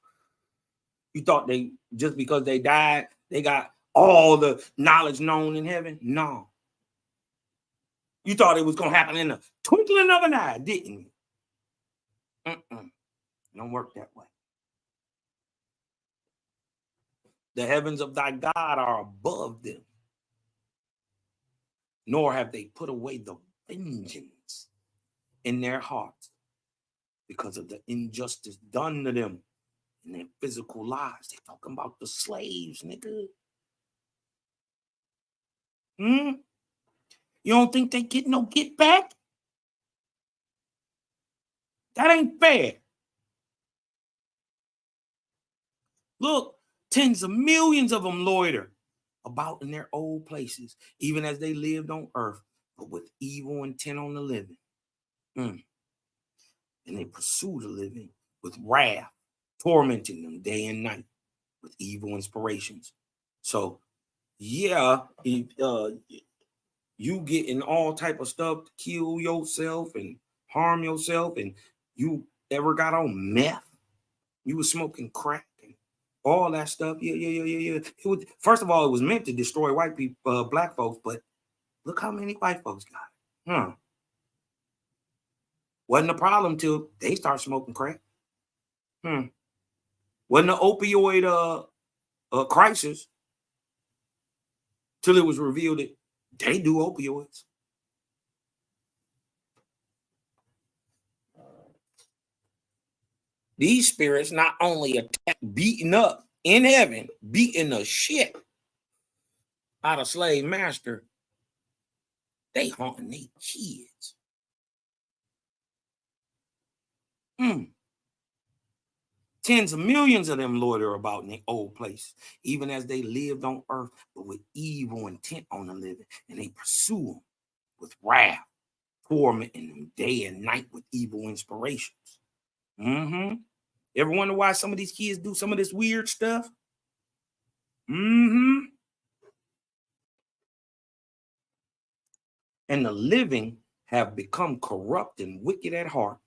you thought they just because they died, they got all the knowledge known in heaven? No. You thought it was going to happen in the twinkling of an eye, didn't you? Don't work that way. The heavens of thy God are above them, nor have they put away the vengeance in their hearts because of the injustice done to them in their physical lives. They're talking about the slaves, nigga. You don't think they get no get back? That ain't fair. Look, tens of millions of them loiter about in their old places, even as they lived on earth, but with evil intent on the living. And they pursue the living with wrath, tormenting them day and night with evil inspirations. So, yeah, you getting all type of stuff to kill yourself and harm yourself, and you ever got on meth? You was smoking crack and all that stuff. Yeah. It was, first of all, it was meant to destroy white people, black folks, but look how many white folks got it. Wasn't a problem till they start smoking crack. Wasn't an opioid crisis till it was revealed that they do opioids. These spirits not only attack, beating up in heaven, beating the shit out of slave master, they haunting their kids. Tens of millions of them loiter about in their old place, even as they lived on earth, but with evil intent on the living, and they pursue them with wrath, tormenting them day and night with evil inspirations. Ever wonder why some of these kids do some of this weird stuff? And the living have become corrupt and wicked at heart.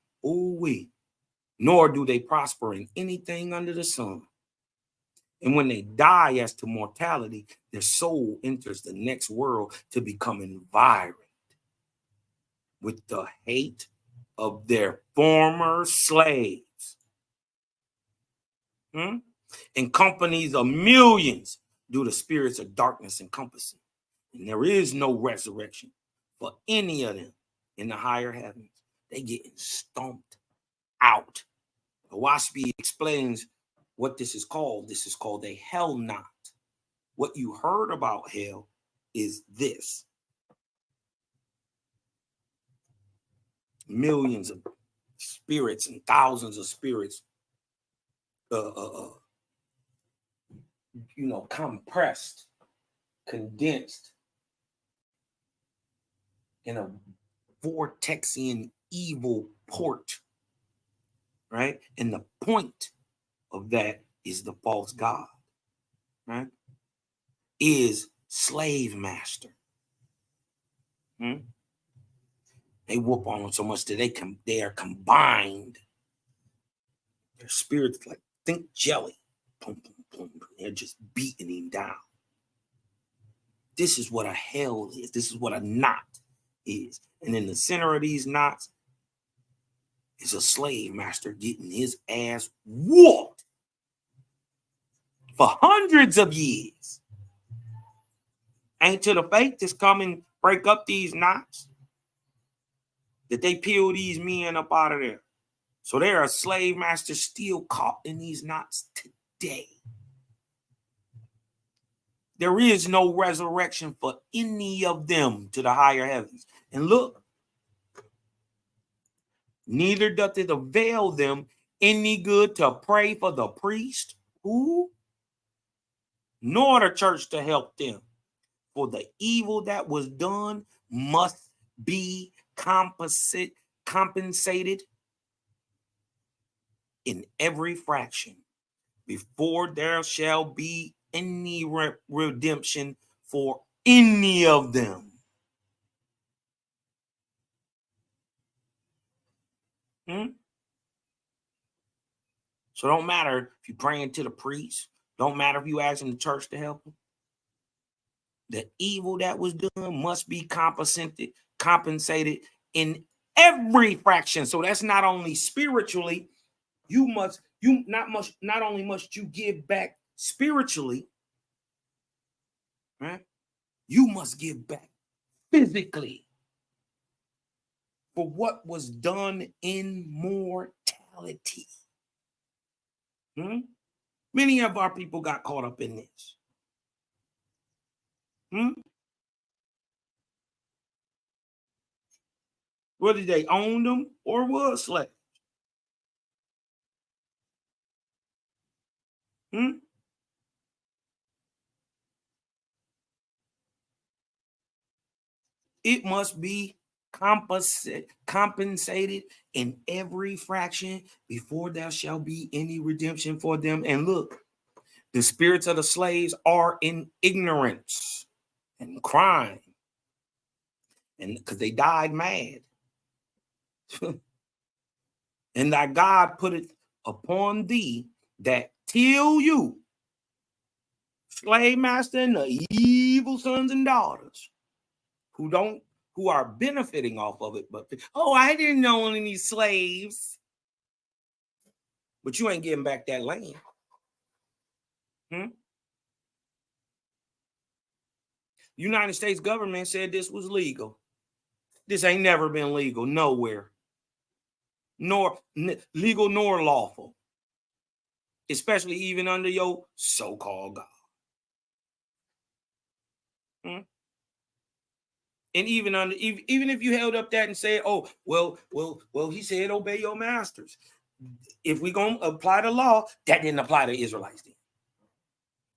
Nor do they prosper in anything under the sun. And when they die as to mortality, their soul enters the next world to become environed with the hate of their former slaves. And companies of millions do the spirits of darkness encompass them. And there is no resurrection for any of them in the higher heavens. They getting stomped out. Waspi explains what this is called. This is called a hell knot. What you heard about hell is this. Millions of spirits and thousands of spirits compressed, condensed in a vortexian evil port, right? And the point of that is the false god, right? Is slave master. They whoop on them so much that they are combined. Their spirits like think jelly. Boom, boom, boom. They're just beating him down. This is what a hell is. This is what a knot is. And in the center of these knots is a slave master getting his ass whooped for hundreds of years. Ain't to the faith that's come and break up these knots that they peel these men up out of there. So there are slave masters still caught in these knots today. There is no resurrection for any of them to the higher heavens. And look, neither doth it avail them any good to pray for the priest, nor the church to help them. For the evil that was done must be compensated in every fraction, before there shall be any redemption for any of them. So don't matter if you're praying to the priest. Don't matter if you asking the church to help them. The evil that was done must be compensated in every fraction. So that's not only spiritually, not only must you give back spiritually, right? You must give back physically for what was done in mortality. Many of our people got caught up in this. Whether they owned them or was slaves. It must be compensated in every fraction before there shall be any redemption for them. And look, the spirits of the slaves are in ignorance and crime, and because they died mad. And thy God put it upon thee that till you, slave master and the evil sons and daughters, who are benefiting off of it, but I didn't own any slaves. But you ain't getting back that land. United States government said this was legal. This ain't never been legal nowhere. Nor legal nor lawful. Especially even under your so-called God. And even if you held up that and said, well, he said obey your masters. If we're gonna apply the law, that didn't apply to Israelites then.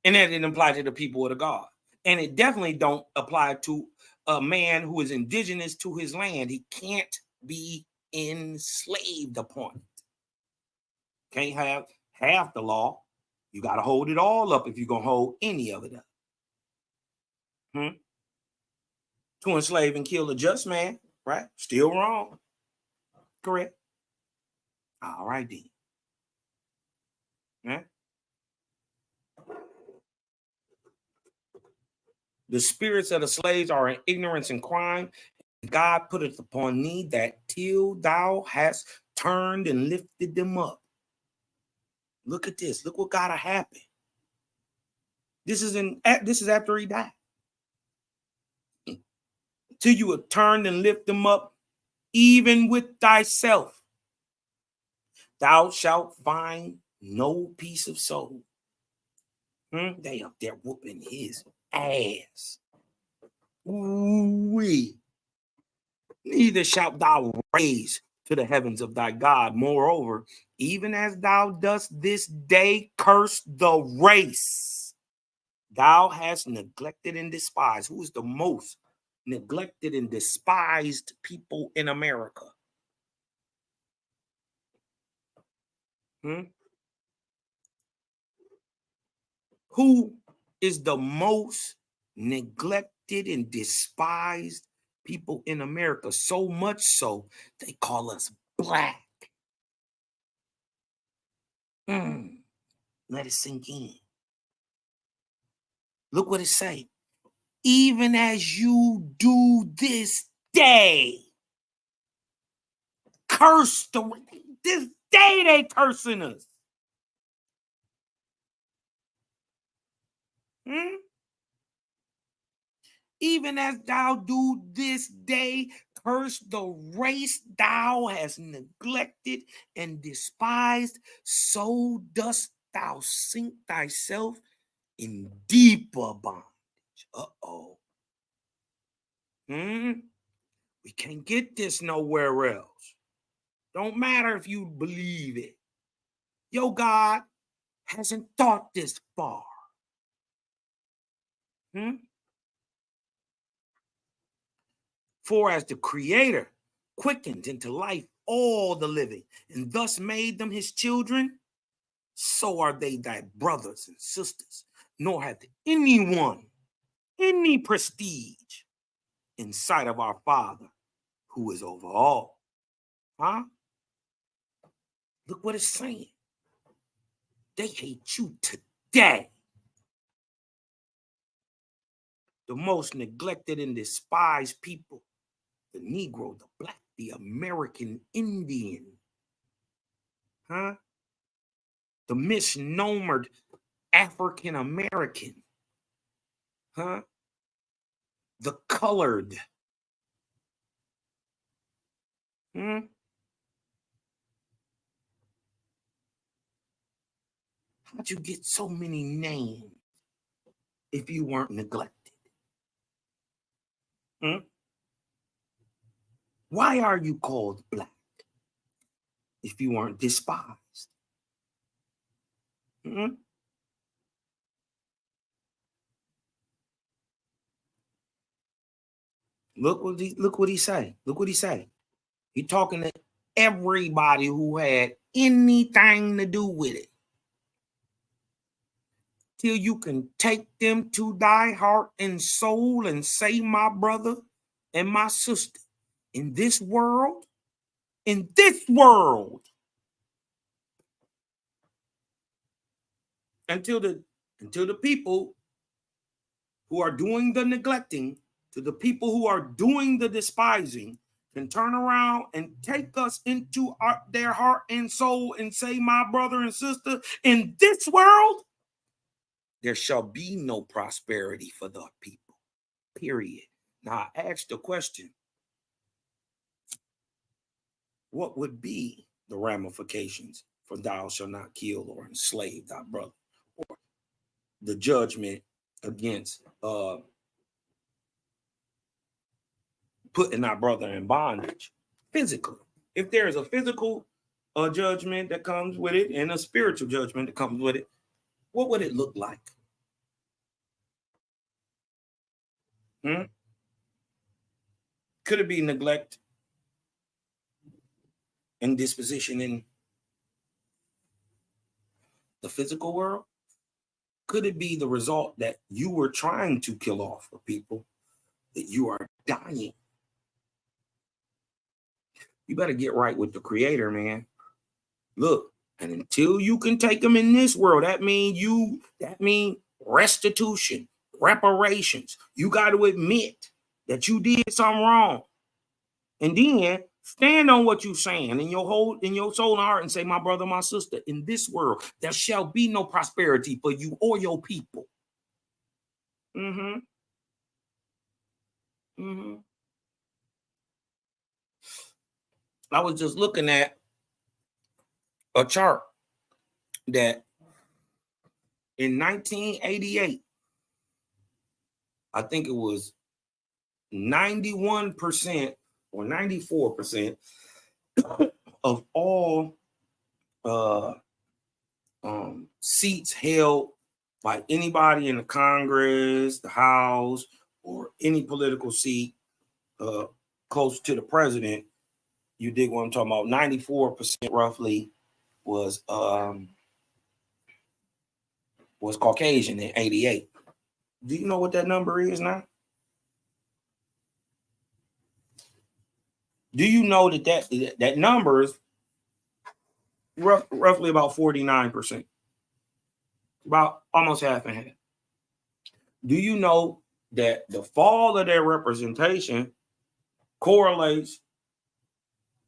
And that didn't apply to the people of the God. And it definitely don't apply to a man who is indigenous to his land. He can't be enslaved upon it. Can't have half the law. You got to hold it all up if you're going to hold any of it up. To enslave and kill a just man, right? Still wrong. Correct. All right, then. Right? The spirits of the slaves are in ignorance and crime. God put it upon thee that till thou hast turned and lifted them up. Look at this. Look what gotta happen. This is after he died. Till you have turned and lift them up, even with thyself, thou shalt find no peace of soul. They up there whooping his ass. Ooh-wee. Neither shalt thou raise to the heavens of thy God. Moreover, even as thou dost this day curse the race thou hast neglected and despised. Who is the most neglected and despised people in America? Who is the most neglected and despised people in America? So much so, they call us black. Let it sink in. Look what it say. Even as you do this day, curse this day they cursing us. Even as thou do this day, curse the race thou hast neglected and despised, so dost thou sink thyself in deeper bondage. We can't get this nowhere else. Don't matter if you believe it. Your God hasn't thought this far. For as the Creator quickens into life all the living, and thus made them his children, so are they thy brothers and sisters, nor hath anyone any prestige in sight of our Father who is over all. Huh? Look what it's saying. They hate you today. The most neglected and despised people, the Negro, the Black, the American Indian, huh? The misnomered African American, huh? The colored, How'd you get so many names if you weren't neglected? Why are you called Black if you weren't despised? Look what he say. Look what he say. He talking to everybody who had anything to do with it. Till you can take them to thy heart and soul and say, my brother and my sister, in this world, until the people who are doing the neglecting, to the people who are doing the despising, can turn around and take us into their heart and soul and say, my brother and sister, in this world, there shall be no prosperity for the people, period. Now, I asked the question, what would be the ramifications for thou shalt not kill or enslave thy brother? Or the judgment against putting our brother in bondage physically. If there is a physical judgment that comes with it and a spiritual judgment that comes with it, what would it look like? Could it be neglect and disposition in the physical world? Could it be the result that you were trying to kill off for people, that you are dying? You better get right with the Creator, man. Look, and until you can take them in this world, that means restitution, reparations. You got to admit that you did something wrong. And then stand on what you're saying in your soul and heart and say, my brother, my sister, in this world, there shall be no prosperity for you or your people. I was just looking at a chart that in 1988, I think it was 91% or 94% of all seats held by anybody in the Congress, the House, or any political seat close to the president. You dig what I'm talking about? 94% roughly was Caucasian in 88. Do you know what that number is now? Do you know that number is roughly about 49%? About almost half and half. Do you know that the fall of their representation correlates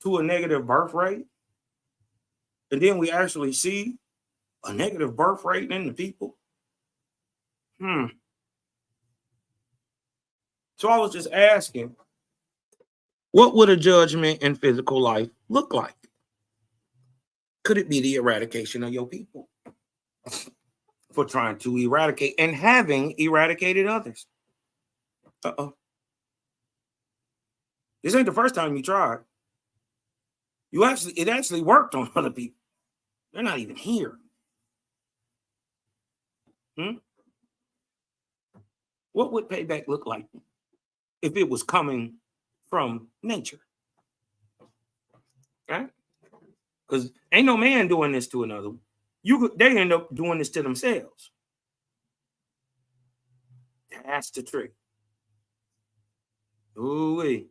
to a negative birth rate? And then we actually see a negative birth rate in the people. So I was just asking, what would a judgment in physical life look like? Could it be the eradication of your people for trying to eradicate and having eradicated others? This ain't the first time you tried. It actually worked on other people. They're not even here. What would payback look like if it was coming from nature? Right? Because ain't no man doing this to another. They end up doing this to themselves. That's the trick. Ooh-wee.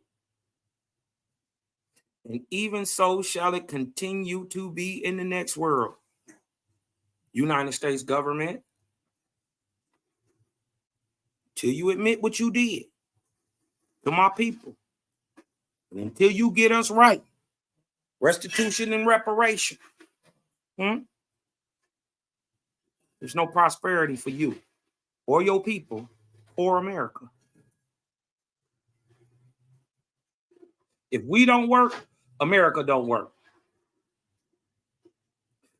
And even so shall it continue to be in the next world. United States government, till you admit what you did to my people, and until you get us right, restitution and reparation, there's no prosperity for you or your people or America. If we don't work, America don't work.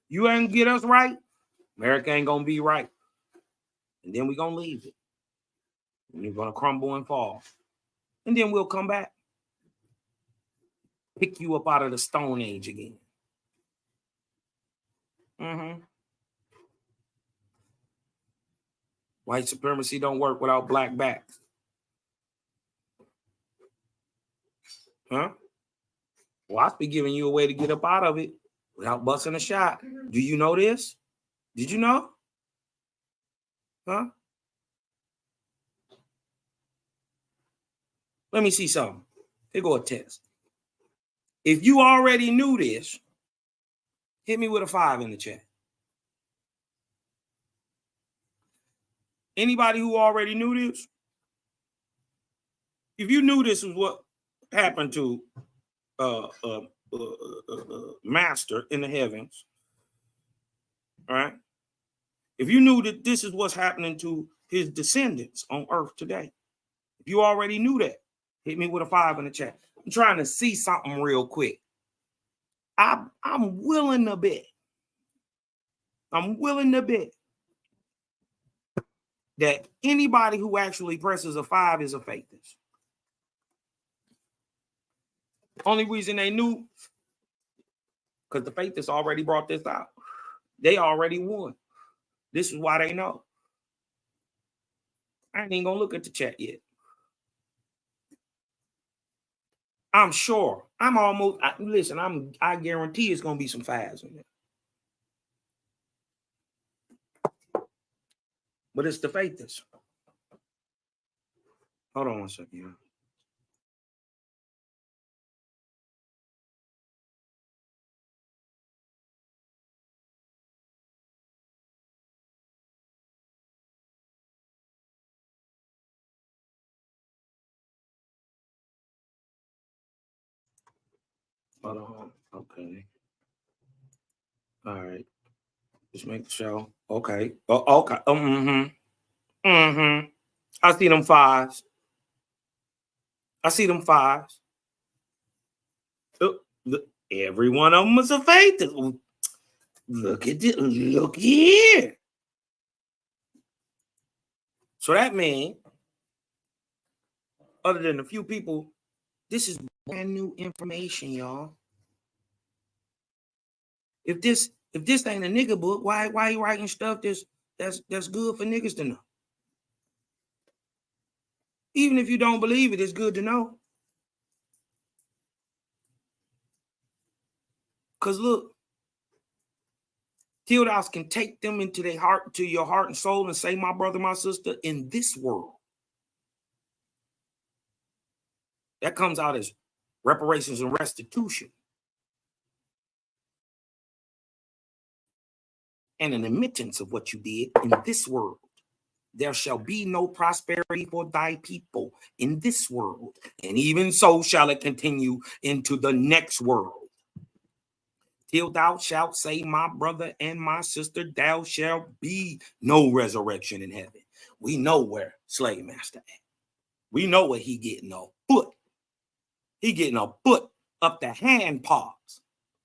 You ain't get us right, America ain't gonna be right. And then we're gonna leave it. And you're gonna crumble and fall. And then we'll come back. Pick you up out of the Stone Age again. White supremacy don't work without black backs. Huh? Well, I be giving you a way to get up out of it without busting a shot. Do you know this? Did you know? Huh? Let me see something. Here go a test. If you already knew this, hit me with a 5 in the chat. Anybody who already knew this? If you knew this was what happened to Master in the heavens, all right? If you knew that this is what's happening to his descendants on earth today, if you already knew that, hit me with a 5 in the chat. I'm trying to see something real quick. I'm willing to bet. I'm willing to bet that anybody who actually presses a 5 is a faithist. Only reason they knew, because the faithists already brought this out. They already won. This is why they know. I ain't even gonna look at the chat yet. I'm sure. I guarantee it's gonna be some 5s in there. But it's the faithists. Hold on one second. Hold on. Okay. All right. Just make the show. Okay. Oh, okay. I see them 5s. Look, every one of them is a faithist. Look at this. Look here. So that means, other than a few people, this is brand new information, y'all. If this ain't a nigga book, why you writing stuff that's good for niggas to know? Even if you don't believe it, it's good to know. Because look, Tildos can take them into their heart, to your heart and soul, and say, my brother, my sister, in this world. That comes out as reparations and restitution. And an admittance of what you did in this world. There shall be no prosperity for thy people in this world, and even so shall it continue into the next world. Till thou shalt say, my brother and my sister, thou shalt be no resurrection in heaven. We know where slave master at. We know what he getting a foot. He getting a foot up the hand paws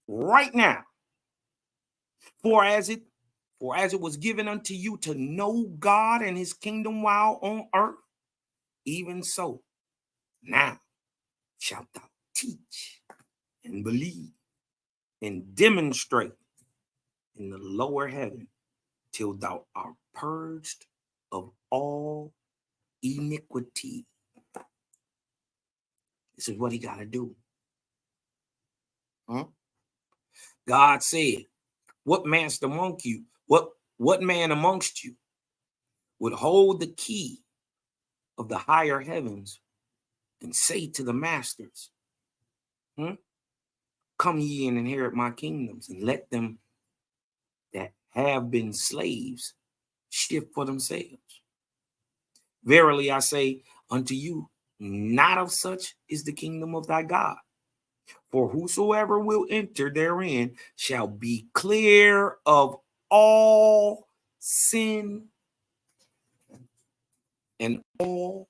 right now. For as it was given unto you to know God and his kingdom while on earth, even so now shalt thou teach and believe and demonstrate in the lower heaven till thou art purged of all iniquity. This is what he got to do. Huh? God said, what man's among you? What man amongst you would hold the key of the higher heavens and say to the masters, come ye and inherit my kingdoms, and let them that have been slaves shift for themselves. Verily I say unto you, not of such is the kingdom of thy God. For whosoever will enter therein shall be clear of all sin and all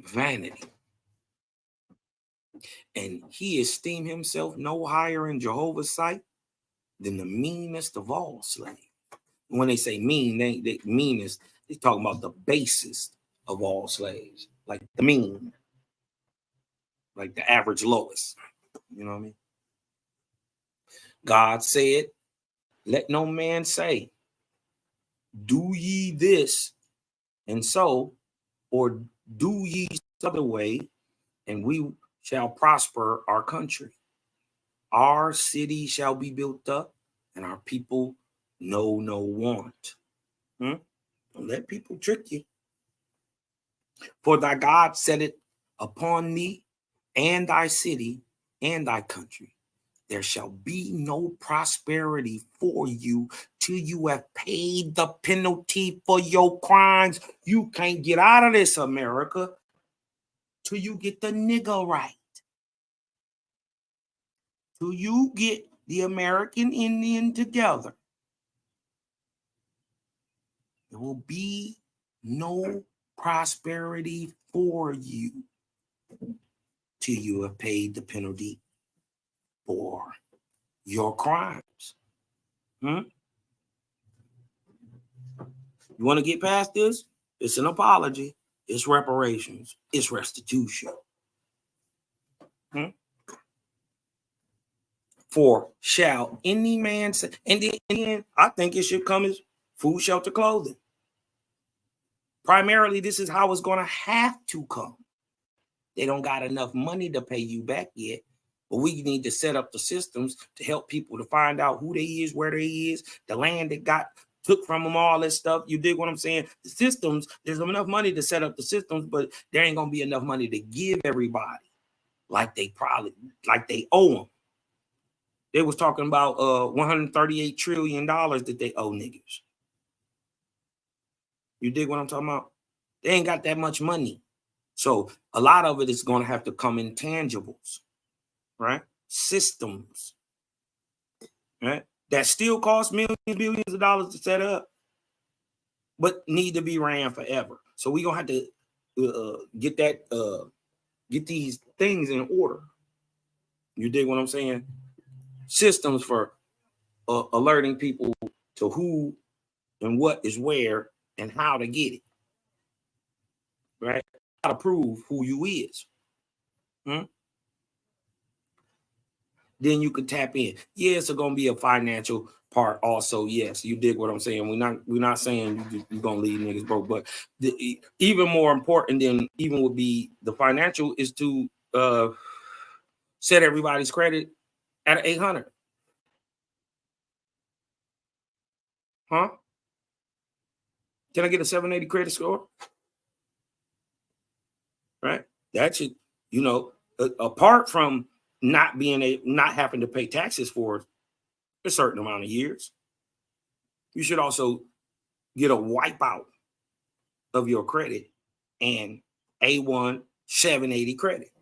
vanity. And he esteemed himself no higher in Jehovah's sight than the meanest of all slaves. When they say mean, they meanest, they talking about the basest of all slaves, like the mean, like the average lowest. You know what I mean? God said, let no man say, do ye this and so, or do ye some other way, and we shall prosper our country. Our city shall be built up, and our people know no want. Don't let people trick you. For thy God set it upon thee, and thy city, and thy country. There shall be no prosperity for you till you have paid the penalty for your crimes. You can't get out of this, America, till you get the nigger right. Till you get the American Indian together. There will be no prosperity for you till you have paid the penalty for your crimes. You want to get past this? It's an apology. It's reparations. It's restitution. For shall any man say, and then I think it should come as food, shelter, clothing. Primarily, this is how it's going to have to come. They don't got enough money to pay you back yet, but we need to set up the systems to help people to find out who they is, where they is, the land that got took from them, all this stuff. You dig what I'm saying? The systems, there's enough money to set up the systems, but there ain't going to be enough money to give everybody like they owe them. They was talking about $138 trillion that they owe niggas. You dig what I'm talking about? They ain't got that much money. So a lot of it is going to have to come in tangibles, right? Systems, right? That still cost millions, billions of dollars to set up, but need to be ran forever. So we're going to have to get these things in order. You dig what I'm saying? Systems for alerting people to who and what is where and how to get it, right? How to prove who you is. Then you can tap in. Yeah, it's going to be a financial part also. Yes, you dig what I'm saying. We're not saying you're going to leave niggas broke, but even more important than even would be the financial is to set everybody's credit at 800. Huh? Can I get a 780 credit score? Right? That should, apart from not having to pay taxes for a certain amount of years, you should also get a wipeout of your credit and A1 780 credit.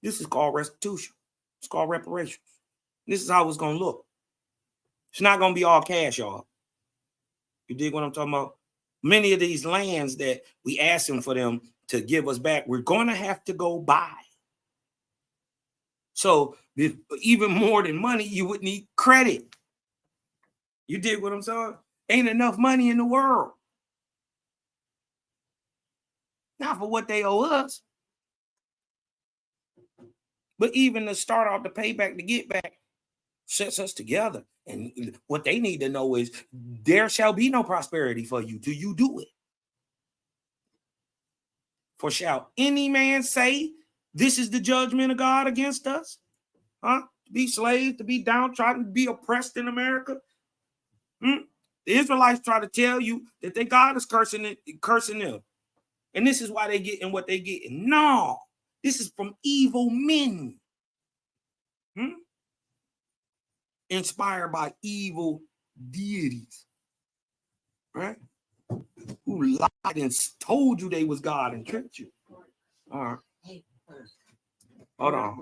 This is called restitution. It's called reparations. This is how it's going to look. It's not going to be all cash, y'all. You dig what I'm talking about? Many of these lands that we asking for them to give us back, we're going to have to go buy. So even more than money, you would need credit. You dig what I'm saying? Ain't enough money in the world. Not for what they owe us. But even to start off the payback to get back sets us together. And what they need to know is there shall be no prosperity for you till you do it. For shall any man say, this is the judgment of God against us? Huh? to be slaves, to be downtrodden, to be oppressed in America. The Israelites try to tell you that their God is cursing them. And this is why they getting what they getting. No, this is from evil men. Inspired by evil deities. Right? Who lied and told you they was God and tricked you. All right. Hold on.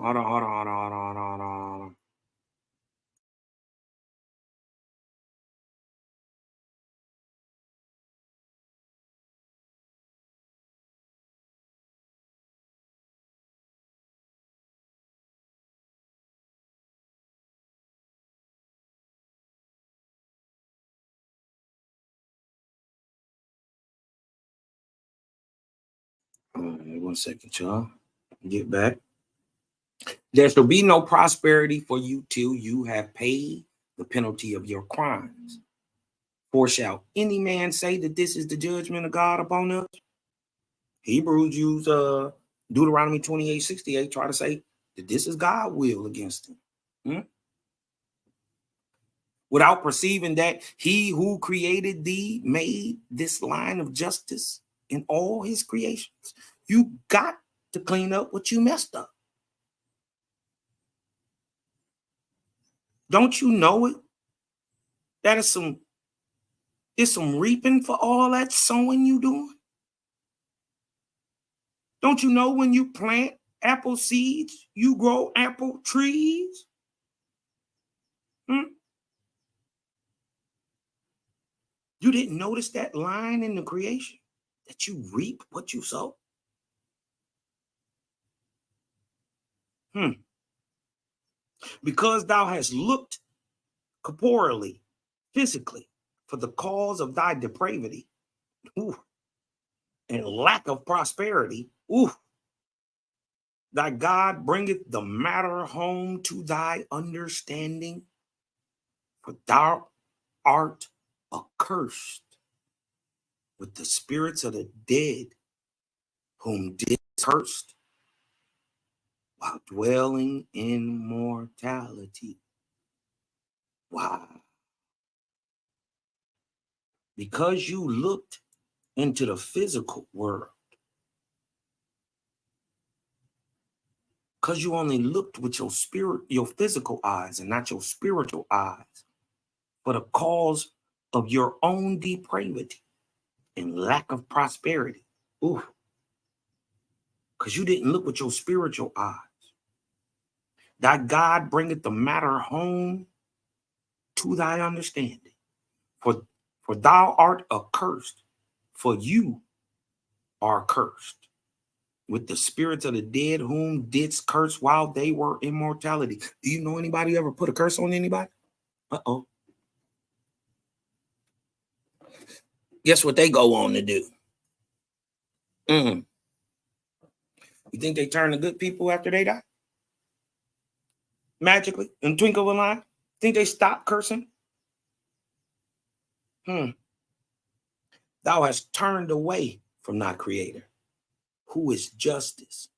One second, y'all. Get back. There shall be no prosperity for you till you have paid the penalty of your crimes. For shall any man say that this is the judgment of God upon us? Hebrews use Deuteronomy 28:68, try to say that this is God's will against him. Without perceiving that he who created thee made this line of justice in all his creations. You got to clean up what you messed up. Don't you know it? That is some reaping for all that sowing you doing. Don't you know when you plant apple seeds, you grow apple trees? You didn't notice that line in the creation, that you reap what you sow? Because thou hast looked corporeally, physically, for the cause of thy depravity, and lack of prosperity, thy God bringeth the matter home to thy understanding, for thou art accursed with the spirits of the dead, whom didst cursed while dwelling in mortality. Wow. Because you looked into the physical world, because you only looked with your physical eyes and not your spiritual eyes, for the cause of your own depravity and lack of prosperity. Because you didn't look with your spiritual eyes. Thy God bringeth the matter home to thy understanding. For thou art accursed, for you are cursed with the spirits of the dead, whom didst curse while they were in mortality. Do you know anybody ever put a curse on anybody? Guess what they go on to do? You think they turn to good people after they die? Magically, in a twinkle of an eye? Think they stop cursing? Thou hast turned away from thy creator, who is justice,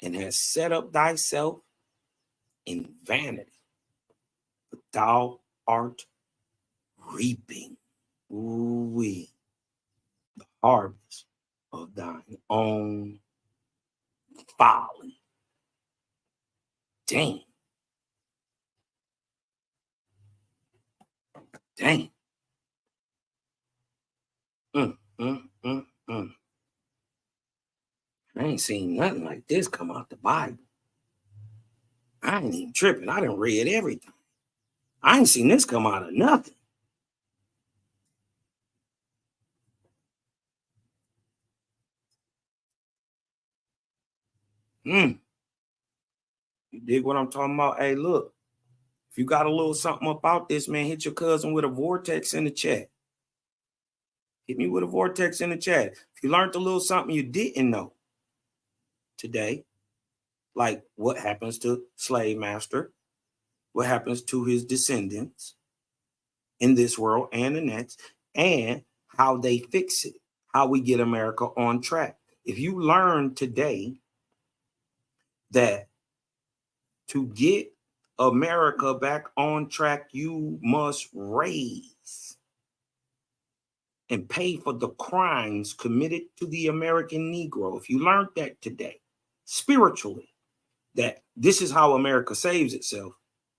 and has set up thyself in vanity. But thou art reaping the harvest of thine own folly. Dang. I ain't seen nothing like this come out the Bible. I ain't even tripping. I done read everything. I ain't seen this come out of nothing. You dig what I'm talking about? Hey, look, if you got a little something about this, man, hit your cousin with a vortex in the chat. Hit me with a vortex in the chat. If you learned a little something you didn't know today, like what happens to slave master, what happens to his descendants in this world and the next, and how they fix it, how we get America on track. If you learn today that to get America back on track, you must raise and pay for the crimes committed to the American Negro. If you learned that today, spiritually, that this is how America saves itself,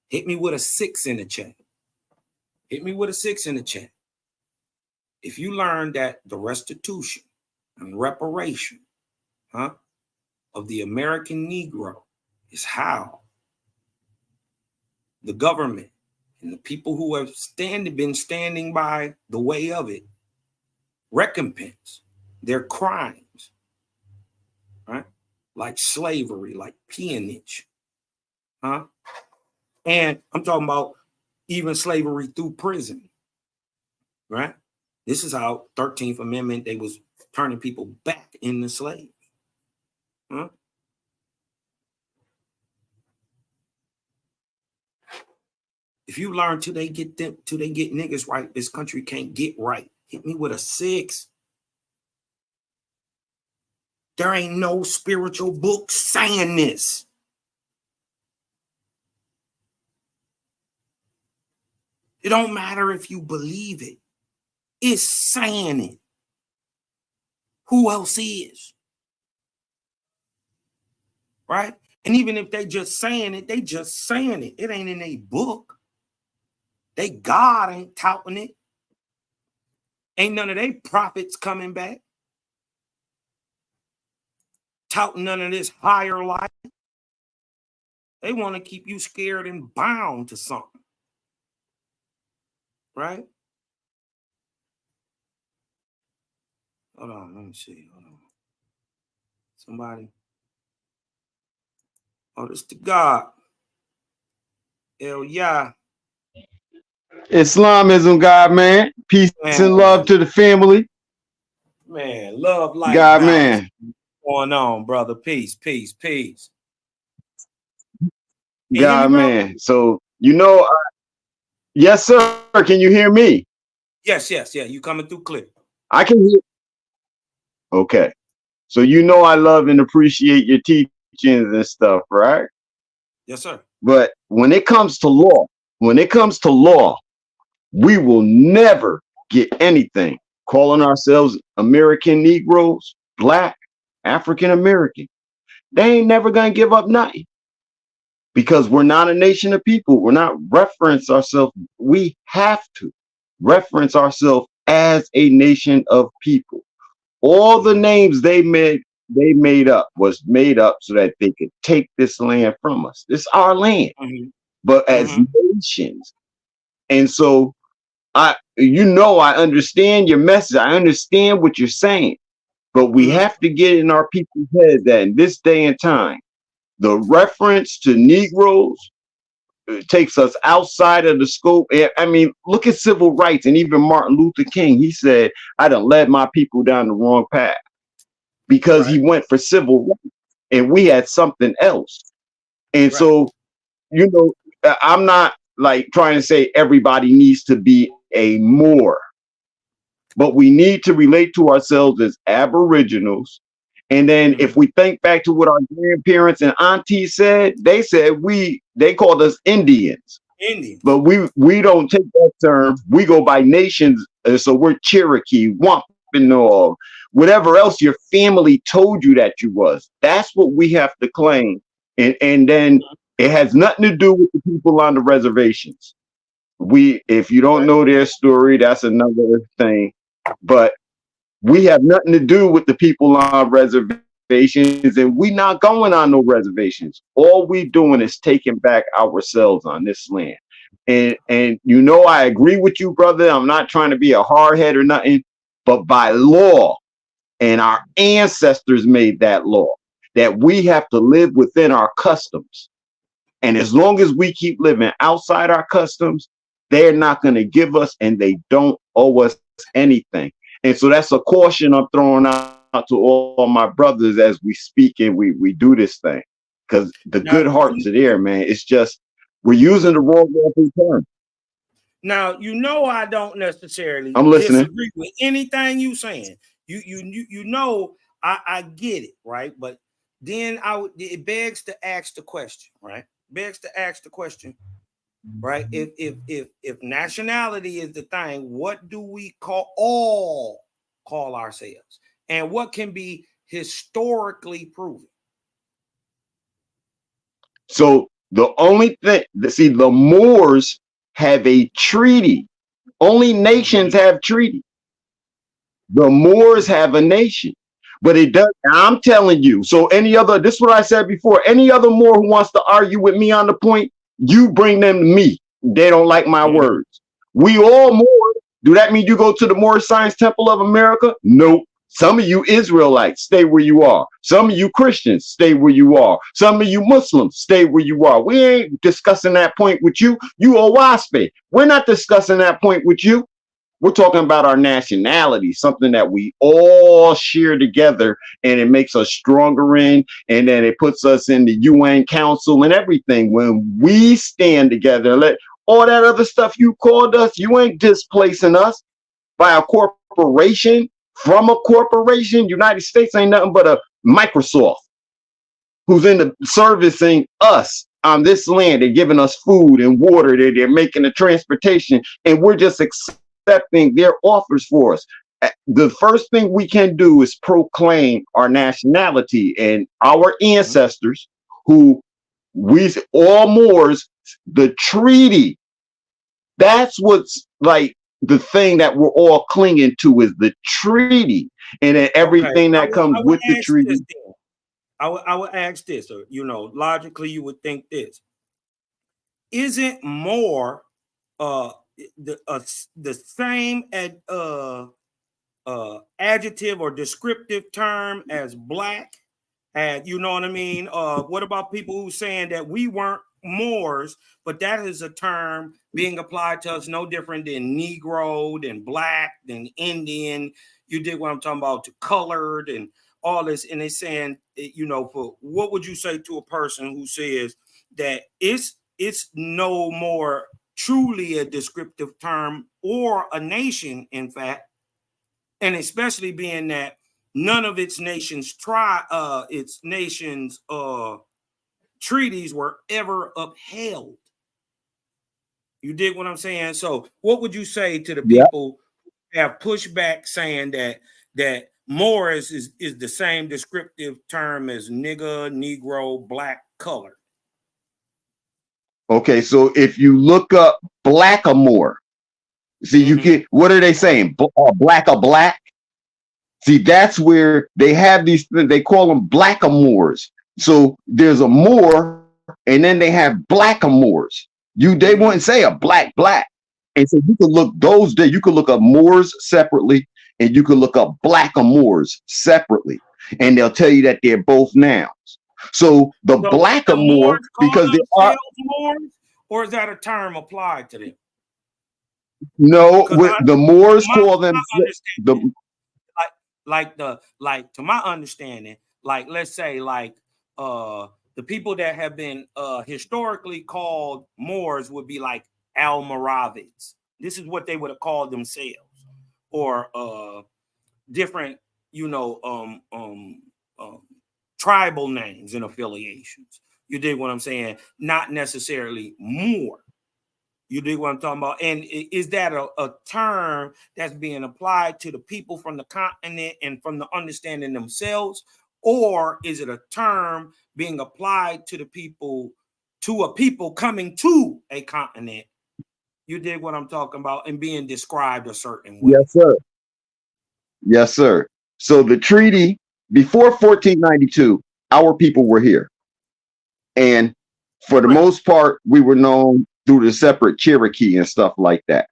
hit me with a 6 in the chat. Hit me with a 6 in the chat. If you learn that the restitution and reparation of the American Negro is how the government and the people who have been standing by the way of it recompense their crimes, right? Like slavery, like peonage, and I'm talking about even slavery through prison, right? This is how 13th Amendment, they was turning people back into slaves. If you learn till they get niggas right, this country can't get right. Hit me with a 6. There ain't no spiritual book saying this. It don't matter if you believe it. It's saying it. Who else is? Right? And even if they just saying it, they just saying it. It ain't in a book. They God ain't touting it. Ain't none of they prophets coming back touting none of this higher life. They want to keep you scared and bound to something. Right? Hold on, let me see. Hold on. Somebody. Oh, this the God. Yeah. Islamism, God, man. Peace and love to the family. Man, love, light, God, balance. man. What's going on, brother? Peace, peace, peace. God, man. So, yes, sir. Can you hear me? Yes, yeah. You coming through clear. I can hear. Okay. So, I love and appreciate your teachings and stuff, right? Yes, sir. But when it comes to law, we will never get anything calling ourselves American Negroes, Black, African American. They ain't never going to give up nothing because we're not a nation of people. We're not reference ourselves. We have to reference ourselves as a nation of people. All the names they made up was made up so that they could take this land from us. It's our land, but as nations. And so I understand your message. I understand what you're saying, but we have to get in our people's head that in this day and time, the reference to Negroes takes us outside of the scope. I mean, look at civil rights, and even Martin Luther King, he said, I done led my people down the wrong path because he went for civil rights and we had something else. And so, I'm not like trying to say everybody needs to be a Moor, but we need to relate to ourselves as Aboriginals. And then if we think back to what our grandparents and aunties said, they called us Indians. But we don't take that term. We go by nations. So we're Cherokee, Wampanoag, whatever else your family told you that you was. That's what we have to claim. And then it has nothing to do with the people on the reservations. If you don't know their story, that's another thing. But we have nothing to do with the people on reservations, and we not going on no reservations. All we doing is taking back ourselves on this land. And I agree with you, brother. I'm not trying to be a hard head or nothing, but by law, and our ancestors made that law, that we have to live within our customs. And as long as we keep living outside our customs, they're not going to give us, and they don't owe us anything. And so that's a caution I'm throwing out to all my brothers as we speak and we do this thing, because the good hearts are there, man. It's just we're using the wrong term. Now, I don't necessarily disagree with anything you saying. I get it, right? But then it begs to ask the question, right? begs to ask the question, right? If nationality is the thing, what do we call ourselves, and what can be historically proven? So the only thing, see, the Moors have a treaty. Only nations have treaty. The Moors have a nation, but it does. I'm telling you. So any other, this is what I said before. Any other Moor who wants to argue with me on the point, you bring them to me. They don't like my words. We all Moors. Do that mean you go to the Moorish Science Temple of America? Nope. Some of you Israelites, stay where you are. Some of you Christians, stay where you are. Some of you Muslims, stay where you are. We ain't discussing that point with you. You Owaspe. We're not discussing that point with you. We're talking about our nationality, something that we all share together, and it makes us stronger in, and then it puts us in the UN Council and everything. When we stand together, let all that other stuff you called us, you ain't displacing us by a corporation. From a corporation, United States ain't nothing but a Microsoft who's in the servicing us on this land. They're giving us food and water. They're making the transportation, and we're just accepting their offers for us. The first thing we can do is proclaim our nationality and our ancestors, who we all Moors, the treaty. That's what's like the thing that we're all clinging to is the treaty, and then everything that comes with the treaty. I would ask this, or logically you would think this: isn't more the same adjective or descriptive term as black? And you know what I mean? What about people who saying that we weren't Moors, but that is a term being applied to us no different than Negro, than black, than Indian. You dig what I'm talking about? To colored and all this. And they saying, for what would you say to a person who says that it's no more truly a descriptive term or a nation, in fact, and especially being that none of its nations treaties were ever upheld. You dig what I'm saying? So what would you say to the people who have pushed back saying that Moors is the same descriptive term as nigger, Negro, black, colored? Okay, so if you look up Blackamoor, see, you get, what are they saying? Black or black? See, that's where they have these, they call them Blackamoors. So there's a Moor, and then they have Blackamoors. They wouldn't say a black. And so you could look you could look up Moors separately, and you could look up Blackamoors separately, and they'll tell you that they're both nouns. So the Blackamoor, because they are Moors, or is that a term applied to them? No, the Moors call them to my understanding, like let's say the people that have been historically called Moors would be like Almoravids. This is what they would have called themselves, or different, tribal names and affiliations. You dig what I'm saying? Not necessarily Moor. You dig what I'm talking about? And is that a term that's being applied to the people from the continent and from the understanding themselves? Or is it a term being applied to a people coming to a continent? You dig what I'm talking about? And being described a certain way. Yes, sir. Yes, sir. So the treaty, before 1492, our people were here. And for the most part, we were known through the separate Cherokee and stuff like that.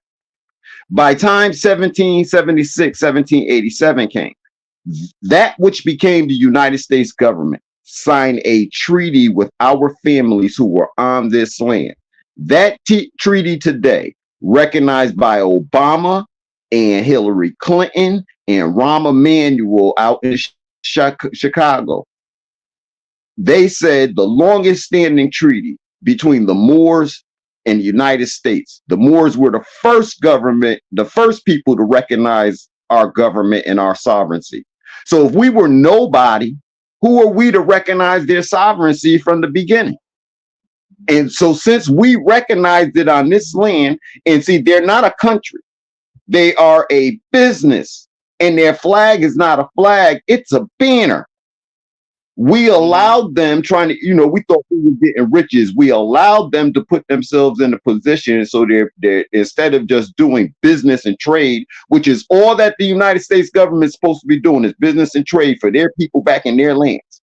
By time 1776, 1787 came, that which became the United States government signed a treaty with our families who were on this land. That treaty today, recognized by Obama and Hillary Clinton and Rahm Emanuel out in Chicago, they said the longest standing treaty between the Moors and the United States. The Moors were the first government, the first people to recognize our government and our sovereignty. So if we were nobody, who are we to recognize their sovereignty from the beginning? And so since we recognized it on this land, and see, they're not a country, they are a business, and their flag is not a flag, it's a banner. We allowed them trying to, we thought we were getting riches. We allowed them to put themselves in a position so they're instead of just doing business and trade, which is all that the United States government is supposed to be doing, is business and trade for their people back in their lands.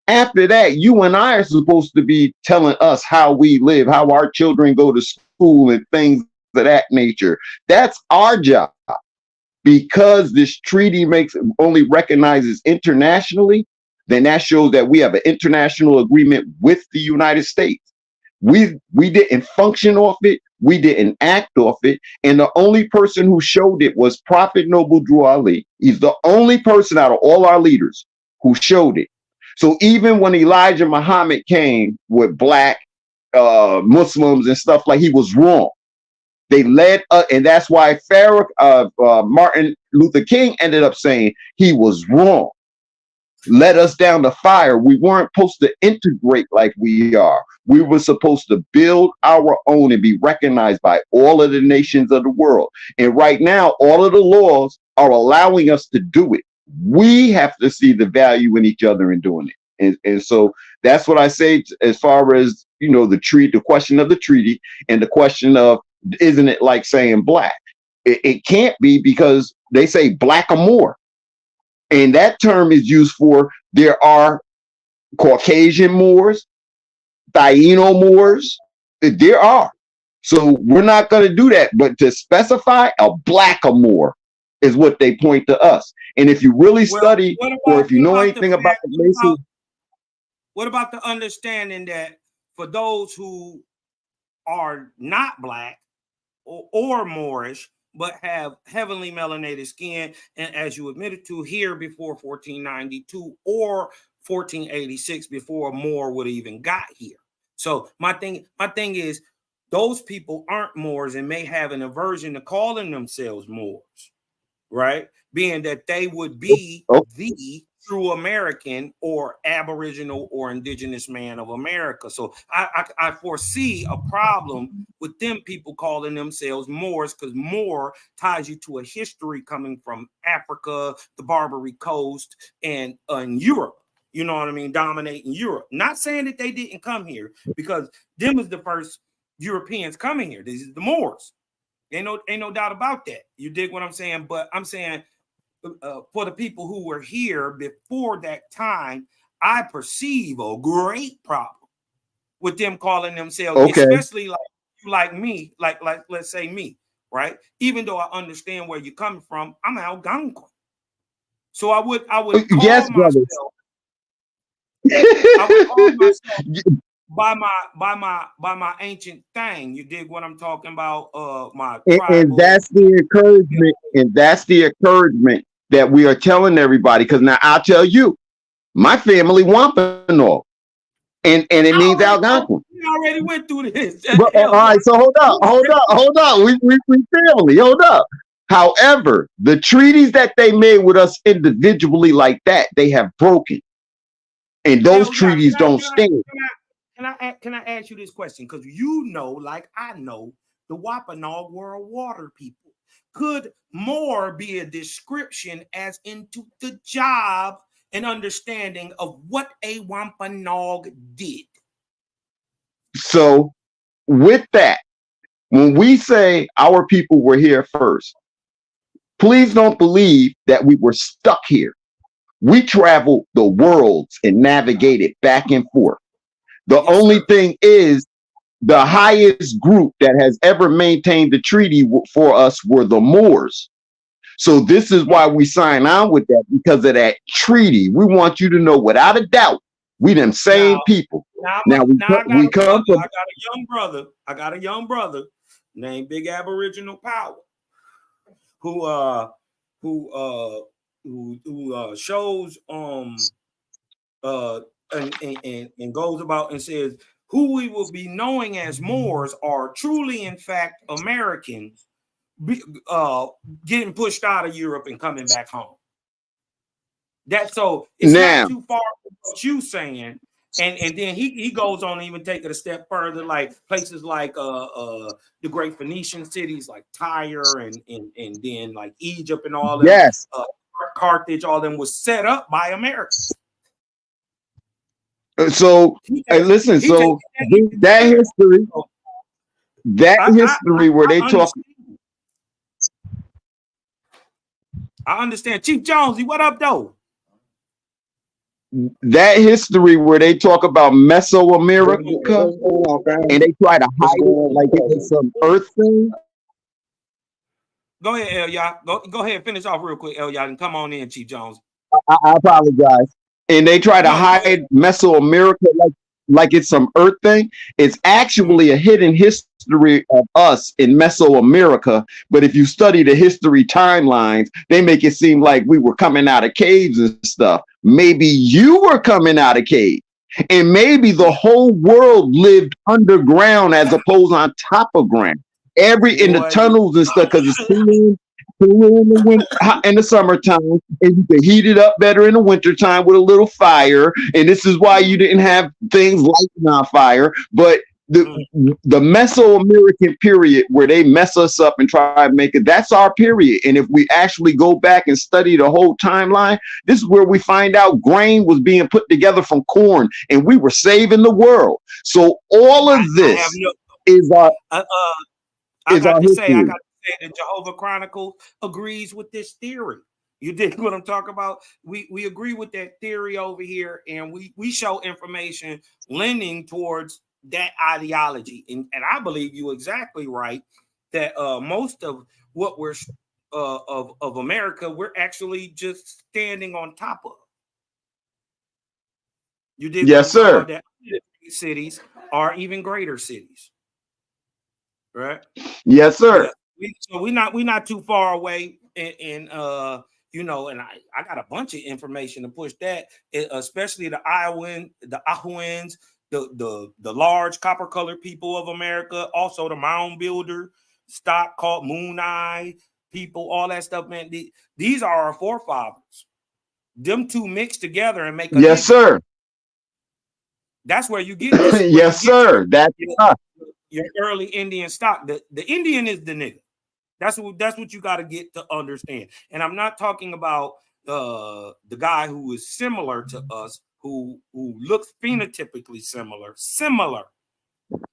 After that, you and I are supposed to be telling us how we live, how our children go to school and things of that nature. That's our job. Because this treaty only recognizes internationally, then that shows that we have an international agreement with the United States. We didn't function off it. We didn't act off it. And the only person who showed it was Prophet Noble Drew Ali. He's the only person out of all our leaders who showed it. So even when Elijah Muhammad came with black Muslims and stuff, like, he was wrong. They led and that's why Martin Luther King ended up saying he was wrong. Led us down the fire. We weren't supposed to integrate like we are. We were supposed to build our own and be recognized by all of the nations of the world. And right now, all of the laws are allowing us to do it. We have to see the value in each other in doing it. And so that's what I say as far as, the question of the treaty and the question of, isn't it like saying black? It can't be, because they say black or more. And that term is used for, there are Caucasian Moors, Taino Moors. There are. So we're not going to do that. But to specify a black or more is what they point to us. And if you really study, or if you know anything about the Mason. What about the understanding that for those who are not black or Moorish, but have heavily melanated skin, and as you admitted to, here before 1492 or 1486, before a Moor would have even got here. So my thing is, those people aren't Moors and may have an aversion to calling themselves Moors, right? Being that they would be the true American or Aboriginal or indigenous man of America. So I foresee a problem with them people calling themselves Moors, because Moor ties you to a history coming from Africa, the Barbary Coast, and Europe. You know what I mean? Dominating Europe. Not saying that they didn't come here, because them was the first Europeans coming here. This is the Moors. Ain't no doubt about that. You dig what I'm saying? But I'm saying, for the people who were here before that time, I perceive a great problem with them calling themselves, especially like me, like let's say me, right? Even though I understand where you're coming from, I'm Algonquin. So I would call yes, myself, I would call myself by my ancient thing. You dig what I'm talking about? My tribal. And that's the encouragement, that we are telling everybody. Because now I'll tell you, my family Wampanoag, and it means Algonquin. We already went through this. But, all right, so hold up. We family. Hold up. However, the treaties that they made with us individually like that, they have broken, and those treaties don't stand. Can I ask you this question? Because like I know, the Wampanoag were a water people. Could more be a description as into the job and understanding of what a Wampanoag did? So with that, when we say our people were here first, please don't believe that we were stuck here. We traveled the worlds and navigated back and forth. The only thing is, the highest group that has ever maintained the treaty for us were the Moors. So this is why we sign on with that, because of that treaty. We want you to know without a doubt, we them same people. I got a young brother named Big Aboriginal Power who shows and goes about and says, who we will be knowing as Moors are truly, in fact, Americans getting pushed out of Europe and coming back home. It's not too far from what you saying, And then he goes on to even take it a step further, like places like the great Phoenician cities like Tyre and then like Egypt and all them, Yes. Carthage, all them was set up by Americans. So listen, so that history where they talk. I understand. Chief Jonesy, what up, though? That history where they talk about Mesoamerica and they try to hide it like it was some earth thing. Go ahead, Elia. Go ahead, finish off real quick, Elia, and come on in, Chief Jones. I apologize. And they try to hide Mesoamerica like it's some earth thing. It's actually a hidden history of us in Mesoamerica. But if you study the history timelines, they make it seem like we were coming out of caves and stuff. Maybe you were coming out of caves. And maybe the whole world lived underground as opposed on top of ground. In the tunnels and stuff, because it's cooler in the summertime, and you can heat it up better in the wintertime with a little fire. And this is why you didn't have things lighting on fire. But the Mesoamerican period where they mess us up and try to make it, that's our period. And if we actually go back and study the whole timeline, this is where we find out grain was being put together from corn and we were saving the world. So all of this is our I got to say that Jehovah Chronicles agrees with this theory. You dig what I'm talking about? We agree with that theory over here, and we show information leaning towards that ideology. And I believe you exactly right that most of what we're of America, we're actually just standing on top of. You dig? Yes, sir. That cities are even greater cities. Right. Yes, sir. Yeah. So we're not too far away, and you know, and I got a bunch of information to push that, especially the Ahuans, the large copper colored people of America, also the mound builder stock called Moon Eye people, all that stuff, man. These are our forefathers. Them two mixed together and make a yes, sir. That's where you get this. Yes, sir. That's your early Indian stock. The Indian is the nigga. That's what you got to get to understand. And I'm not talking about the guy who is similar to us, who looks phenotypically similar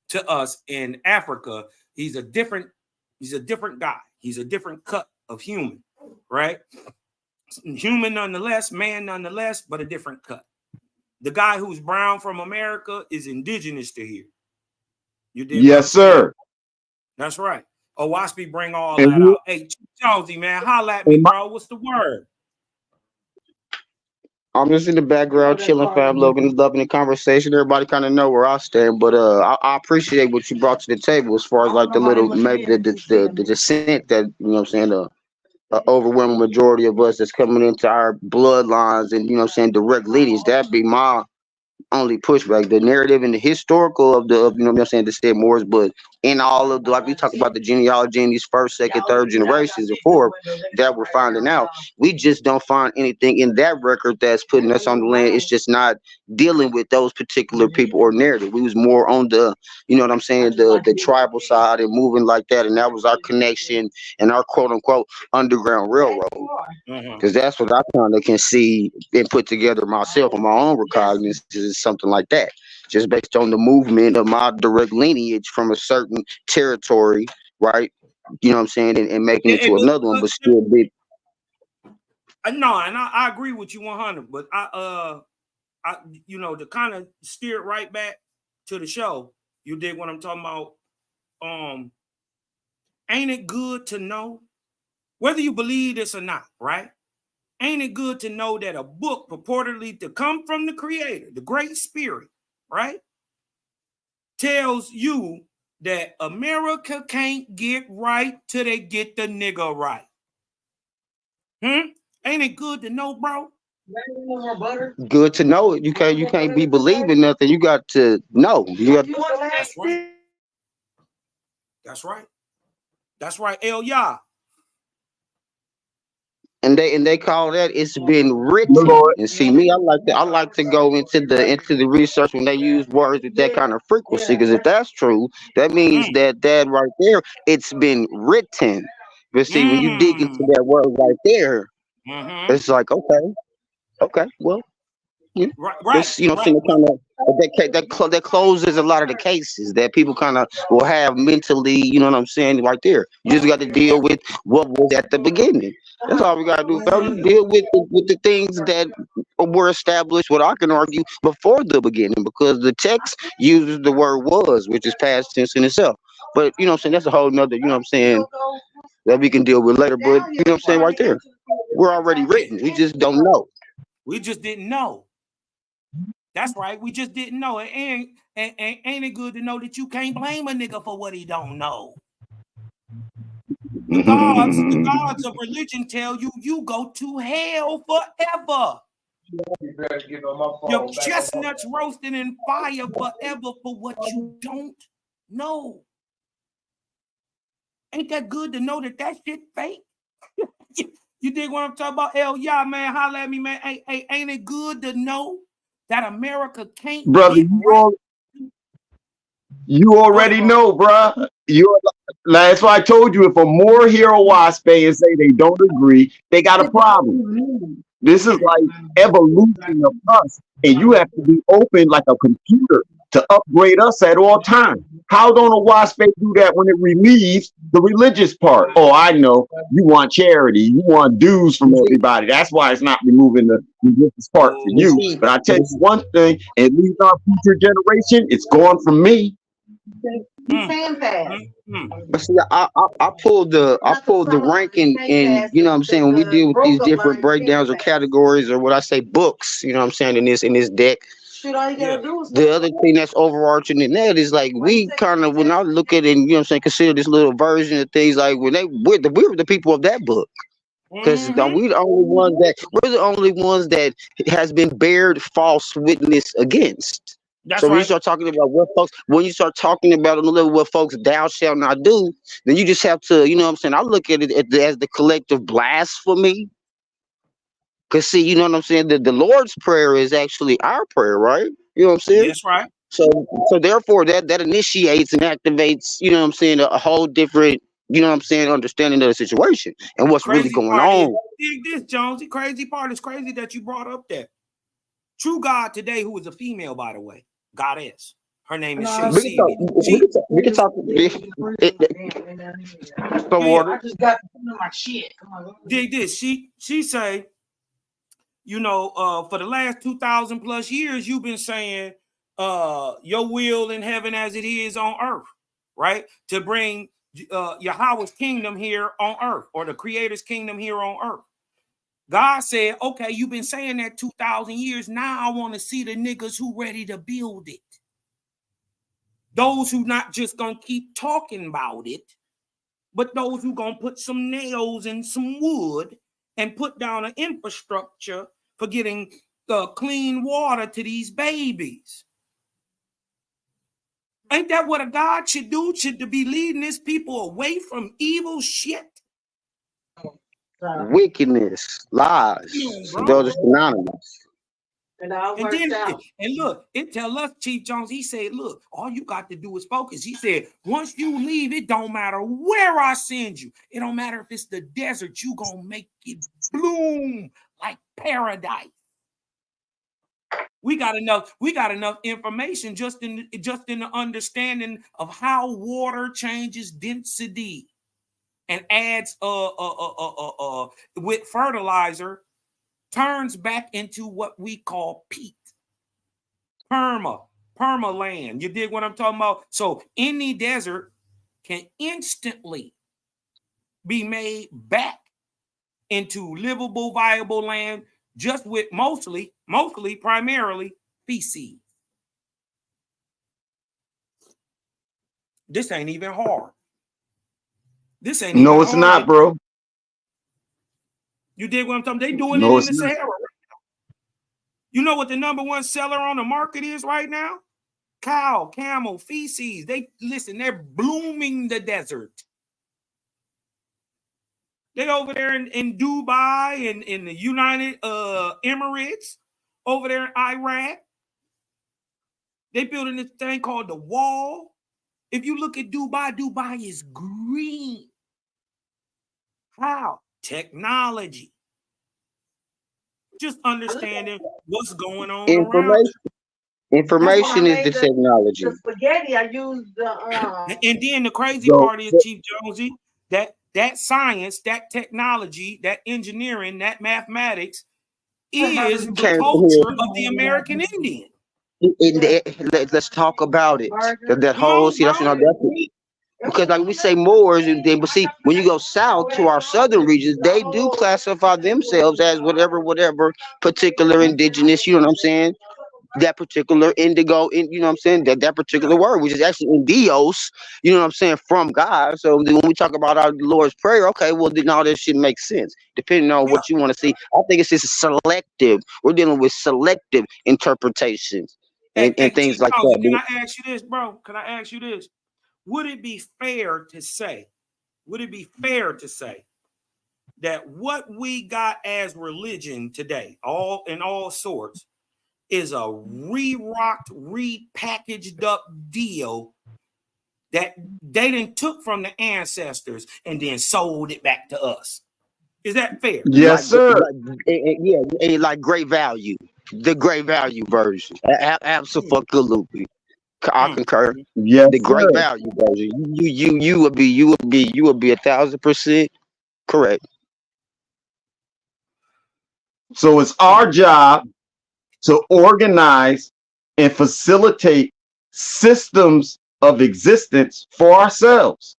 to us in Africa. He's a different guy. He's a different cut of human, right? Human nonetheless, man nonetheless, but a different cut. The guy who's brown from America is indigenous to here. You did. Yes, sir. That's right. Owaspi bring all that out. Hey, Jonesy, man, holla at me, bro. What's the word? I'm just in the background chilling, fam, loving the conversation. Everybody kind of know where I stand, but I appreciate what you brought to the table as far as like the little maybe the descent that you know what I'm saying the overwhelming majority of us that's coming into our bloodlines and you know what I'm saying direct lineage. That'd be my only pushback. The narrative and the historical of you know what I'm saying the state Moors, but in all of the like we talk about the genealogy in these first, second, third generations and fourth that we're finding out, we just don't find anything in that record that's putting us on the land. It's just not dealing with those particular people or narrative. We was more on the you know what I'm saying the tribal side and moving like that, and that was our connection and our quote unquote underground railroad. Because that's what I kind of can see and put together myself on my own recognizance is something like that, just based on the movement of my direct lineage from a certain territory, right? You know what I'm saying, and making it to another one, but still big. No, and I agree with you 100. But I you know, to kind of steer it right back to the show, you dig what I'm talking about? Ain't it good to know whether you believe this or not, right? Ain't it good to know that a book purportedly to come from the creator, the great spirit, right, tells you that America can't get right till they get the nigga right? Ain't it good to know, bro? Good to know it. You can't be believing nothing. You got to know. That's right. That's right. That's right. El Ya. And they call that it's been The written. Lord. And see me, I like to go into the research when they use words with that kind of frequency, because if that's true, that means Mm, that right there, it's been written. But see, when you dig into mm, that word right there, mm-hmm. it's like, okay, well, you Right, right, this, you know, right. seem kind of that closes a lot of the cases that people kind of will have mentally. You know what I'm saying? Right there, you just got to deal with what was at the beginning. That's all we gotta do, fellas. Deal with the things that were established. What I can argue before the beginning, because the text uses the word "was," which is past tense in itself. But you know what I'm saying? That's a whole nother. You know what I'm saying? That we can deal with later. But you know what I'm saying? Right there, we're already Yeah, written. We just don't know. we just didn't know. That's right. We just didn't know it. And ain't it good to know that you can't blame a nigga for what he don't know? The gods of religion tell you you go to hell forever. Your chestnuts roasting in fire forever for what you don't know. Ain't that good to know that shit fake? You dig what I'm talking about? Hell yeah, man. Holla at me, man. Hey, ain't it good to know that America can't Brother, get right? you Go ahead, already bro. know, bruh. That's why I told you if a more hear a wasp and say they don't agree, they got a problem. This is like evolution of us, and you have to be open like a computer to upgrade us at all times. How don't a wasp do that when it relieves the religious part? Oh, I know. You want charity. You want dues from everybody. That's why it's not removing the religious part for You you. see, But I tell you one thing, at least our future generation, it's gone from me. Mm, mm. but see, I pulled the ranking, and you know what I'm saying, when we deal with these different breakdowns or categories, or what I say, books, you know what I'm saying, in this deck. Yeah. The other thing that's overarching in that is like we kind of, when I look at it and, you know what I'm saying, consider this little version of things, like when we're the people of that book. Because Mm-hmm. we're the only ones that has been bared false witness against. That's So when you right. start talking about when you start talking about on the level what folks thou shalt not do, then you just have to, you know what I'm saying? I look at it as the collective blasphemy. Cause see, you know what I'm saying? The Lord's Prayer is actually our prayer, right? You know what I'm saying? That's right. So therefore that initiates and activates, you know what I'm saying, a whole different, you know what I'm saying, understanding of the situation and what's really Crazy going part is, on. dig this, Jonesy. Crazy part is crazy that you brought up that. True God today, who is a female, by the way, goddess. Her name is Shay We can talk. Seeley. She We can talk. Some yeah, water. dig this. She say, for the last 2,000 plus years, you've been saying your will in heaven as it is on earth, right? To bring Yahweh's kingdom here on earth, or the creator's kingdom here on earth. God said, okay, you've been saying that 2,000 years. Now I want to see the niggas who ready to build it. Those who not just going to keep talking about it, but those who going to put some nails and some wood and put down an infrastructure for getting clean water to these babies. Ain't that what a God should do? Should to be leading his people away from evil shit? Wickedness, Come lies. on, So those bro. are synonymous. And look, it tell us, Chief Jones, he said, look, all you got to do is focus. He said, once you leave, it don't matter where I send you. It don't matter if it's the desert, you gonna make it bloom like paradise. We got enough information just in the understanding of how water changes density and adds with fertilizer, turns back into what we call peat. Permaland. You dig what I'm talking about? So any desert can instantly be made back into livable, viable land, just with mostly, primarily feces. This ain't even hard. This ain't even No, it's hard. not, bro. You dig what I'm talking about? They doing it No, in it's the not. Sahara. You know what the number one seller on the market is right now? Cow, camel, feces. They're blooming the desert. They over there in Dubai and in the United Emirates, over there in Iraq. They building this thing called the Wall. If you look at Dubai, Dubai is green. How? Technology. Just understanding what's going on around you. Information is the technology. The spaghetti, I used the And then the crazy part is, Chief Jonesy, that science, that technology, that engineering, that mathematics is the culture of the American Indian. Let's talk about it. That whole because like we say Moors, but see, when you go south to our southern regions, they do classify themselves as whatever particular indigenous, you know what I'm saying? That particular indigo, you know what I'm saying? That particular word, which is actually indios, you know what I'm saying, from God. So then when we talk about our Lord's Prayer, okay, well then all this shit makes sense, depending on what you want to see. I think it's just selective. We're dealing with selective interpretations and things Chief like Jonesy, that. can I ask you this, bro? Can I ask you this? Would it be fair to say that what we got as religion today, all in all sorts, is a re-rocked, repackaged up deal that they done took from the ancestors and then sold it back to us? Is that fair? Yes, sir. Like great value, the great value version. Absolutely. I concur. Yes, The great sir. value version. You would be 1,000% correct. So it's our job to organize and facilitate systems of existence for ourselves.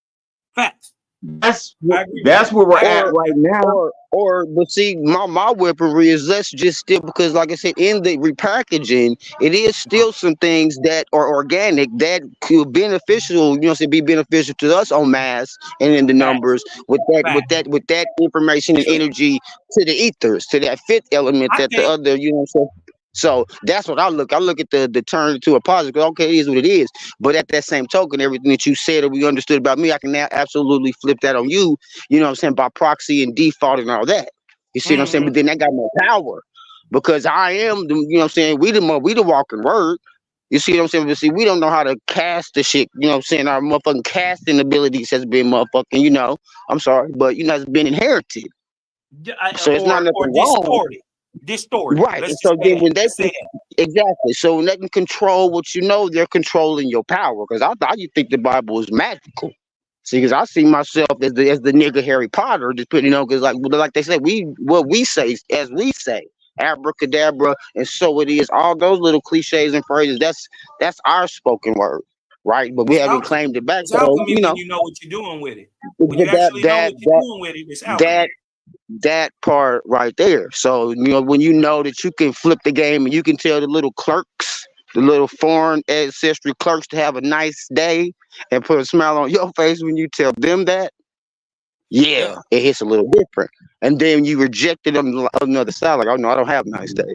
Facts. That's where we're at right now. But see, my weaponry is less just still because, like I said, in the repackaging, it is still some things that are organic that could beneficial, you know, be beneficial to us en masse and in the numbers with that information and energy to the ethers, to that fifth element that the other, you know what I'm saying. So that's what I look at the turn to a positive. Okay, it is what it is. But at that same token, everything that you said or we understood about me, I can now absolutely flip that on you, you know what I'm saying, by proxy and default and all that. You see what I'm saying? But then that got more power because I am the, you know what I'm saying, we the walking word. You see what I'm saying? But see, we don't know how to cast the shit, you know what I'm saying? Our motherfucking casting abilities has been motherfucking, you know, I'm sorry, but you know, it's been inherited. So it's not nothing wrong. Distorted. Right. And so then when they exactly, so when they can control what you know, they're controlling your power. Because I thought you think the Bible is magical. See, because I see myself as the nigga Harry Potter, just putting, you know, because like they say, what we say as we say, abracadabra, and so it is. All those little cliches and phrases, that's our spoken word, right? But we haven't claimed it back. It's So alchemy you know, when you know what you're doing with it. When you actually know what you're doing with it, it's alchemy. That part right there. So, you know, when you know that you can flip the game and you can tell the little clerks, the little foreign ancestry clerks to have a nice day and put a smile on your face when you tell them that, it hits a little different. And then you reject it on the other side, like, oh no, I don't have nice days.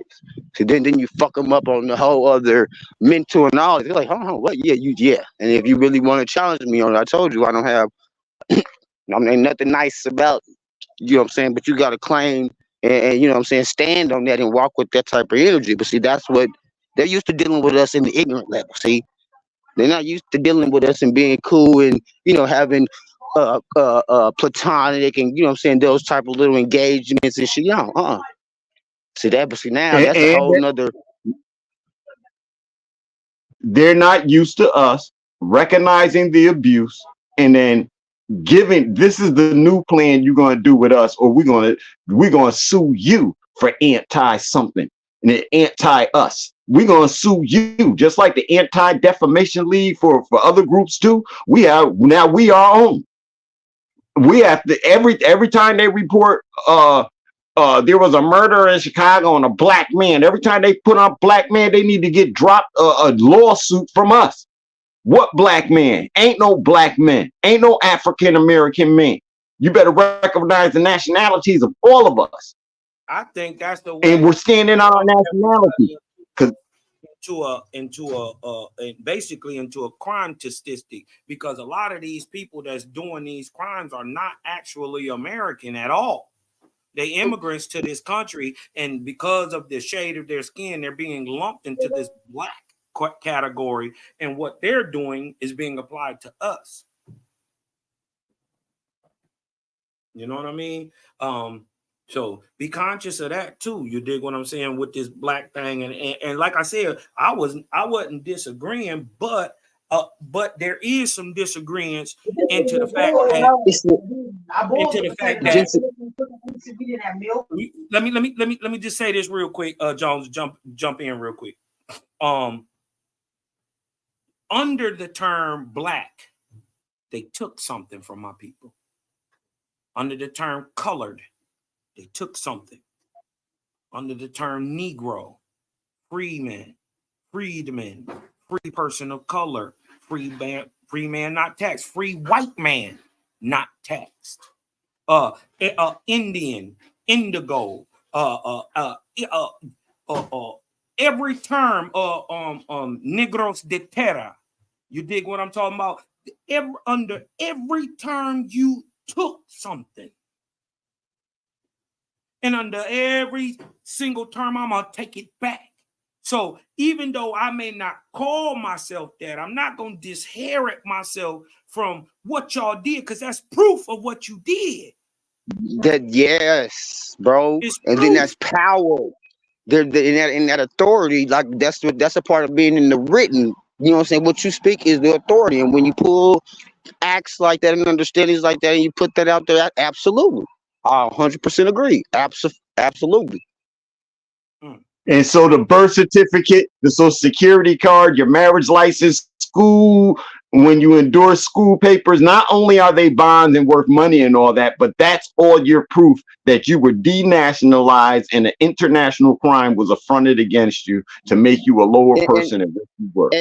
So then you fuck them up on the whole other mental knowledge. They're like, oh, what? Yeah. And if you really want to challenge me on it, I told you I don't have, I mean, nothing nice about, you know what I'm saying, but you got to claim and you know what I'm saying, stand on that and walk with that type of energy. But see, that's what they're used to dealing with us in the ignorant level. See, they're not used to dealing with us and being cool and, you know, having platonic and, you know what I'm saying, those type of little engagements and shit. See that, but see now that's a whole nother. They're not used to us recognizing the abuse and then giving, this is the new plan you're going to do with us, or we're going to sue you for anti something and anti us. We're going to sue you just like the Anti-Defamation League for other groups too. We are our own. We have to every time they report there was a murder in Chicago on a black man. Every time they put on black man, they need to get dropped a lawsuit from us. What black man? Ain't no black men. Ain't no African American men. You better recognize the nationalities of all of us. I think that's the way. And we're standing on our nationality. basically into a crime statistic, because a lot of these people that's doing these crimes are not actually American at all. They immigrants to this country, and because of the shade of their skin, they're being lumped into this black category, and what they're doing is being applied to us. You know what I mean? So be conscious of that too. You dig what I'm saying with this black thing, and like I said, I wasn't disagreeing, but there is some disagreements into the fact that let me just say this real quick. Jones, jump in real quick. Under the term black, they took something from my people. Under the term colored, they took something. Under the term Negro, freedman, free person of color, free man not taxed, free white man not taxed. Indian, indigo, every term, negros de terra. You dig what I'm talking about? Under every term you took something. And under every single term, I'm going to take it back. So even though I may not call myself that, I'm not going to disinherit myself from what y'all did, because that's proof of what you did. That, yes, bro. And then that's power. In that authority, like that's a part of being in the written. You know what I'm saying? What you speak is the authority. And when you pull acts like that and understandings like that, and you put that out there, absolutely. I 100% agree. Absolutely. And so the birth certificate, the social security card, your marriage license, school, when you endorse school papers, not only are they bonds and worth money and all that, but that's all your proof that you were denationalized and an international crime was affronted against you to make you a lower person than what you were.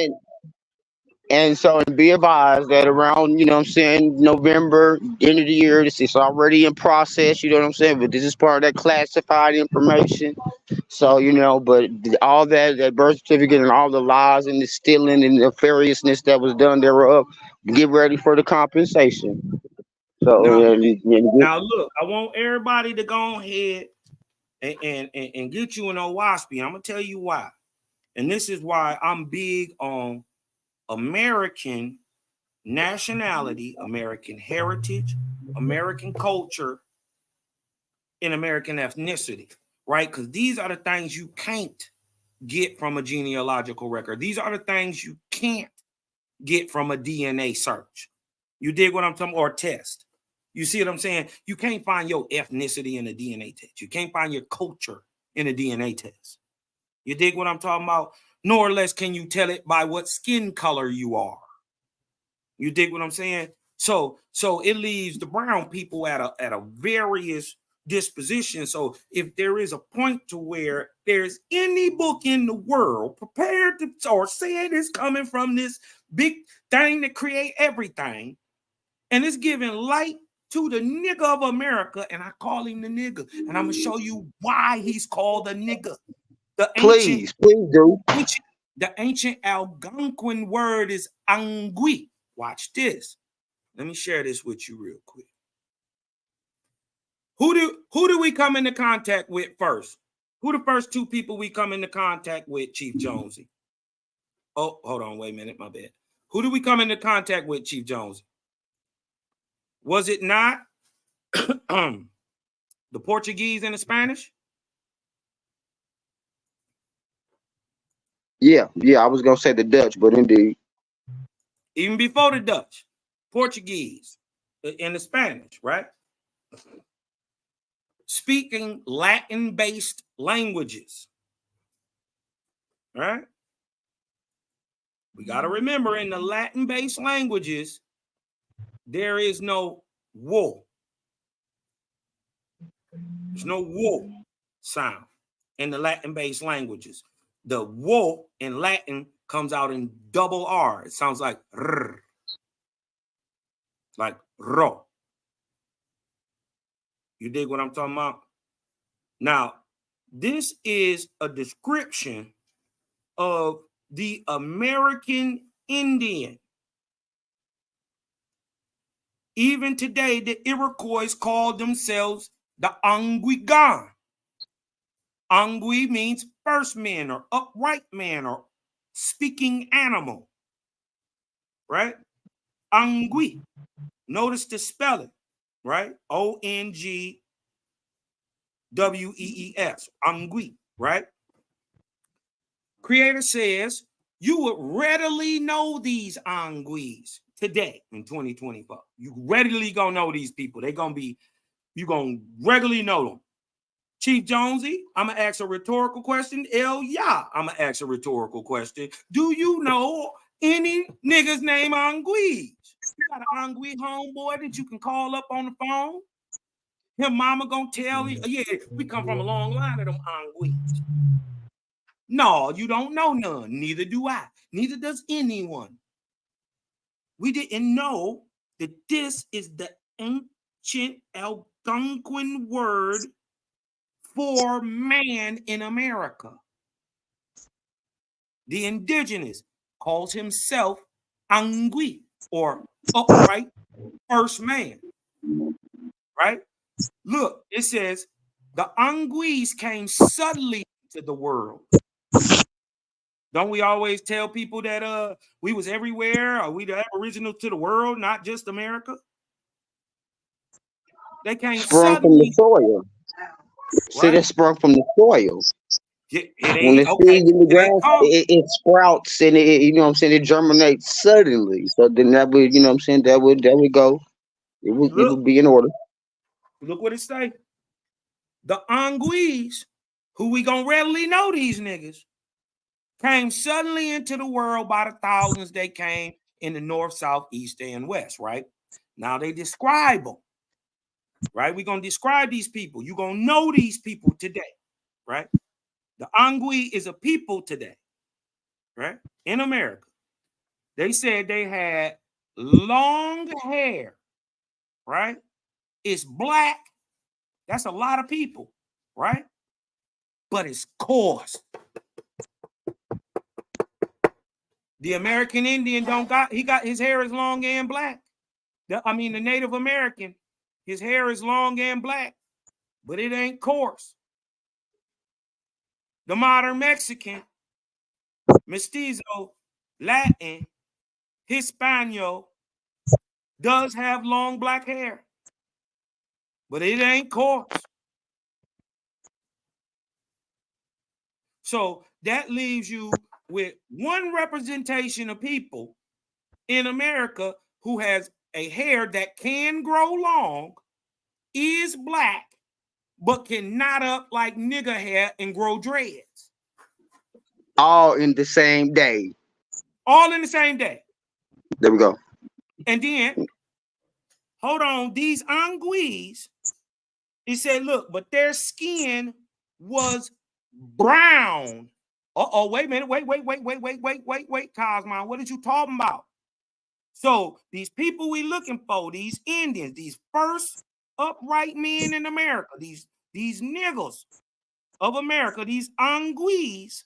And so be advised that around, you know what I'm saying, November, end of the year, this is already in process, you know what I'm saying? But this is part of that classified information. So, you know, but all that birth certificate and all the lies and the stealing and the nefariousness that was done thereof, get ready for the compensation. So now look, I want everybody to go ahead and get you an OWASP. I'm gonna tell you why. And this is why I'm big on American nationality, American heritage, American culture, and American ethnicity, right? Because these are the things you can't get from a genealogical record. These are the things you can't get from a DNA search. You dig what I'm talking about? Or test. You see what I'm saying? You can't find your ethnicity in a DNA test. You can't find your culture in a DNA test. You dig what I'm talking about? Nor less can you tell it by what skin color you are. You dig what I'm saying? So it leaves the brown people at a various disposition. So if there is a point to where there's any book in the world prepared to or said it's coming from this big thing that create everything, and it's giving light to the nigga of America, and I call him the nigga, and I'm gonna show you why he's called the nigga. Please do. The ancient Algonquin word is angui. Watch this. Let me share this with you real quick. Who do we come into contact with first? Who the first two people we come into contact with, Chief Jonesy? Oh, hold on, wait a minute, my bad. Who do we come into contact with, Chief Jonesy? Was it not the Portuguese and the Spanish? Yeah, I was gonna say the Dutch, but indeed. Even before the Dutch, Portuguese and the Spanish, right? Speaking Latin-based languages, right? We got to remember, in the Latin-based languages, there is no wo. There's no wo sound in the Latin-based languages. The wo in Latin comes out in double R. It sounds like r, like ro. You dig what I'm talking about? Now, this is a description of the American Indian. Even today, the Iroquois called themselves the Angwigan. Angwi means first man or upright man or speaking animal, right? Angwi. Notice the spelling, right? O-N-G-W-E-E-S, Angwi, right? Creator says you would readily know these Angwis today in 2024. You readily gonna know these people. They're gonna be, you're gonna regularly know them. Chief Jonesy, I'm gonna ask a rhetorical question. Yeah, I'm gonna ask a rhetorical question. Do you know any niggas named Angwis? You got an Angwi homeboy that you can call up on the phone? His mama gonna tell you, yeah, we come from a long line of them Angwis. No, you don't know none. Neither do I. Neither does anyone. We didn't know that this is the ancient Algonquin word for man in America. The indigenous calls himself Angwi, or upright first man, right? Look, it says the Angwis came suddenly to the world. Don't we always tell people that we was everywhere, or we the aboriginal to the world, not just America? They came Sprung from the suddenly. soil. See, they sprung from the soil. It When ain't the okay. seed in the It ain't ground, come. it sprouts and it, you know what I'm saying, it germinates suddenly. So then that would, you know what I'm saying, that would go. It Look, would be in order. look what it say. The Angwis, who we gonna readily know these niggas, came suddenly into the world by the thousands. They came in the north, south, east, and west, right? Now they describe them, right? We're gonna describe these people. You're gonna know these people today, right? The Angwi is a people today, right? In America. They said they had long hair, right? It's black. That's a lot of people, right? But it's coarse. The American Indian he got his hair is long and black. The Native American, his hair is long and black, but it ain't coarse. The modern Mexican, Mestizo, Latin, Hispano, does have long black hair, but it ain't coarse. So that leaves you with one representation of people in America who has a hair that can grow long, is black, but can knot up like nigger hair and grow dreads. All in the same day. All in the same day. There we go. And then, hold on, these Angwis, he said, look, but their skin was brown. Uh-oh, wait a minute. Wait, Cosmo. What are you talking about? So these people we looking for, these Indians, these first upright men in America, these niggas of America, these Angwis,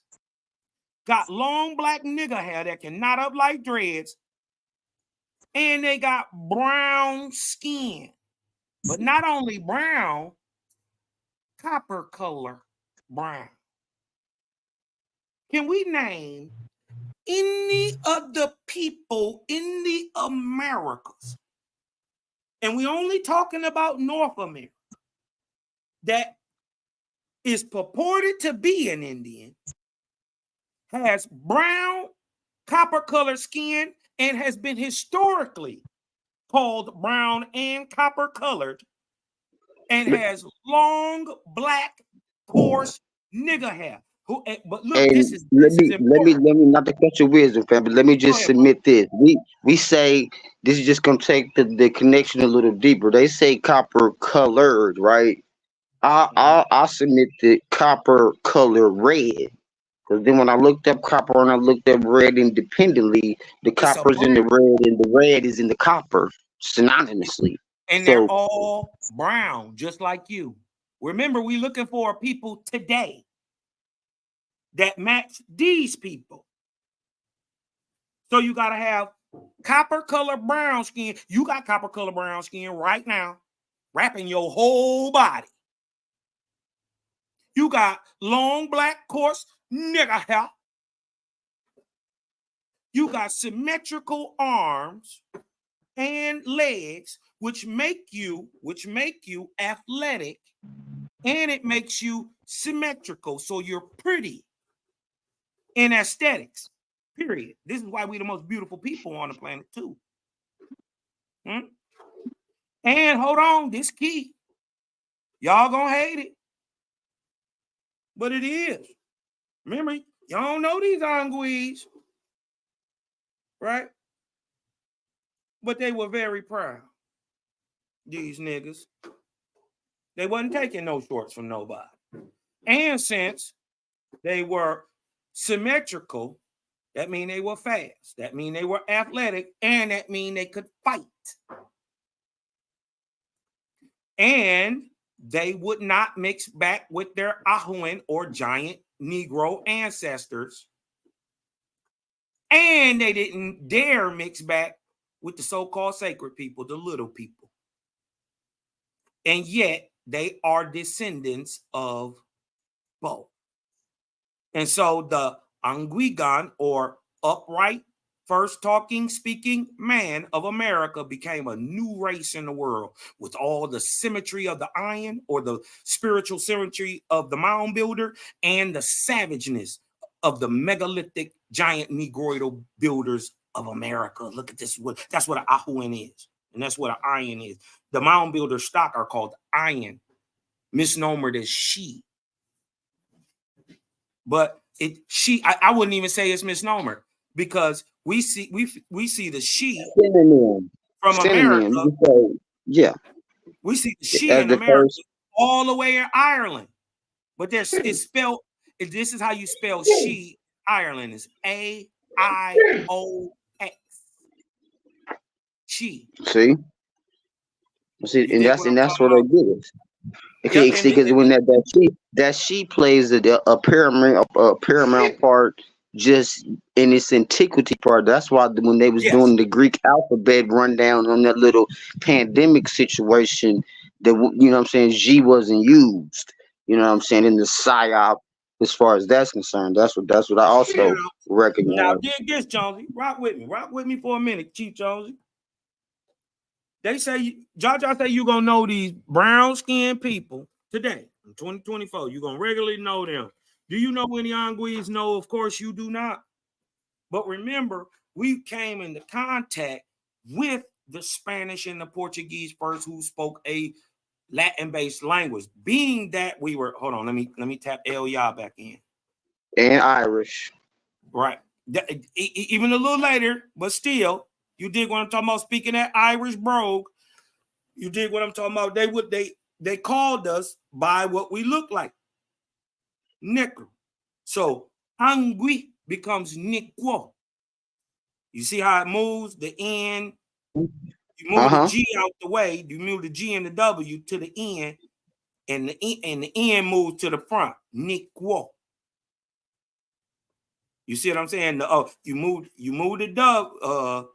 got long black nigger hair that can knot up like dreads, and they got brown skin. But not only brown, copper color brown. Can we name any of the people in the Americas, and we only talking about North America, that is purported to be an Indian, has brown, copper-colored skin, and has been historically called brown and copper-colored, and has long, black, coarse nigger hair? But look, And this is let me important. not to cut your wisdom, fam, but let me Go just ahead, submit this. We say this is just gonna take the connection a little deeper. They say copper colored, right? I submit the copper color red. Because then when I looked up copper and I looked up red independently, the It's a copper's in the brown, red and the red is in the copper synonymously. and they're So all brown, just like you. Remember, we're looking for people today that match these people. So you got to have copper color brown skin. You got copper color brown skin right now, wrapping your whole body. You got long black coarse nigger hair. You got symmetrical arms and legs, which make you athletic, and it makes you symmetrical. So you're pretty in aesthetics, period. This is why we're the most beautiful people on the planet, too. And hold on, this key. Y'all gonna hate it. But it is. Remember, y'all don't know these anguilles, right? But they were very proud. These niggas. They wasn't taking no shorts from nobody. And since they were symmetrical, that means they were fast. That means they were athletic. And that means they could fight. And they would not mix back with their Ahuan or giant Negro ancestors. And they didn't dare mix back with the so-called sacred people, the little people. And yet they are descendants of both. And so the Anguigan, or upright, first talking, speaking man of America, became a new race in the world with all the symmetry of the iron, or the spiritual symmetry of the mound builder, and the savageness of the megalithic giant Negroidal builders of America. Look at this. That's what an Ahuan is. And that's what an iron is. The mound builder stock are called iron, misnomered as she. But I wouldn't even say it's misnomer, because we see the she from America. Yeah. We see the she in America all the way in Ireland. But it's spelled, this is how you spell she. Ireland is A-I-O-X. She. See, and that's what I did. Okay, see, because when that she plays a paramount part, just in its antiquity part. That's why when they was doing the Greek alphabet rundown on that little pandemic situation, that, you know what I'm saying, G wasn't used. You know what I'm saying, in the psyop. As far as that's concerned, that's what I also recognize. Now, dig this, Jonesy. Rock with me for a minute, Chief Jonesy. They say, Jaja say you're going to know these brown-skinned people today, in 2024. You're going to regularly know them. Do you know any Anguilles? No, of course you do not. But remember, we came into contact with the Spanish and the Portuguese first, who spoke a Latin-based language. Being that we were, hold on, let me tap El Ya back in. And Irish. Right. Even a little later, but still, you dig what I'm talking about? Speaking that Irish brogue, you dig what I'm talking about? They called us by what we look like. Negro. So Angui becomes Negro. You see how it moves? The N. You move the G out the way. You move the G and the W to the N, and the N moves to the front. Negro. You see what I'm saying? You move the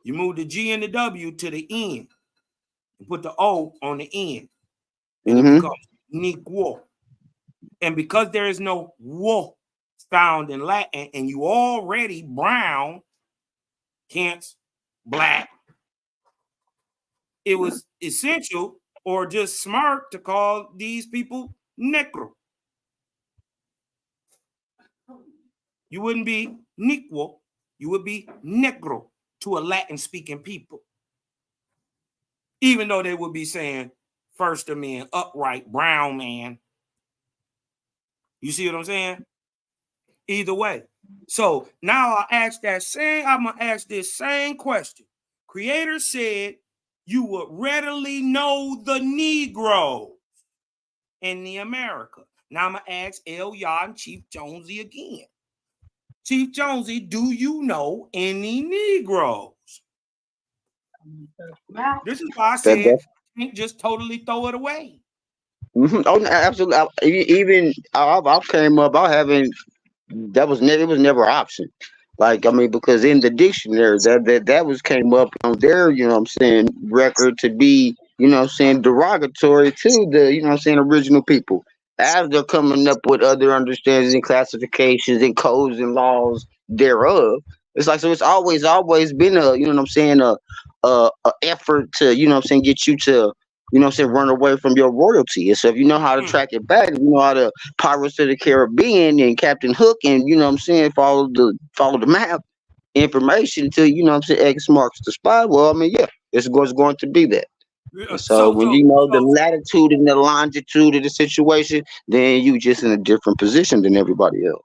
you move the G and the W to the N, and put the O on the end, and it becomes Negro. And because there is no wo found in Latin, and you already brown, hence black, it was essential or just smart to call these people Negro. You wouldn't be Negro, you would be Negro to a Latin-speaking people. Even though they would be saying first of men, upright, brown man. You see what I'm saying? Either way. So now I'm gonna ask this same question. Creator said you would readily know the Negro in the America. Now I'm gonna ask El Ya and Chief Jonesy again. Chief Jonesy, do you know any Negroes? This is why I said you can't just totally throw it away. Oh, absolutely. Even I came up, it was never an option. Like, I mean, because in the dictionary that was came up on their, you know what I'm saying, record to be, you know what I'm saying, derogatory to the, you know what I'm saying, original people. As they're coming up with other understandings and classifications and codes and laws thereof. It's like, so it's always been a, you know what I'm saying, a effort to, you know what I'm saying, get you to, you know what I'm saying, run away from your royalty. And so if you know how to Mm. track it back, you know how to Pirates of the Caribbean and Captain Hook, and you know what I'm saying, follow the map information to, you know what I'm saying, X marks the spot. Well, I mean, yeah, it's going to be that. Yeah, And so So when so you know the so latitude and the longitude of the situation, then you just in a different position than everybody else.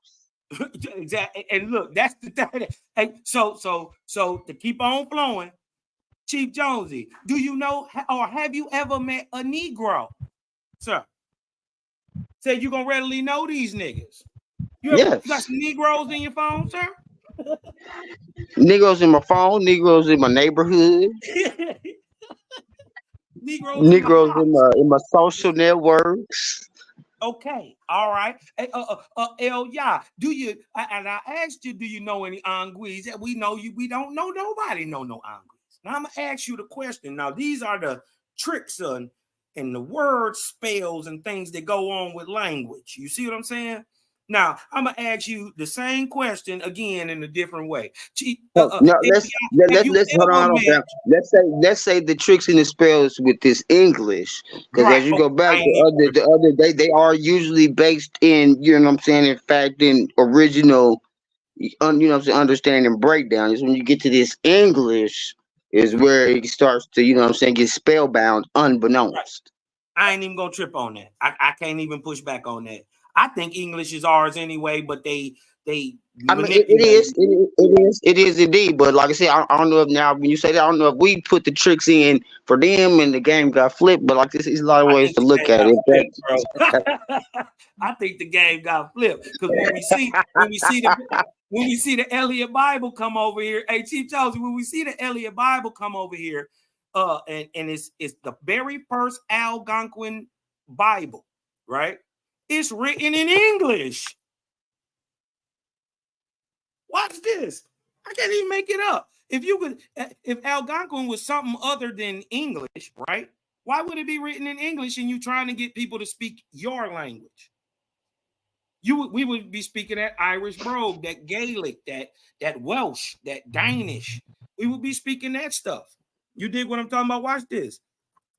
exactly. And look, that's the thing. Hey, so to keep on flowing, Chief Jonesy, do you know or have you ever met a Negro, sir? Said you gonna readily know these niggas. You got Yes. some Negroes in your phone, sir? Negroes in my phone, Negroes in my neighborhood, Negroes in the Negroes house. in my social networks. Okay, all right. Hey, yeah. Do you? And I asked you, do you know any Anguis? We know you. We don't know nobody. Know no Anguis. Now I'm gonna ask you the question. Now these are the tricks and the word spells and things that go on with language. You see what I'm saying? Now I'm gonna ask you the same question again in a different way. Oh, no, Have you let's hold ever on, hold met? on. Let's say the tricks and the spells with this English, because Right. as you Okay. go back, I ain't even the tripping. other they are usually based in, you know what I'm saying, in fact, in original, you know what I'm saying, understanding breakdown. Is when you get to this English is where it starts to, you know what I'm saying, get spellbound Right. unbeknownst. I ain't even gonna trip on that. I can't even push back on that. I think English is ours anyway, but they I mean, it manipulate is, it. it is indeed. But like I said, I don't know if now when you say that, I don't know if we put the tricks in for them and the game got flipped. But like this, is a lot of I ways think to the look game at got it. flipped, bro. I think the game got flipped because when we see the Elliott Bible come over here, hey Chief Jones, when we see the Elliott Bible come over here, and it's the very first Algonquin Bible, right? It's written in English. Watch this. I can't even make it up. If Algonquin was something other than English, right? Why would it be written in English and you trying to get people to speak your language? We would be speaking that Irish brogue, that Gaelic, that Welsh, that Danish. We would be speaking that stuff. You dig what I'm talking about? Watch this.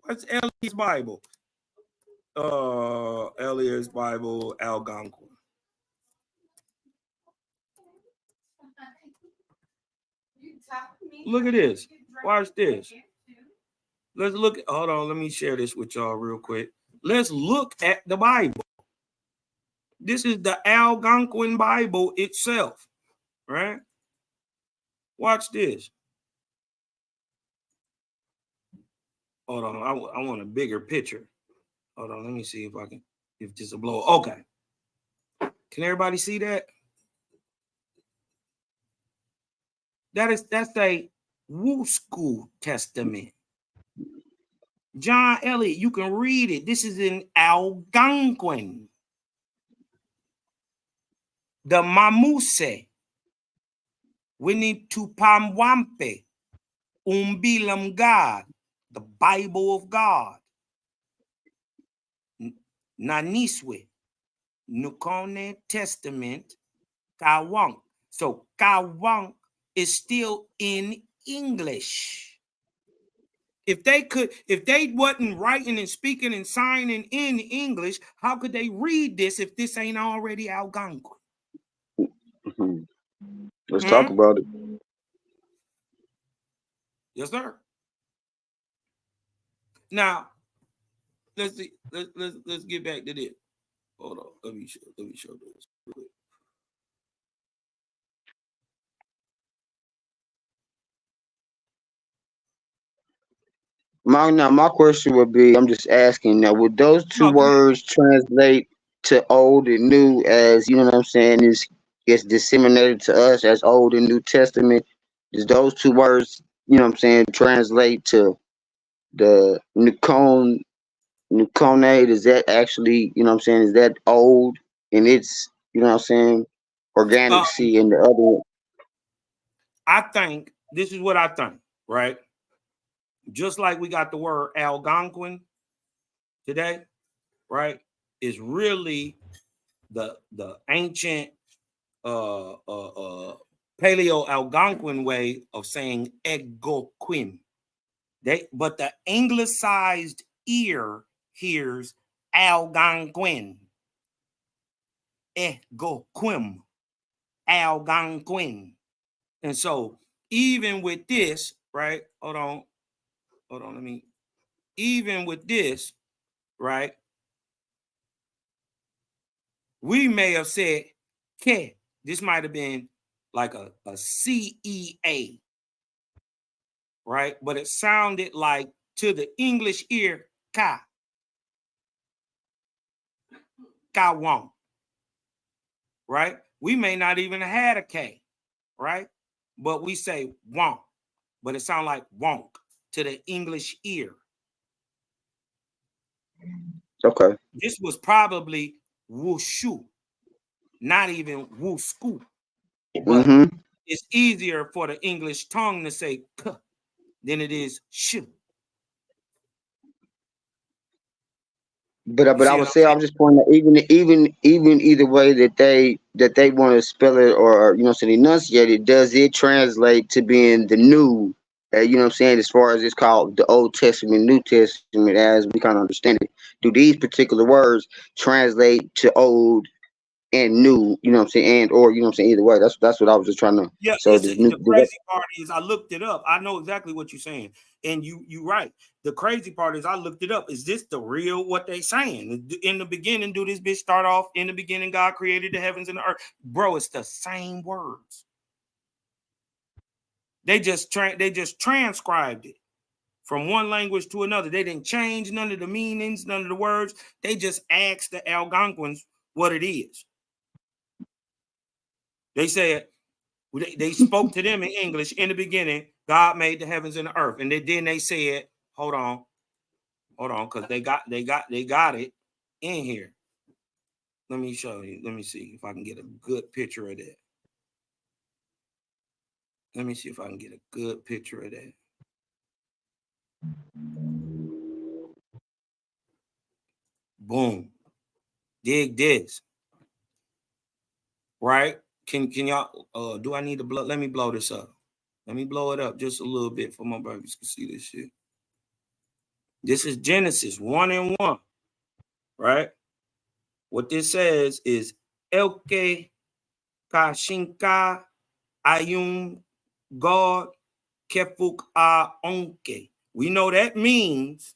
What's Elliott's Bible? Elliott's Bible, Algonquin. Look at this. Watch this. Let's look. Hold on. Let me share this with y'all real quick. Let's look at the Bible. This is the Algonquin Bible itself, right? Watch this. Hold on. I want a bigger picture. Hold on. Let me see if this will blow. Okay. Can everybody see that? That's a Wusku Testament. John Elliott, you can read it. This is in Algonquin. The Mamuse. Winnitupamwampe. Umbilam God. The Bible of God. Naniswe. Nukone Testament. Kawang. So Kawang is still in English. If they wasn't writing and speaking and signing in English, how could they read this if this ain't already Algonquin? Mhm. Let's talk Hmm? about it. Yes, sir. Now let's see. Let's get back to this. Hold on. Let me show this. My question would be, I'm just asking now, would those two No, go ahead. words translate to old and new, as you know what I'm saying, is gets disseminated to us as Old and New Testament? Does those two words, you know what I'm saying, translate to the Nukonate? Is that actually, you know what I'm saying, is that old and it's, you know what I'm saying, organic Um, C and the other one? I think this is what I think, right? Just like we got the word Algonquin today, right? Is really the ancient Paleo Algonquin way of saying Egoquin. But the anglicized ear hears Algonquin. Egoquim. Algonquin. And so even with this, right? Hold on, even with this, right? We may have said Ke. This might have been like a CEA, right? But it sounded like to the English ear, Ka. Ka won't. Right? We may not even have had a K, right? But we say won't. But it sounds like wonk to the English ear. Okay. This was probably wushu, not even wusku. But it's easier for the English tongue to say k than it is shu. But I would say I was just pointing out even either way that they want to spell it or enunciate it, does it translate to being the new? You know what I'm saying? As far as it's called the Old Testament, New Testament, as we kind of understand it, do these particular words translate to old and new? You know what I'm saying? And or either way. That's what I was just trying to. Yeah, So the crazy part is I looked it up. I know exactly what you're saying, and you right. The crazy part is I looked it up. Is this the real what they saying? In the beginning, do this bitch start off? In the beginning, God created the heavens and the earth. Bro, it's the same words. They just transcribed it from one language to another. They didn't change none of the meanings, none of the words. They just asked the Algonquins what it is. They said. They spoke to them in English in the beginning. God made the heavens and the earth, and then they said, "Hold on, because they got it in here." Let me show you. Let me see if I can get a good picture of that. Let me see if I can get a good picture of that. Boom. Dig this. Right? Can y'all? Do I need to blow? Let me blow this up. Let me blow it up just a little bit for my brothers to see this shit. This is Genesis 1:1, right? What this says is Elke Kashinka Ayum God Kefuk A Onke. We know that means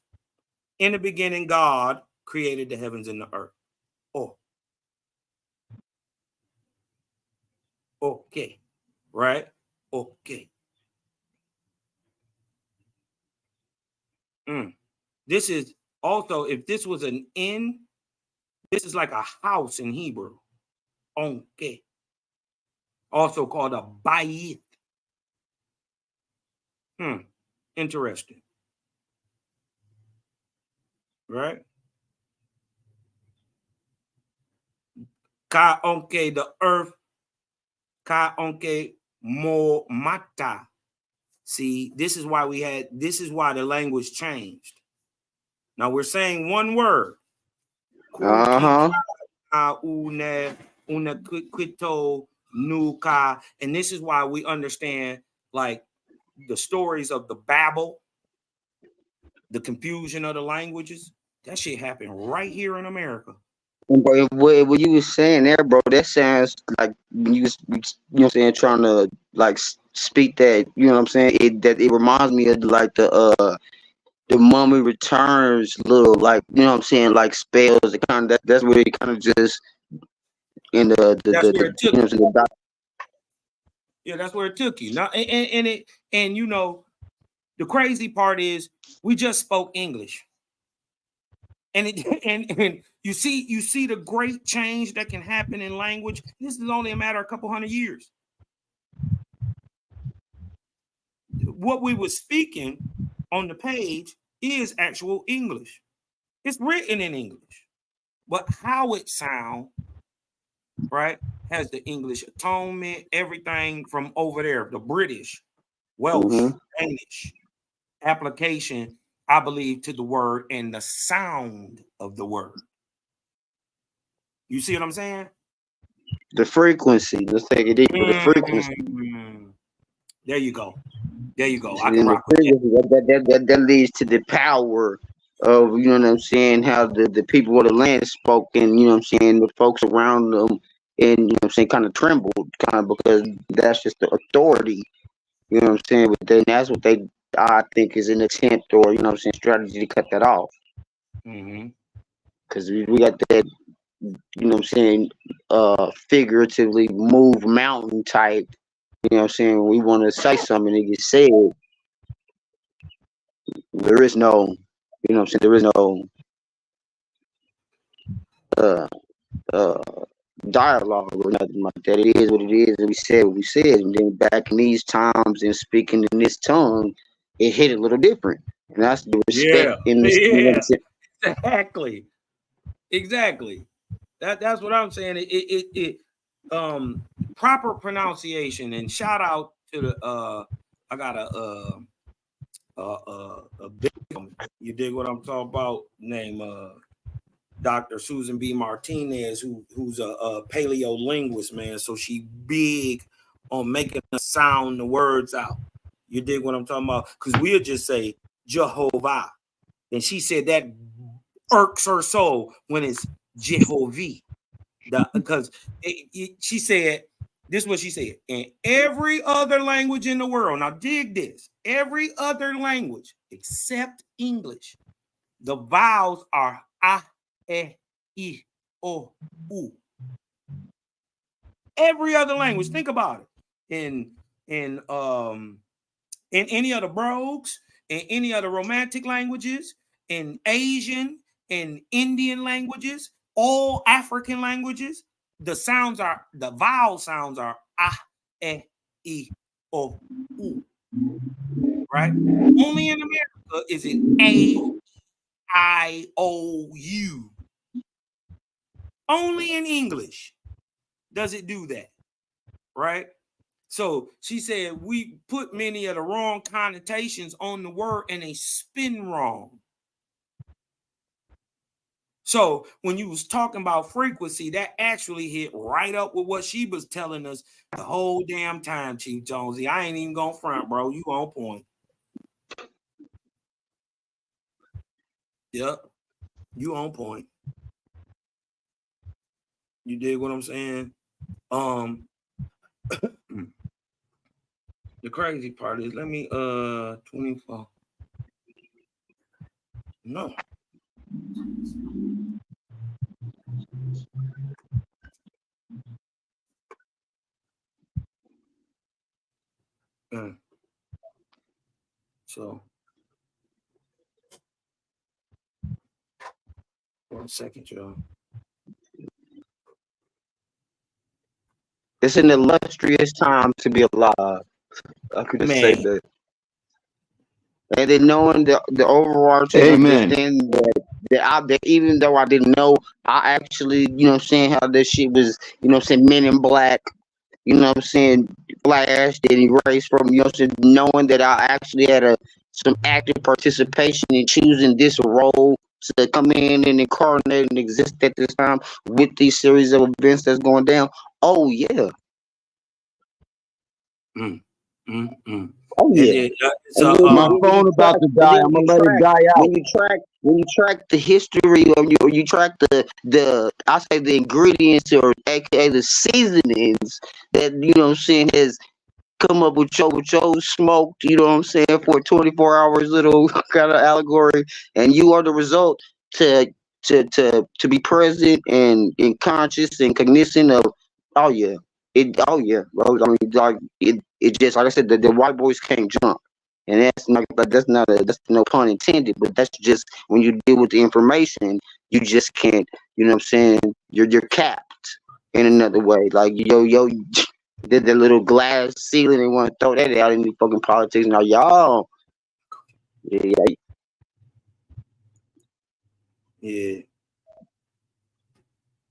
in the beginning, God created the heavens and the earth. Oh. Okay. Right? Okay. This is also, if this was an inn, this is like a house in Hebrew. Onke. Also called a bayit. Interesting. Right? Ka onke, the earth. Ka onke mo mata. See, this is why the language changed. Now we're saying one word. And this is why we understand like the stories of the Babel, the confusion of the languages. That shit happened right here in America. What you was saying there, bro, that sounds like you know what I'm saying, trying to like speak that, you know what I'm saying, it reminds me of like the Mummy Returns little, like, you know what I'm saying, like spells. It kind of that's where it kind of just in the you know what I'm saying, yeah, that's where it took you. Now, and you know, the crazy part is we just spoke English. And you see the great change that can happen in language. This is only a matter of a couple hundred years. What we were speaking on the page is actual English. It's written in English, but how it sounds right? Has the English atonement, everything from over there, the British, Welsh, Danish application, I believe, to the word and the sound of the word. You see what I'm saying? The frequency. Let's take it deeper. The frequency. There you go. There you go. I And can the rock with that. that leads to the power of, you know what I'm saying, how the people of the land spoke, and you know what I'm saying, the folks around them, and you know what I'm saying, kind of trembled, kind of, because that's just the authority, you know what I'm saying. But then that's what they, I think, is an attempt, or you know what I'm saying, strategy to cut that off. Because we got that, you know what I'm saying, figuratively move mountain type. You know what I'm saying? We want to say something, it gets said. There is no, you know what I'm saying, there is no uh dialogue or nothing like that. It is what it is, and we said what we said. And then back in these times and speaking in this tongue, it hit a little different. And that's the respect in this, you know what I'm saying? Exactly. That's what I'm saying. It proper pronunciation, and shout out to the I got a big, you dig what I'm talking about, name Dr. Susan B. Martinez, who's a paleo linguist, man. So she big on making us sound the words out. You dig what I'm talking about? Because we'll just say Jehovah. And she said that irks her soul when it's Jehovih. Because she said, this is what she said. In every other language in the world, now dig this, every other language except English, the vowels are ah, eh, I, o, u. Every other language, think about it. In any other brogues, in any other romantic languages, in Asian and Indian languages, all African languages, the vowel sounds are ah, eh, I, o, u. Right? Only in America is it A, I, O, U. Only in English does it do that, right? So she said we put many of the wrong connotations on the word and they spin wrong. So when you was talking about frequency, that actually hit right up with what she was telling us the whole damn time, Chief Jonesy. I ain't even gonna front, bro. You on point. Yep. You on point. You dig what I'm saying? The crazy part is, let me 24. No. So 1 second, y'all. It's an illustrious time to be alive. I could just say that. And then knowing the overarching understanding that even though I didn't know, I actually, you know what I'm saying, how this shit was, you know what I'm saying, Men in Black, you know what I'm saying, Flash, that erased from, you know what I'm saying, knowing that I actually had some active participation in choosing this role to come in and incarnate and exist at this time with these series of events that's going down. Oh yeah. Oh yeah. My phone about to die. I'm gonna let it die out. When you track the history, or you track the I say the ingredients, or aka the seasonings that, you know what I'm saying, has come up with your smoked, you know what I'm saying, for 24 hours little kind of allegory, and you are the result to be present and conscious and cognizant of. Oh yeah. Bro. I mean, like it just, like I said, the white boys can't jump. And that's no pun intended, but that's just when you deal with the information, you just can't, you know what I'm saying, you're capped in another way. Like yo did the little glass ceiling and want to throw that out in the fucking politics. Now y'all, yeah.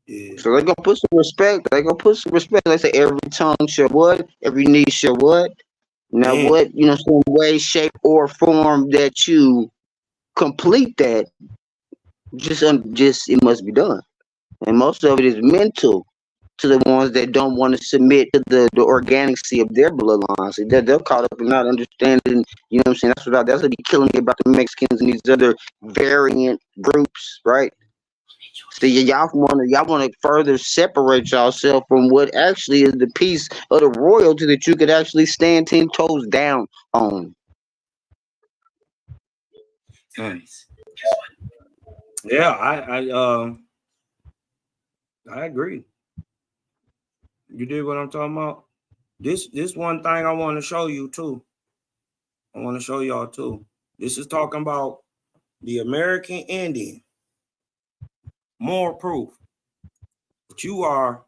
Yeah. So they're gonna put some respect. They're gonna put some respect. They say every tongue shall what? Every knee shall what? Now Man, what, some way, shape, or form that you complete that, just it must be done. And most of it is mental to the ones that don't want to submit to the organicity of their bloodline. See, they're caught up in not understanding, what I'm saying? That's what be killing me about the Mexicans and these other variant groups, right? So y'all wanna further separate yourself from what actually is the piece of the royalty that you could actually stand 10 toes down on. nice. Yeah, I agree. You did what I'm talking about. This one thing I want to show you too. I want to show y'all too. This is talking about the American Indian. More proof that you are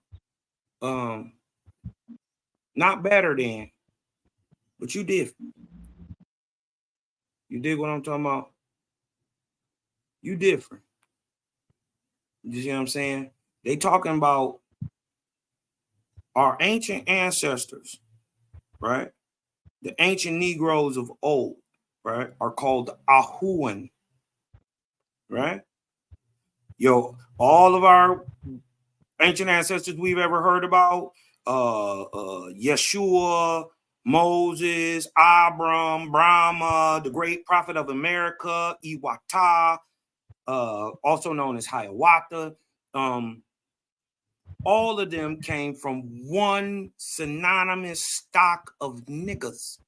not better than, but you different. You dig what I'm talking about? You different. You see what I'm saying? They talking about our ancient ancestors, right? The ancient Negroes of old, right, are called Ahuan, right? All of our ancient ancestors we've ever heard about, Yeshua, Moses, Abram, Brahma, the great prophet of America, Iwata, also known as Hiawatha. All of them came from one synonymous stock of niggas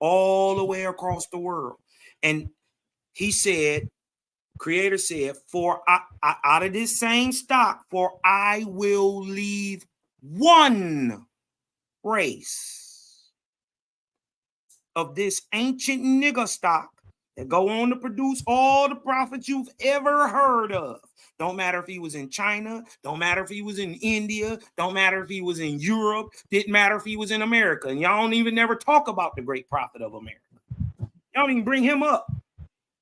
all the way across the world. And he said, Creator said, for out of this same stock, for I will leave one race of this ancient nigger stock that go on to produce all the prophets you've ever heard of. Don't matter if he was in China, don't matter if he was in India, don't matter if he was in Europe, didn't matter if he was in America. And y'all don't even never talk about the great prophet of America. Y'all don't even bring him up.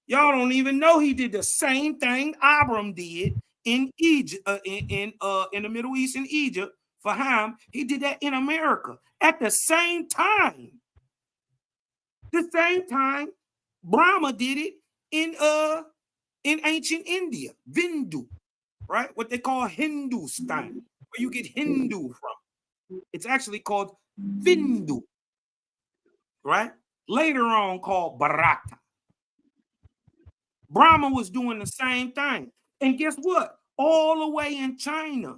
Y'all don't even know he did the same thing Abram did in Egypt, in the Middle East, in Egypt, for Ham. He did that in America at the same time. The same time Brahma did it in ancient India, Vindu, right? What they call Hindustan, where you get Hindu from. It's actually called Vindu, right? Later on called Bharata. Brahma was doing the same thing. And guess what? All the way in China,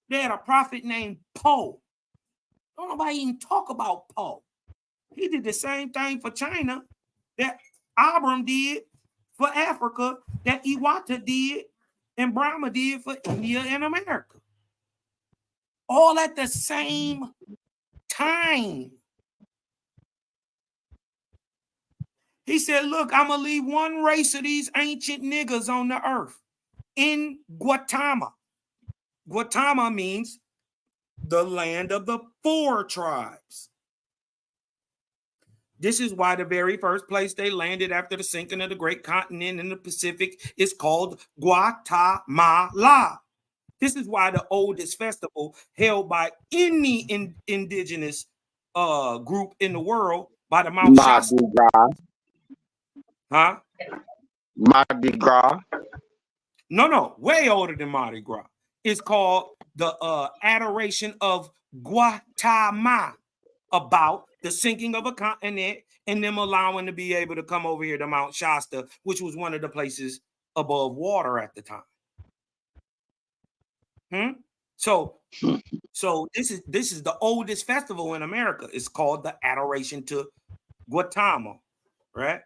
they had a prophet named Po. Don't nobody even talk about Po. He did the same thing for China that Abram did for Africa, that Iwata did and Brahma did for India and America. All at the same time. He said, look, I'm going to leave one race of these ancient niggas on the earth in Guatemala. Guatemala means the land of the four tribes. This is why the very first place they landed after the sinking of the great continent in the Pacific is called Guatemala. This is why the oldest festival held by any indigenous group in the world by the Mount Shasta. Huh? Mardi Gras. No, way older than Mardi Gras. It's called the adoration of Guatemala, about the sinking of a continent and them allowing to be able to come over here to Mount Shasta, which was one of the places above water at the time. So this is the oldest festival in America. It's called the Adoration to Guatemala, right?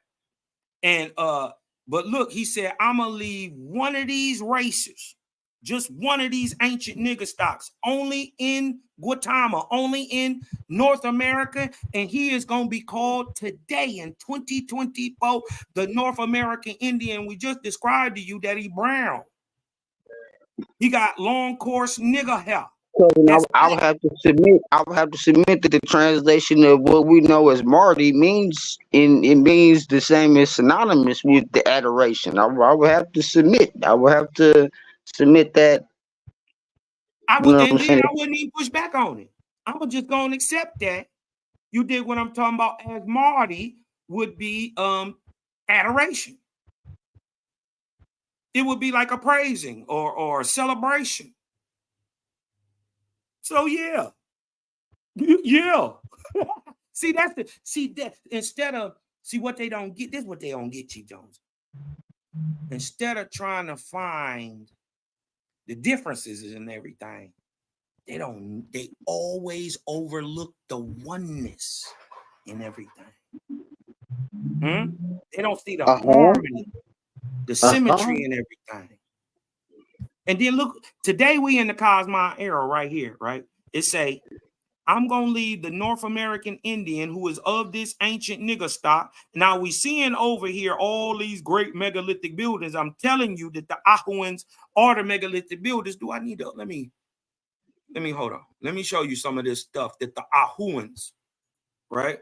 And but look, he said, I'm gonna leave one of these races, just one of these ancient nigger stocks, only in Guatemala, only in North America, and he is gonna be called today in 2024 the North American Indian. We just described to you that he brown. He got long, coarse nigger hair. I would have to submit. I would have to submit that the translation of what we know as Marty means it means the same as synonymous with the adoration. I would have to submit. I would have to submit that. I You would, know what I'm and then saying? I wouldn't even push back on it. I'm just gonna accept that. You did what I'm talking about as Marty would be adoration. It would be like a praising or a celebration. So yeah. Yeah. See, that's the that instead of what they don't get, this is what they don't get, Chief Jones. Instead of trying to find the differences in everything, they always overlook the oneness in everything. They don't see the harmony, the symmetry in everything. And then look, today we in the Cosmos era right here, right? It say, I'm going to leave the North American Indian who is of this ancient nigger stock. Now we seeing over here all these great megalithic buildings. I'm telling you that the Ahuans are the megalithic builders. Do I need to, let me hold on. Let me show you some of this stuff that the Ahuans, right?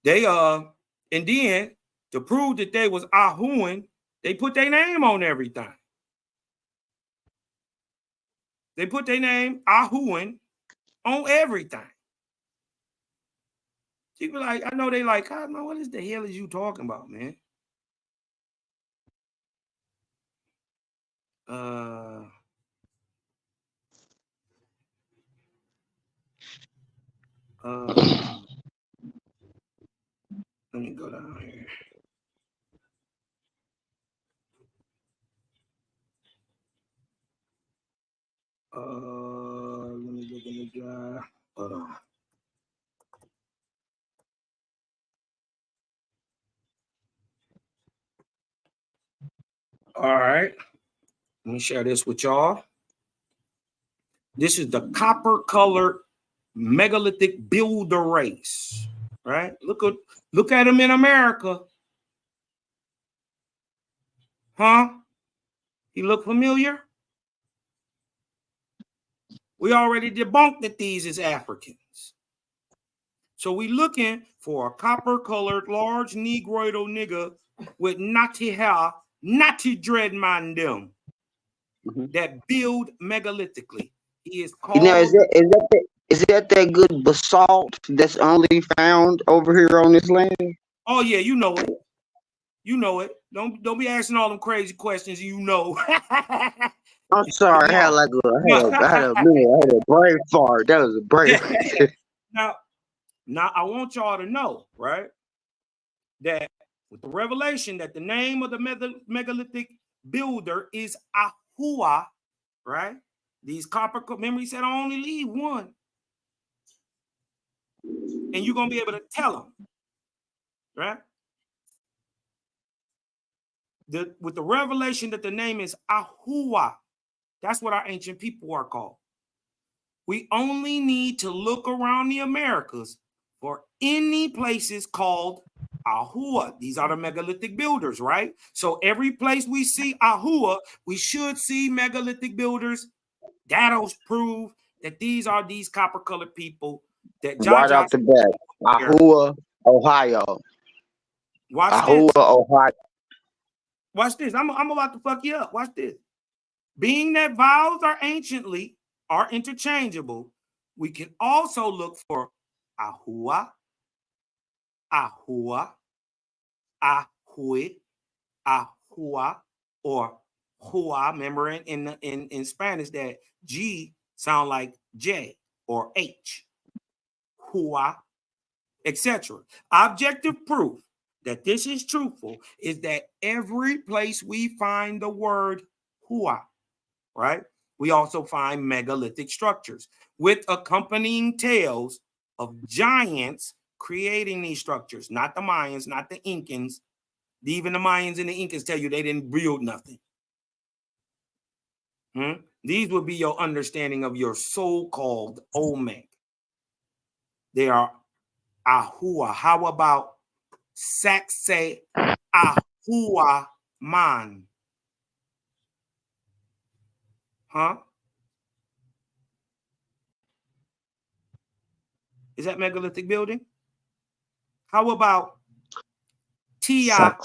They, and then to prove that they was Ahuan, they put their name on everything. They put their name, Ahuan, on everything. People like, I know they like, Cosmo, what is the hell is you talking about, man? Let me go down here. Let me look in the drive. Hold on. All right. Let me share this with y'all. This is the copper-colored megalithic builder race, right? Look at them in America. Huh? He look familiar? We already debunked that these is Africans. So we looking for a copper-colored, large Negroidal nigga with natty hair, natty dread man them that build megalithically. He is called. Now, is that good basalt that's only found over here on this land? Oh yeah, you know it. You know it. Don't be asking all them crazy questions. You know. I'm sorry, I had a brain fart. That was a brain. Now I want y'all to know, right, that with the revelation that the name of the megalithic builder is Ahua, right? These copper, remember he said I only leave one. And you're going to be able to tell them, right? With the revelation that the name is Ahua, that's what our ancient people are called. We only need to look around the Americas for any places called Ahua. These are the megalithic builders, right? So every place we see Ahua, we should see megalithic builders. That'll prove that these are these copper-colored people that Right off the bat, Ahua, Ohio. Watch Ahua, this. Ohio. Watch this. I'm about to fuck you up. Watch this. Being that vowels are interchangeable, we can also look for Ahua, Ahua, Ahui, Ahua, or Hua. Remember in Spanish that G sound like J or H, Hua, etc. Objective proof that this is truthful is that every place we find the word Hua, right, we also find megalithic structures with accompanying tales of giants creating these structures. Not the Mayans, not the Incans. Even the Mayans and the Incans tell you they didn't build nothing. These would be your understanding of your so-called Olmec. They are Ahua. How about Saxe Ahua Man? Huh? Is that megalithic building? How about Tia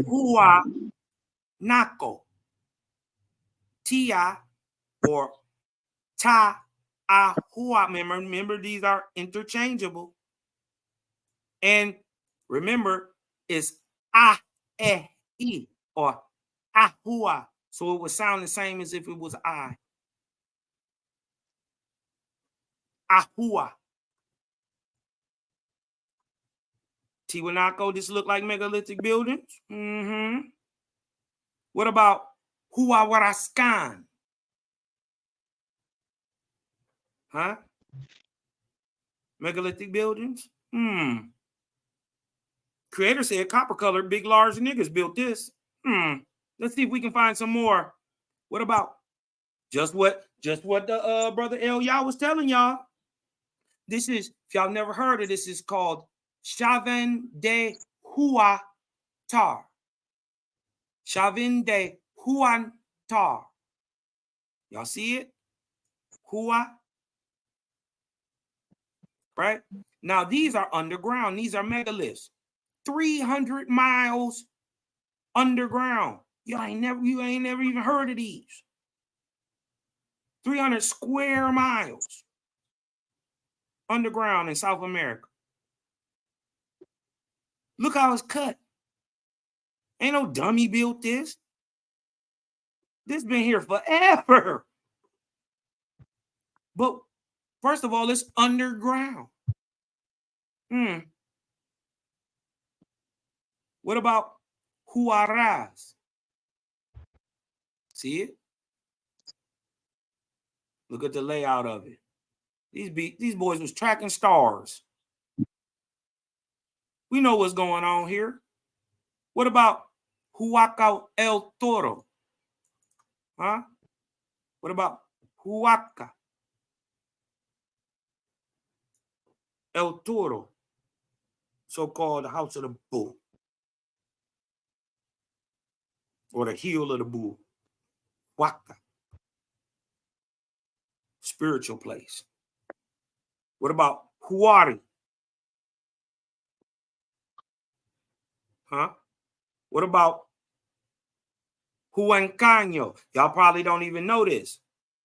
Hua Nako? Tia or Ta Ahua. Remember, these are interchangeable. And remember, it's A-E-I or Ahua. So it would sound the same as if it was I. Ahua. Tiwanaku, this look like megalithic buildings. Mm-hmm. What about Huawaraskan? Huh? Megalithic buildings? Creator said copper colored, big, large niggas built this. Let's see if we can find some more. What about just what the brother El Yah was telling y'all? This is, if y'all never heard of this, is called Chavin de Huantar. Chavin de Huantar. Y'all see it? Hua. Right? Now, these are underground. These are megaliths. 300 miles underground. You ain't never even heard of these. 300 square miles underground in South America. Look how it's cut. Ain't no dummy built this. This been here forever. But first of all, it's underground. What about Huaraz? See it? Look at the layout of it. These boys was tracking stars. We know what's going on here. What about Huaca el Toro? Huh? What about Huaca el Toro? So-called the house of the bull. Or the heel of the bull. Huaca. Spiritual place. What about Huari? Huh? What about Huancaño? Y'all probably don't even know this.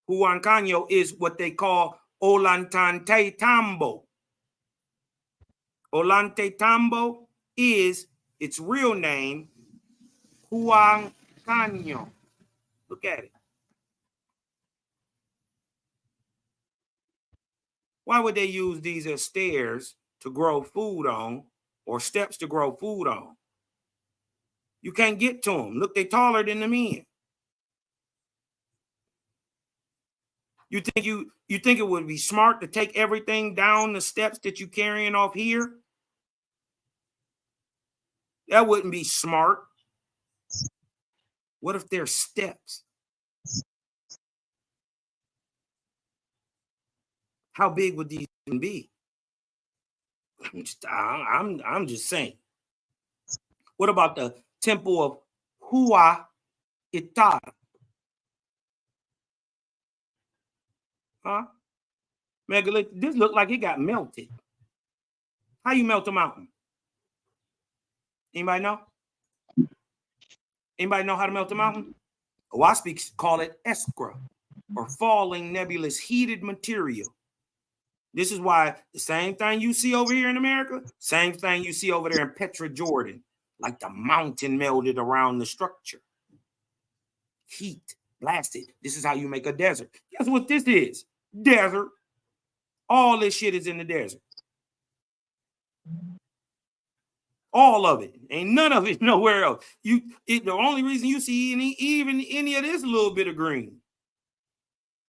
Huancaño is what they call Ollantaytambo. Ollantaytambo is its real name, Huancaño. Look at it. Why would they use these as stairs to grow food on or steps to grow food on? You can't get to them. Look, they're taller than the men. You think it would be smart to take everything down the steps that you're carrying off here? That wouldn't be smart. What if there's steps? How big would these be? I'm just saying. What about the temple of Hua Itara? Huh? Megalith, this looked like it got melted. How you melt a mountain? Anybody know? Anybody know how to melt a mountain? Owaspiks call it eskra, or falling nebulous heated material. This is why the same thing you see over here in America, same thing you see over there in Petra, Jordan, like the mountain melted around the structure. Heat, blasted. This is how you make a desert. Guess what this is? Desert. All this shit is in the desert. All of it. Ain't none of it nowhere else. The only reason you see any of this little bit of green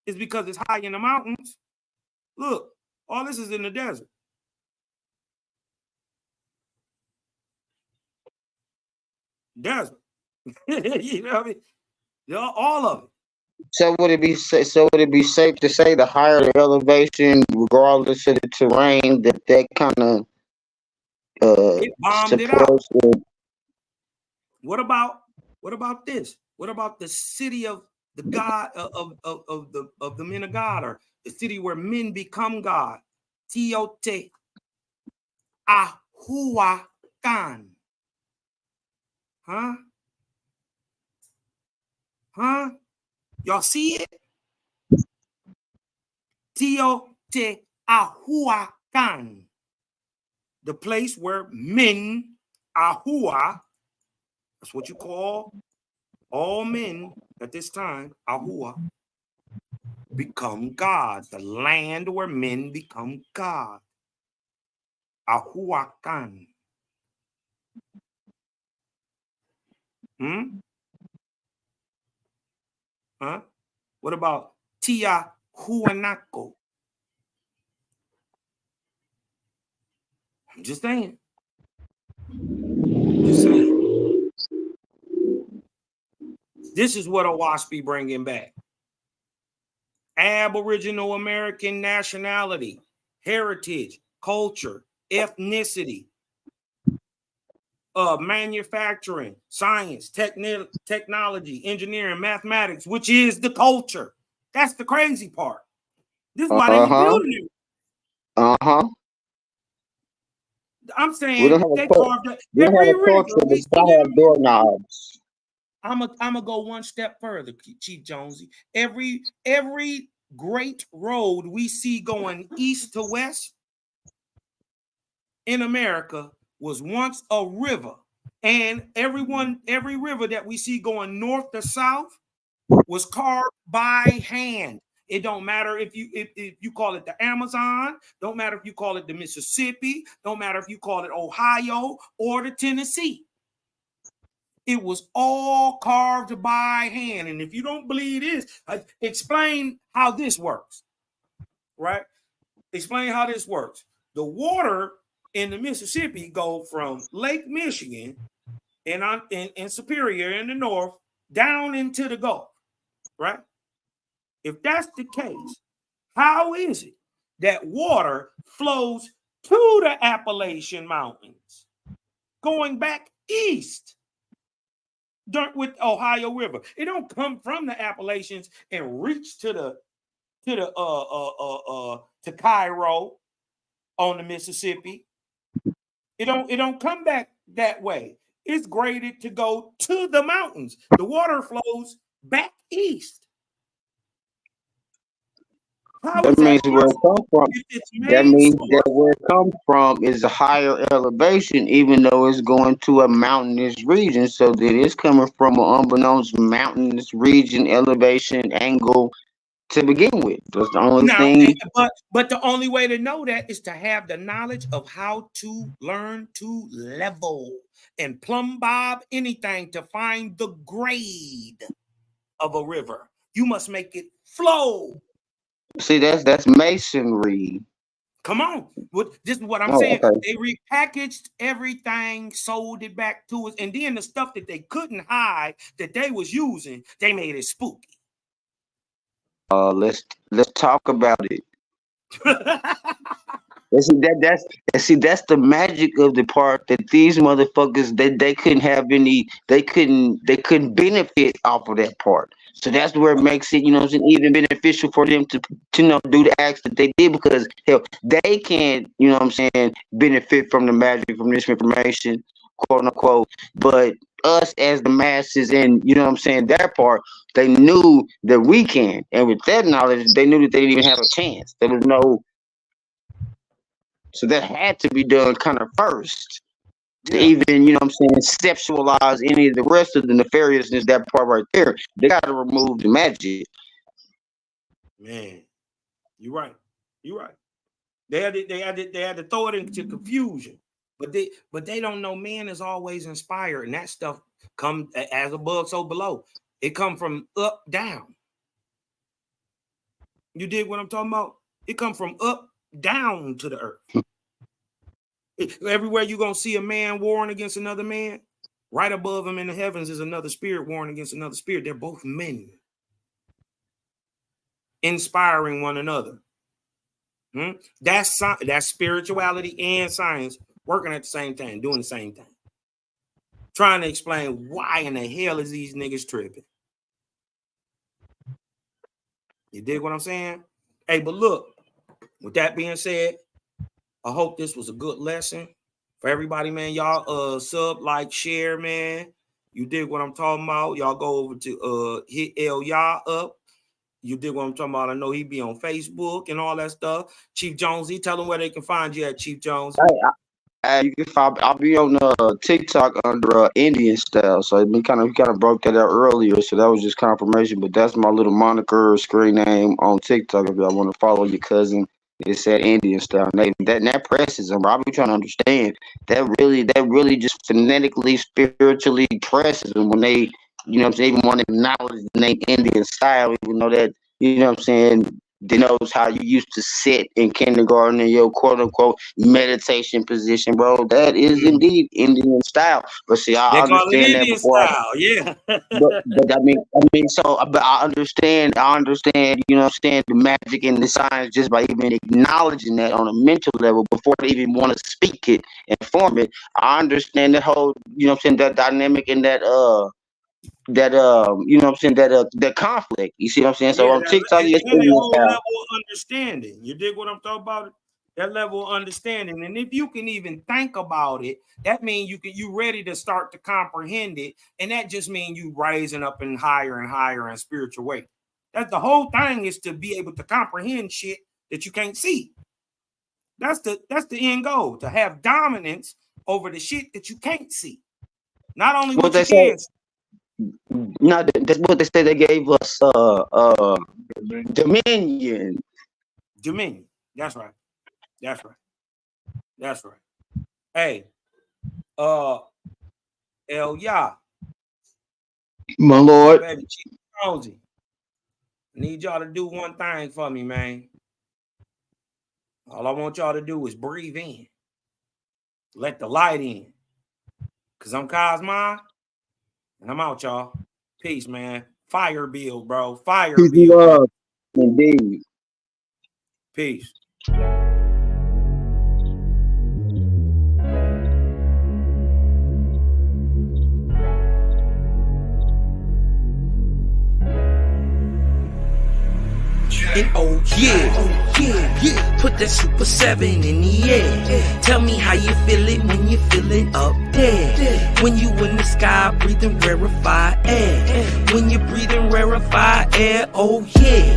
is because it's high in the mountains. Look, all this is in the desert. Desert. You know what I mean? All of it. So would it be safe to say the higher the elevation, regardless of the terrain, that kind of it bombed it out. it? What about this? What about the city of the God of the men of God, or the city where men become God? Teote Ahuacan. Huh? Y'all see it? Teotihuacan, the place where men, Ahua, that's what you call all men at this time, Ahua, become gods. The land where men become God. Ahuacan. Huh? What about Tiahuanaco? I'm just saying. Just saying. This is what Owaspy bringing back. Aboriginal American nationality, heritage, culture, ethnicity, manufacturing, science, technology, engineering, mathematics, which is the culture. That's the crazy part. This is why they were building it. I'm saying they carved up every river. We see have doorknobs. I'm gonna go one step further, Chief Jonesy. Every great road we see going east to west in America was once a river, and every river that we see going north to south was carved by hand. It don't matter if you call it the Amazon, don't matter if you call it the Mississippi, don't matter if you call it Ohio or the Tennessee. It was all carved by hand. And if you don't believe this, explain how this works, right? Explain how this works. The water in the Mississippi go from Lake Michigan and Superior in the north down into the Gulf, right? If that's the case, how is it that water flows to the Appalachian Mountains going back east with Ohio River? It don't come from the Appalachians and reach to Cairo on the Mississippi. It don't come back that way. It's graded to go to the mountains. The water flows back east. That means where it comes from. That means that where it comes from is a higher elevation, even though it's going to a mountainous region. So that it's coming from an unbeknownst mountainous region, elevation, angle to begin with. That's the only thing. But the only way to know that is to have the knowledge of how to learn to level and plumb bob anything to find the grade of a river. You must make it flow. See, that's masonry. Come on. This is what I'm saying. Okay. They repackaged everything, sold it back to us, and then the stuff that they couldn't hide that they was using, they made it spooky. Let's talk about it. That's the magic of the part that these motherfuckers they couldn't have any, they couldn't benefit off of that part. So that's where it makes it, even beneficial for them to do the acts that they did, because hell, they can't, benefit from the magic, from this information, quote unquote. But us as the masses and that part, they knew that we can. And with that knowledge, they knew that they didn't even have a chance. There was no. So that had to be done kind of first to even, conceptualize any of the rest of the nefariousness, that part right there. They got to remove the magic. Man, you're right. You're right. They had to throw it into confusion. But they don't know man is always inspired, and that stuff come as above, so below. It come from up, down. You dig what I'm talking about? It come from up, down to the earth. Everywhere you're going to see a man warring against another man, right above him in the heavens is another spirit warring against another spirit. They're both men inspiring one another. That's spirituality and science working at the same time, doing the same thing. Trying to explain why in the hell is these niggas tripping. You dig what I'm saying? Hey, but look, with that being said, I hope this was a good lesson for everybody, man. Y'all sub, like, share, man. You dig what I'm talking about? Y'all go over to hit El Ya up You dig what I'm talking about? I know he be on Facebook and all that stuff. Chief Jonesy, tell them where they can find you at, Chief Jones. You can find, I'll be on TikTok under Indian style. So we kind of broke that out earlier. So that was just confirmation. But that's my little moniker screen name on TikTok. If y'all want to follow your cousin, it's that Indian style. And that presses them. Bro, I be trying to understand that really just phonetically, spiritually presses them when they, you know what I'm saying, even want to acknowledge the name Indian style, even though that, you know what I'm saying, denotes how you used to sit in kindergarten in your quote unquote meditation position, bro. That is indeed Indian style. But see, I They call it understand that Indian before. style, yeah. But I mean, so but I understand, you know what I'm saying, the magic and the science just by even acknowledging that on a mental level before they even want to speak it and form it. I understand that whole, you know what I'm saying, that dynamic and that you know what I'm saying, that conflict. You see what I'm saying? So on TikTok, and yes, that whole level of understanding. You dig what I'm talking about? That level of understanding. And if you can even think about it, that means you ready to start to comprehend it. And that just means you rising up in higher and higher in spiritual way. That's the whole thing, is to be able to comprehend shit that you can't see. That's the end goal, to have dominance over the shit that you can't see. Not only what you can see. No, that's what they say. They gave us dominion. Dominion. That's right. Hey, El Ya. My lord. Baby, Chief Jonesy. I need y'all to do one thing for me, man. All I want y'all to do is breathe in. Let the light in. Because I'm Cosmo. And I'm out, y'all. Peace, man. Fire build, bro. Fire build. Indeed. Peace. And oh yeah, put that Super 7 in the air. Tell me how you feeling when you're feeling up there. When you in the sky breathing rarefied air. When you're breathing rarefied air, oh yeah.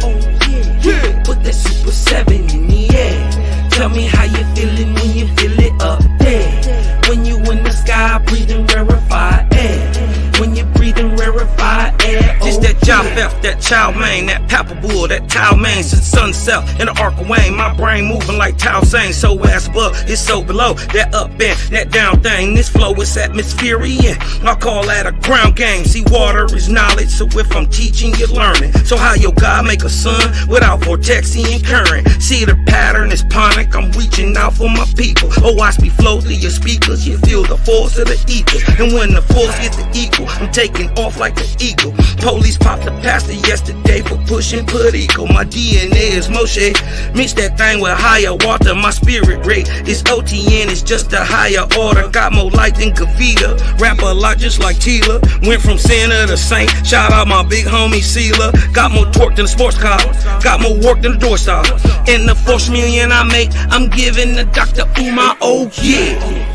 Put that Super 7 in the air. Tell me how you feeling when you feel it up there. When you in the sky breathing rarefied air. When you're breathing rarefied air, oh, it's that Japheth, that Chow Mein, that Papa Bull, that Tao Mein, since sun south in the Arc of Wayne. My brain moving like Tao Sang, so ass above, it's so below. That up and that down thing, this flow is atmospherian. I call that a ground game. See, water is knowledge, so if I'm teaching, you're learning. So how your God make a sun without vortexing current? See, the pattern is panic, I'm reaching out for my people. Oh, watch me flow through your speakers, you feel the force of the ether. And when the force hits the equal, I'm taking off like an eagle. Police popped the pastor yesterday for pushing Puerto. My DNA is Moshe. Mix that thing with higher water. My spirit rate is OTN. It's just a higher order. Got more light than Kavita. Rap a lot just like Tila. Went from sinner to saint. Shout out my big homie Sela. Got more torque than a sports car. Got more work than a door star. And the 4 million I make, I'm giving the Dr. Umar. Oh yeah.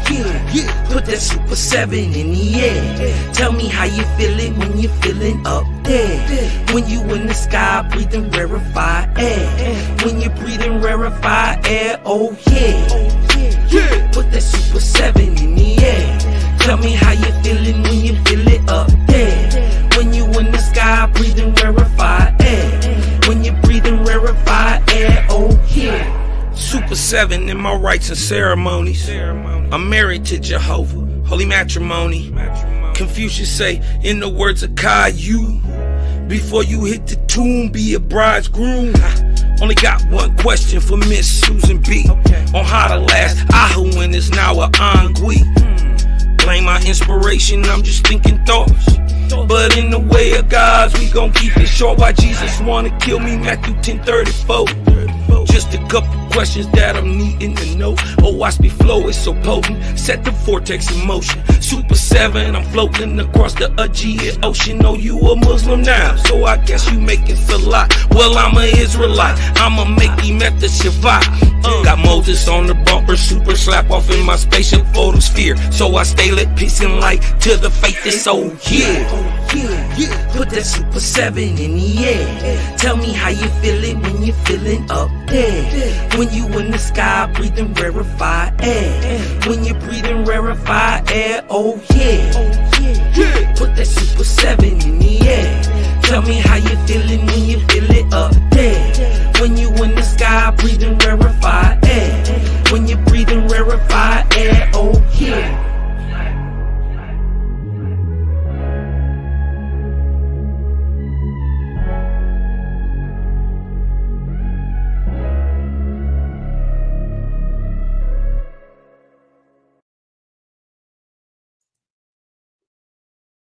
Put that Super 7 in the air. Tell me how you feeling when you're feeling up there. When you in the sky breathing rarefied air. When you're breathing rarefied air, oh yeah. Put that Super 7 in the air. Tell me how you feeling when you feel it up there. When you in the sky breathing rarefied air. When you're breathing rarefied air, oh yeah. Super 7 in my rites and ceremonies. I'm married to Jehovah, holy matrimony. Confucius say, in the words of Caillou, before you hit the tomb, be a bridegroom. Only got one question for Miss Susan B. On how to last Ahu when it's now a Angui. Blame my inspiration, I'm just thinking thoughts. But in the way of God's, we gon' keep it short. Why Jesus wanna kill me, Matthew 10:34. Just a couple questions that I'm needing to know. Oh, watch me flow, it's so potent. Set the vortex in motion. Super 7, I'm floating across the Aegean Ocean. Oh, you a Muslim now, so I guess you making salat. Well, I'm an Israelite, I'ma make him at the Shabbat. Got Moses on the bumper, super slap off in my spaceship photosphere. So I stay lit, peace and light to the faithless. Oh yeah, put that Super 7 in the air. Tell me how you feeling when you're feeling up there. When you in the sky breathing rarefied air. When you're breathing rarefied air, oh yeah. Put that Super 7 in the air.